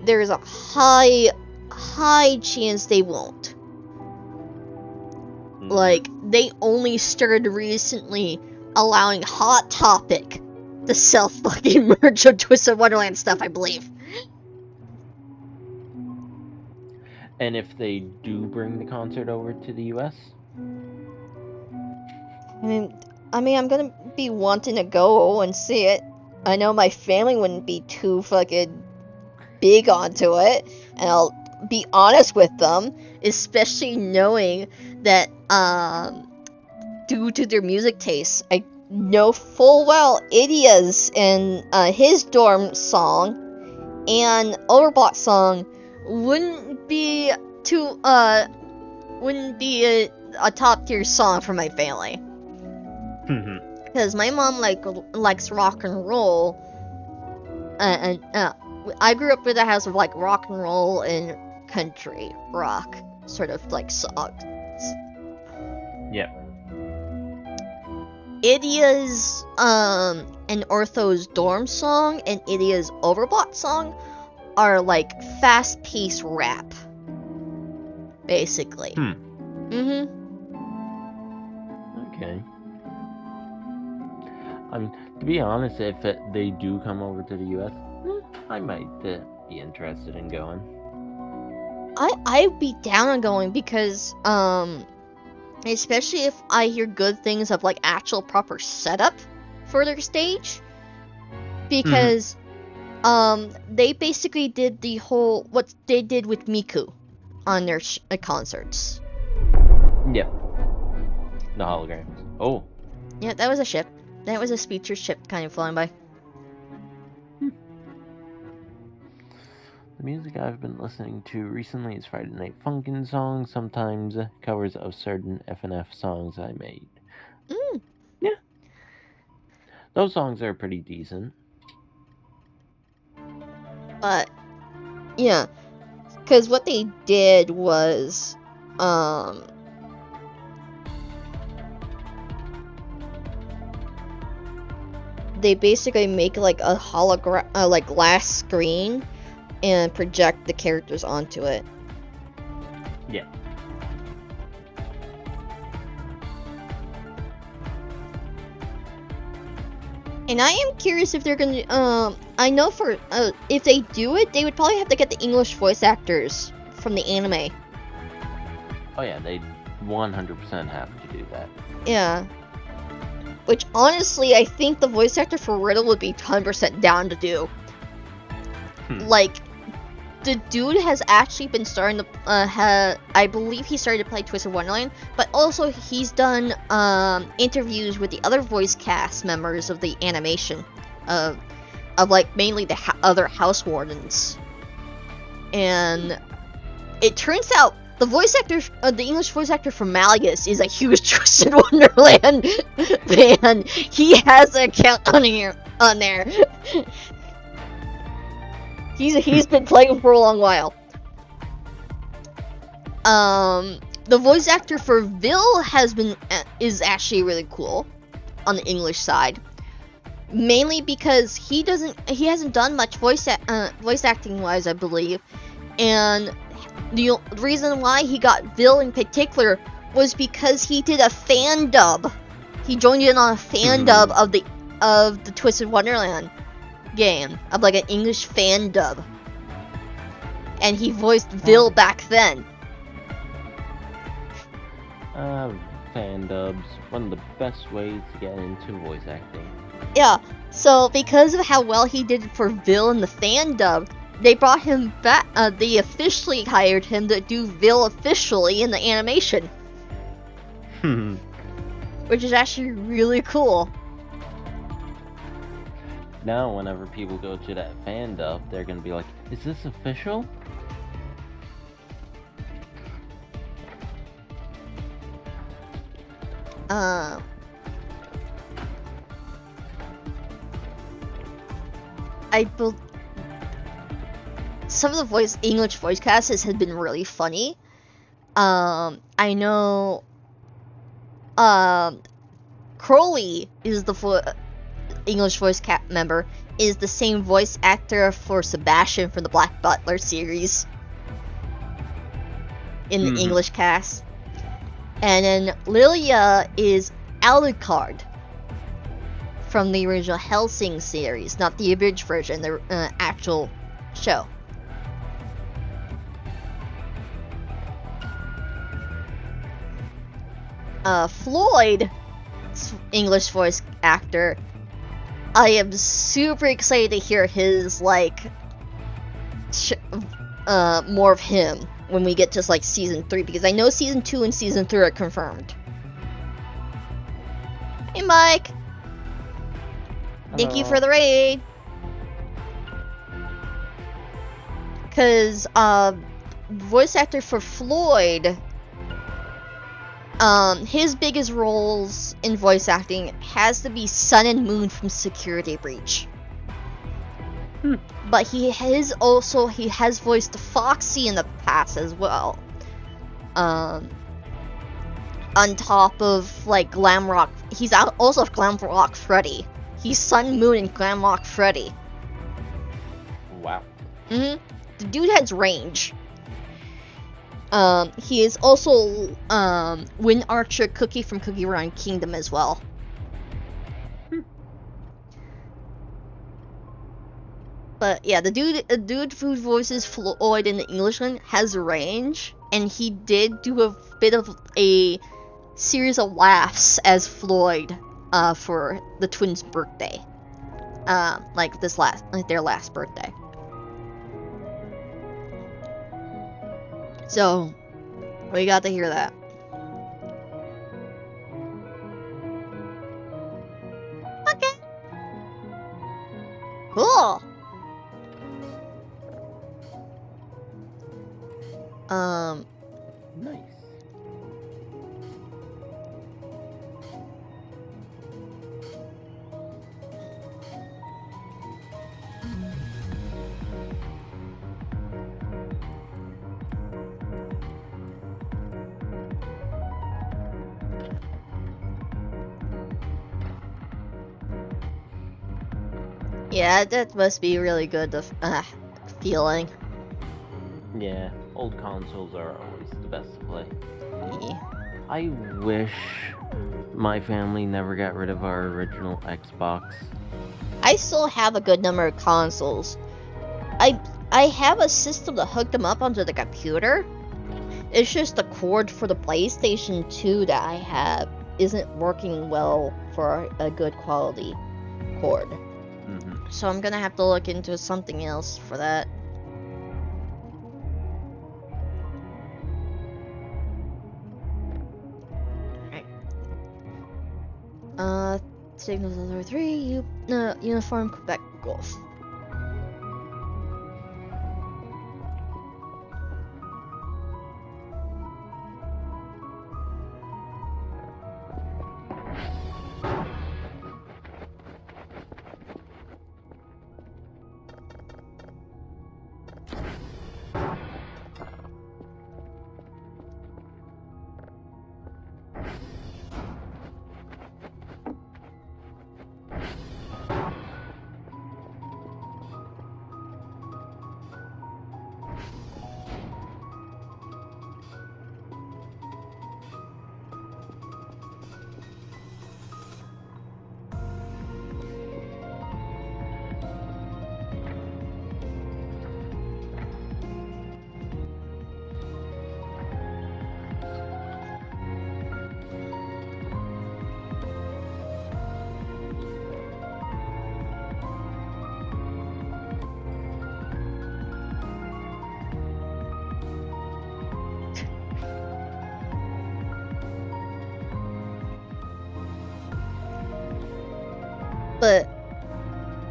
A: there's a high chance they won't. Like, they only started recently allowing Hot Topic to sell fucking merch of Twisted Wonderland stuff, I believe.
B: And if they do bring the concert over to the US?
A: I mean, I'm gonna be wanting to go and see it. I know my family wouldn't be too fucking big onto it, and I'll be honest with them, especially knowing that, due to their music tastes, I know full well Idia's and his dorm song and Overblock song wouldn't be a top tier song for my family. Because my mom likes rock and roll, and I grew up with a house of like rock and roll and country rock sort of like songs.
B: Yep.
A: Idia's and Ortho's dorm song and Idia's Overblock song are like fast-paced rap, basically.
B: Okay. I mean, to be honest, if they do come over to the US, I might be interested in going.
A: I'd be down on going because, especially if I hear good things of like actual proper setup for their stage, because they basically did the whole what they did with Miku on their concerts.
B: Yep. The holograms. Oh.
A: Yeah, that was a ship. That was a speedster ship kind of flying by.
B: The music I've been listening to recently is Friday Night Funkin' songs, sometimes covers of certain FNF songs I made. Yeah. Those songs are pretty decent.
A: But, yeah. Because what they did was, they basically make like a like glass screen and project the characters onto it.
B: Yeah.
A: And I am curious if they're gonna, I know for, if they do it, they would probably have to get the English voice actors from the anime.
B: Oh yeah, they 100% have to do that.
A: Yeah. Which, honestly, I think the voice actor for Riddle would be 100% down to do. Like, the dude has actually been starting to, I believe he started to play Twisted Wonderland, but also he's done, interviews with the other voice cast members of the animation, of like, mainly the other house wardens. And it turns out the voice actor, the English voice actor for Malgus is a huge Twisted Wonderland fan. He has an account on there. He's been playing for a long while. The voice actor for Vil is actually really cool on the English side, mainly because he hasn't done much voice acting wise, I believe, and the reason why he got Vil in particular was because he did a fan dub. He joined in on a fan dub of the Twisted Wonderland game, of like an English fan dub, and he voiced Vil back then.
B: Fan dubs, one of the best ways to get into voice acting.
A: Yeah, so because of how well he did for Vil in the fan dub, they brought him back, they officially hired him to do Vil officially in the animation. Which is actually really cool.
B: Now, whenever people go to that fan dub, they're gonna be like, is this official?
A: Some of the English voice casts have been really funny. I know, Crowley is the English voice member, is the same voice actor for Sebastian from the Black Butler series in the English cast. And then Lilia is Alucard from the original Hellsing series, not the abridged version, the actual show. Floyd, English voice actor, I am super excited to hear his, like, more of him when we get to, like, season 3, because I know season 2 and season 3 are confirmed. Hey, Mike!
B: Hello.
A: Thank you for the raid! Because, voice actor for Floyd, his biggest roles in voice acting has to be Sun and Moon from Security Breach. But he has voiced Foxy in the past as well. On top of, like, Glamrock, he's also Glamrock Freddy. He's Sun, Moon, and Glamrock Freddy.
B: Wow.
A: The dude has range. He is also Wind Archer Cookie from Cookie Run Kingdom as well. But yeah, the dude who voices Floyd in the English one has range, and he did do a bit of a series of laughs as Floyd for the twins' birthday. Like their last birthday. So, we got to hear that. Okay. Cool.
B: Nice.
A: Yeah, that must be really good feeling.
B: Yeah, old consoles are always the best to play.
A: Yeah.
B: I wish my family never got rid of our original Xbox.
A: I still have a good number of consoles. I have a system to hook them up onto the computer. It's just the cord for the PlayStation 2 that I have isn't working well for a good quality cord. So I'm gonna have to look into something else for that. Alright. Signals 03, Uniform Quebec Golf. But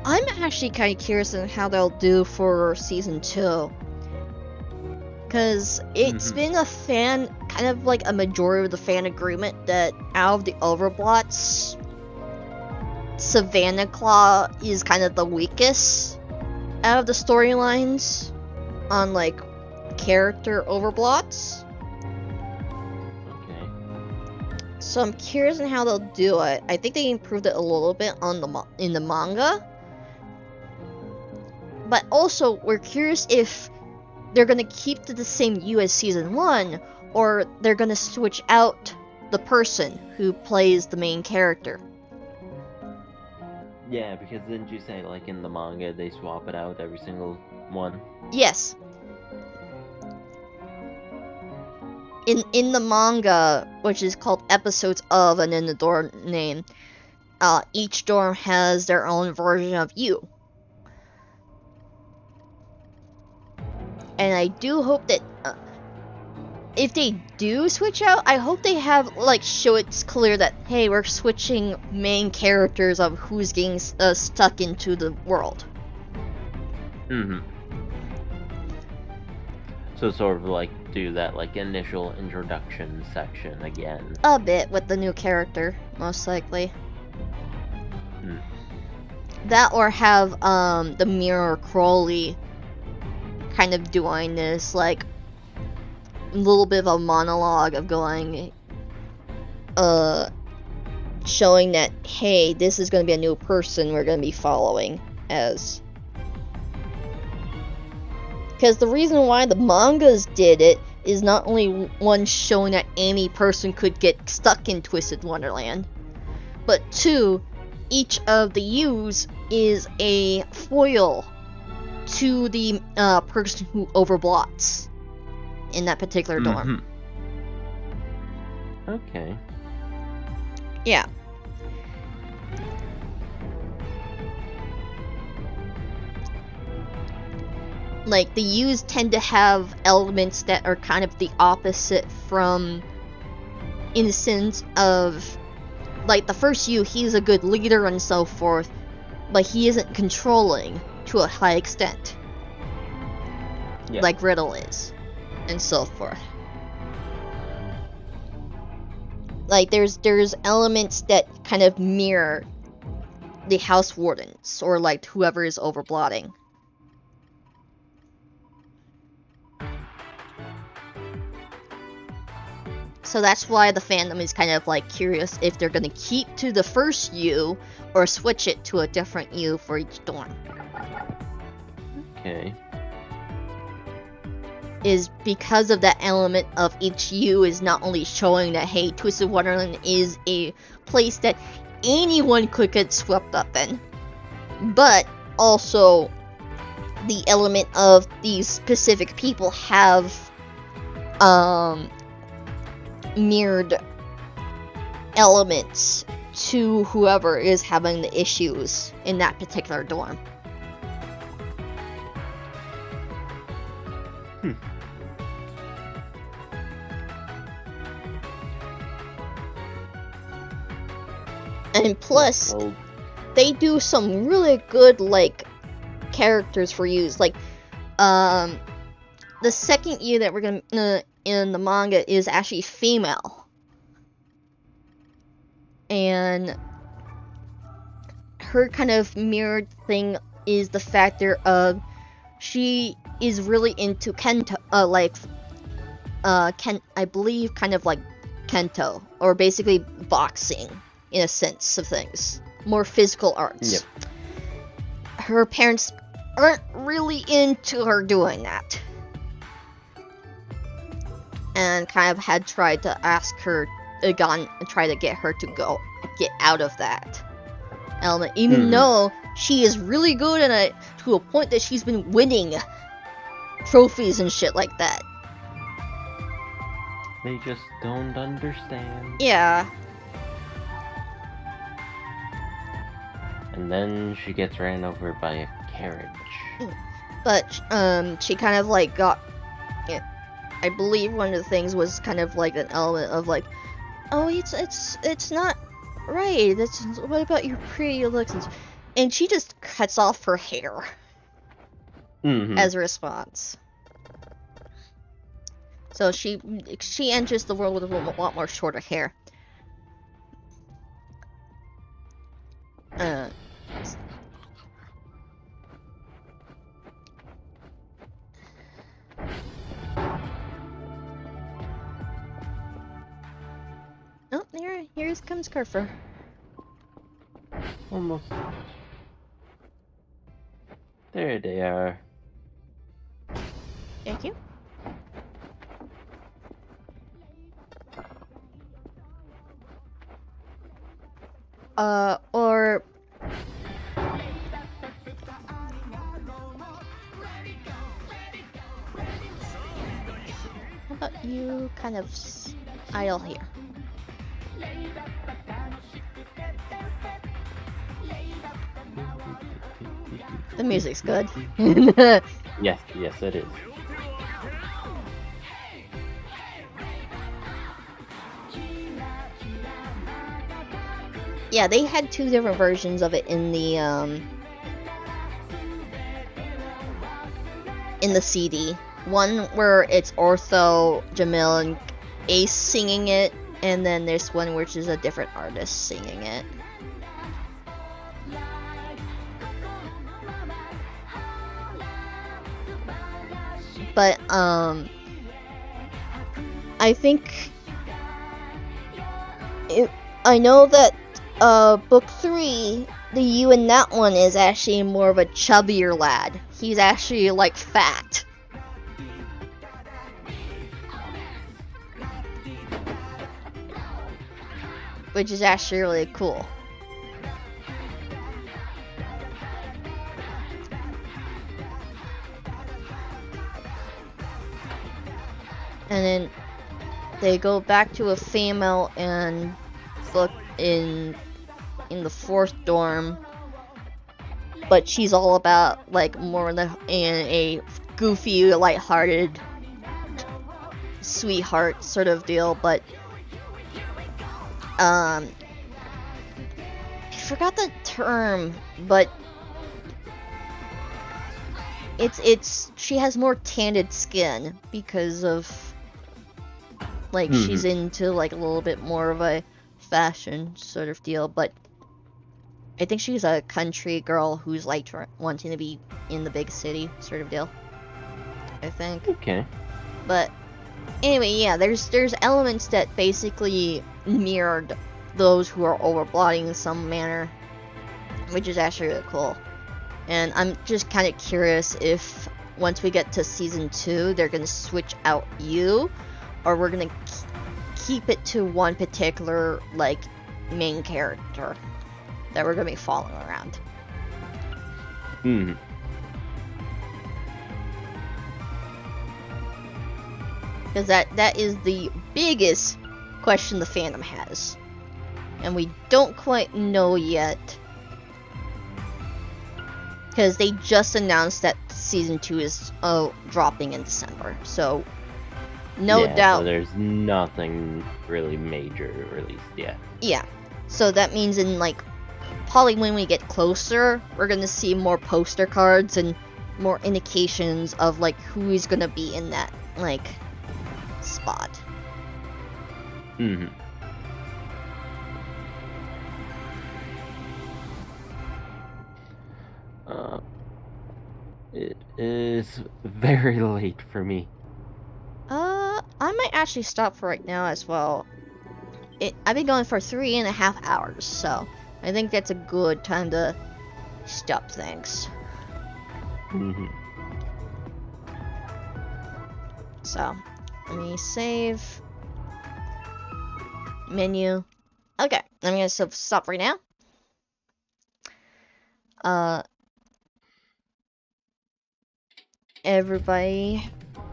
A: I'm actually kind of curious on how they'll do for season 2. Because it's been a fan, kind of like a majority of the fan agreement that out of the Overblots, Savannah Claw is kind of the weakest out of the storylines on, like, character Overblots. So I'm curious on how they'll do it. I think they improved it a little bit on in the manga. But also, we're curious if they're gonna keep the same U as season 1, or they're gonna switch out the person who plays the main character.
B: Yeah, because didn't you say, like, in the manga, they swap it out every single one?
A: Yes. In the manga, which is called Episodes of, and in the dorm name, each dorm has their own version of you. And I do hope that if they do switch out, I hope they have, like, show it's clear that, hey, we're switching main characters of who's getting stuck into the world.
B: Mm-hmm. So sort of, like, do that, like, initial introduction section again.
A: A bit with the new character, most likely.
B: Mm.
A: That or have, the Mirror Crowley kind of doing this, like, little bit of a monologue of going, showing that, hey, this is going to be a new person we're going to be following as. Because the reason why the mangas did it is not only one, showing that any person could get stuck in Twisted Wonderland, but two, each of the U's is a foil to the person who overblots in that particular dorm.
B: Mm-hmm. Okay.
A: Yeah. Like, the U's tend to have elements that are kind of the opposite from, in the sense of, like, the first U, he's a good leader and so forth, but he isn't controlling to a high extent.
B: Yeah.
A: Like Riddle is, and so forth. Like, there's elements that kind of mirror the House Wardens, or, like, whoever is overblotting. So that's why the fandom is kind of, like, curious if they're gonna keep to the first U, or switch it to a different U for each dorm.
B: Okay.
A: Is because of that element of each U is not only showing that, hey, Twisted Wonderland is a place that anyone could get swept up in, but also the element of these specific people have mirrored elements to whoever is having the issues in that particular dorm. And plus, they do some really good, like, characters for use. Like, the second U that we're gonna in the manga is actually female, and her kind of mirrored thing is the factor of she is really into Kento, I believe kind of like Kento, or basically boxing in a sense of things, more physical arts.
B: Yep.
A: Her parents aren't really into her doing that, and kind of had tried to ask her, try to get her to get out of that element, even though she is really good at it, to a point that she's been winning trophies and shit like that.
B: They just don't understand.
A: Yeah.
B: And then she gets ran over by a carriage.
A: But she kind of like got, I believe one of the things was kind of like an element of like, oh, it's not right. What about your pretty looks? And she just cuts off her hair as a response. So she enters the world with a lot more shorter hair. Oh, here comes Kerfer.
B: Almost. There they are.
A: Thank you. Or how about you kind of idle here? The music's good.
B: Yes, yes, it is.
A: Yeah, they had two different versions of it in the CD. One where it's Ortho, Jamil, and Ace singing it, and then there's one which is a different artist singing it. But I think I know that book 3, the you in that one is actually more of a chubbier lad. He's actually like fat. Which is actually really cool. And then they go back to a female and look in the 4th dorm, but she's all about like more in a goofy, lighthearted, sweetheart sort of deal. But I forgot the term, but it's she has more tanned skin because of like she's into like a little bit more of a fashion sort of deal. But I think she's a country girl who's like wanting to be in the big city sort of deal, I think.
B: Okay.
A: But anyway, yeah, there's elements that basically mirrored those who are overblotting in some manner, which is actually really cool. And I'm just kind of curious if once we get to season 2, they're gonna switch out you, or we're gonna keep it to one particular like main character that we're gonna be following around. Because that is the biggest question the fandom has, and we don't quite know yet. Because they just announced that season 2 is dropping in December, so no doubt.
B: So there's nothing really major released yet.
A: Yeah, so that means in like probably when we get closer, we're gonna see more poster cards and more indications of like who is gonna be in that like spot.
B: It is very late for me.
A: I might actually stop for right now as well. I've been going for 3.5 hours, so I think that's a good time to stop things. So, let me save. Menu. Okay, I'm gonna stop right now. Everybody,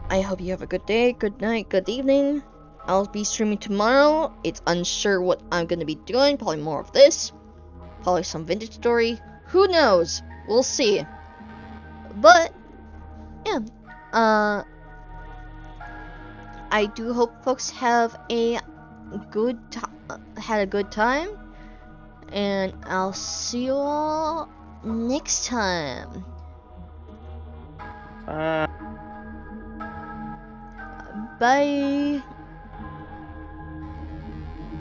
A: I hope you have a good day, good night, good evening. I'll be streaming tomorrow. It's unsure what I'm gonna be doing. Probably more of this. Probably some vintage story. Who knows? We'll see. But yeah, I do hope folks have had a good time, and I'll see you all next time. Bye.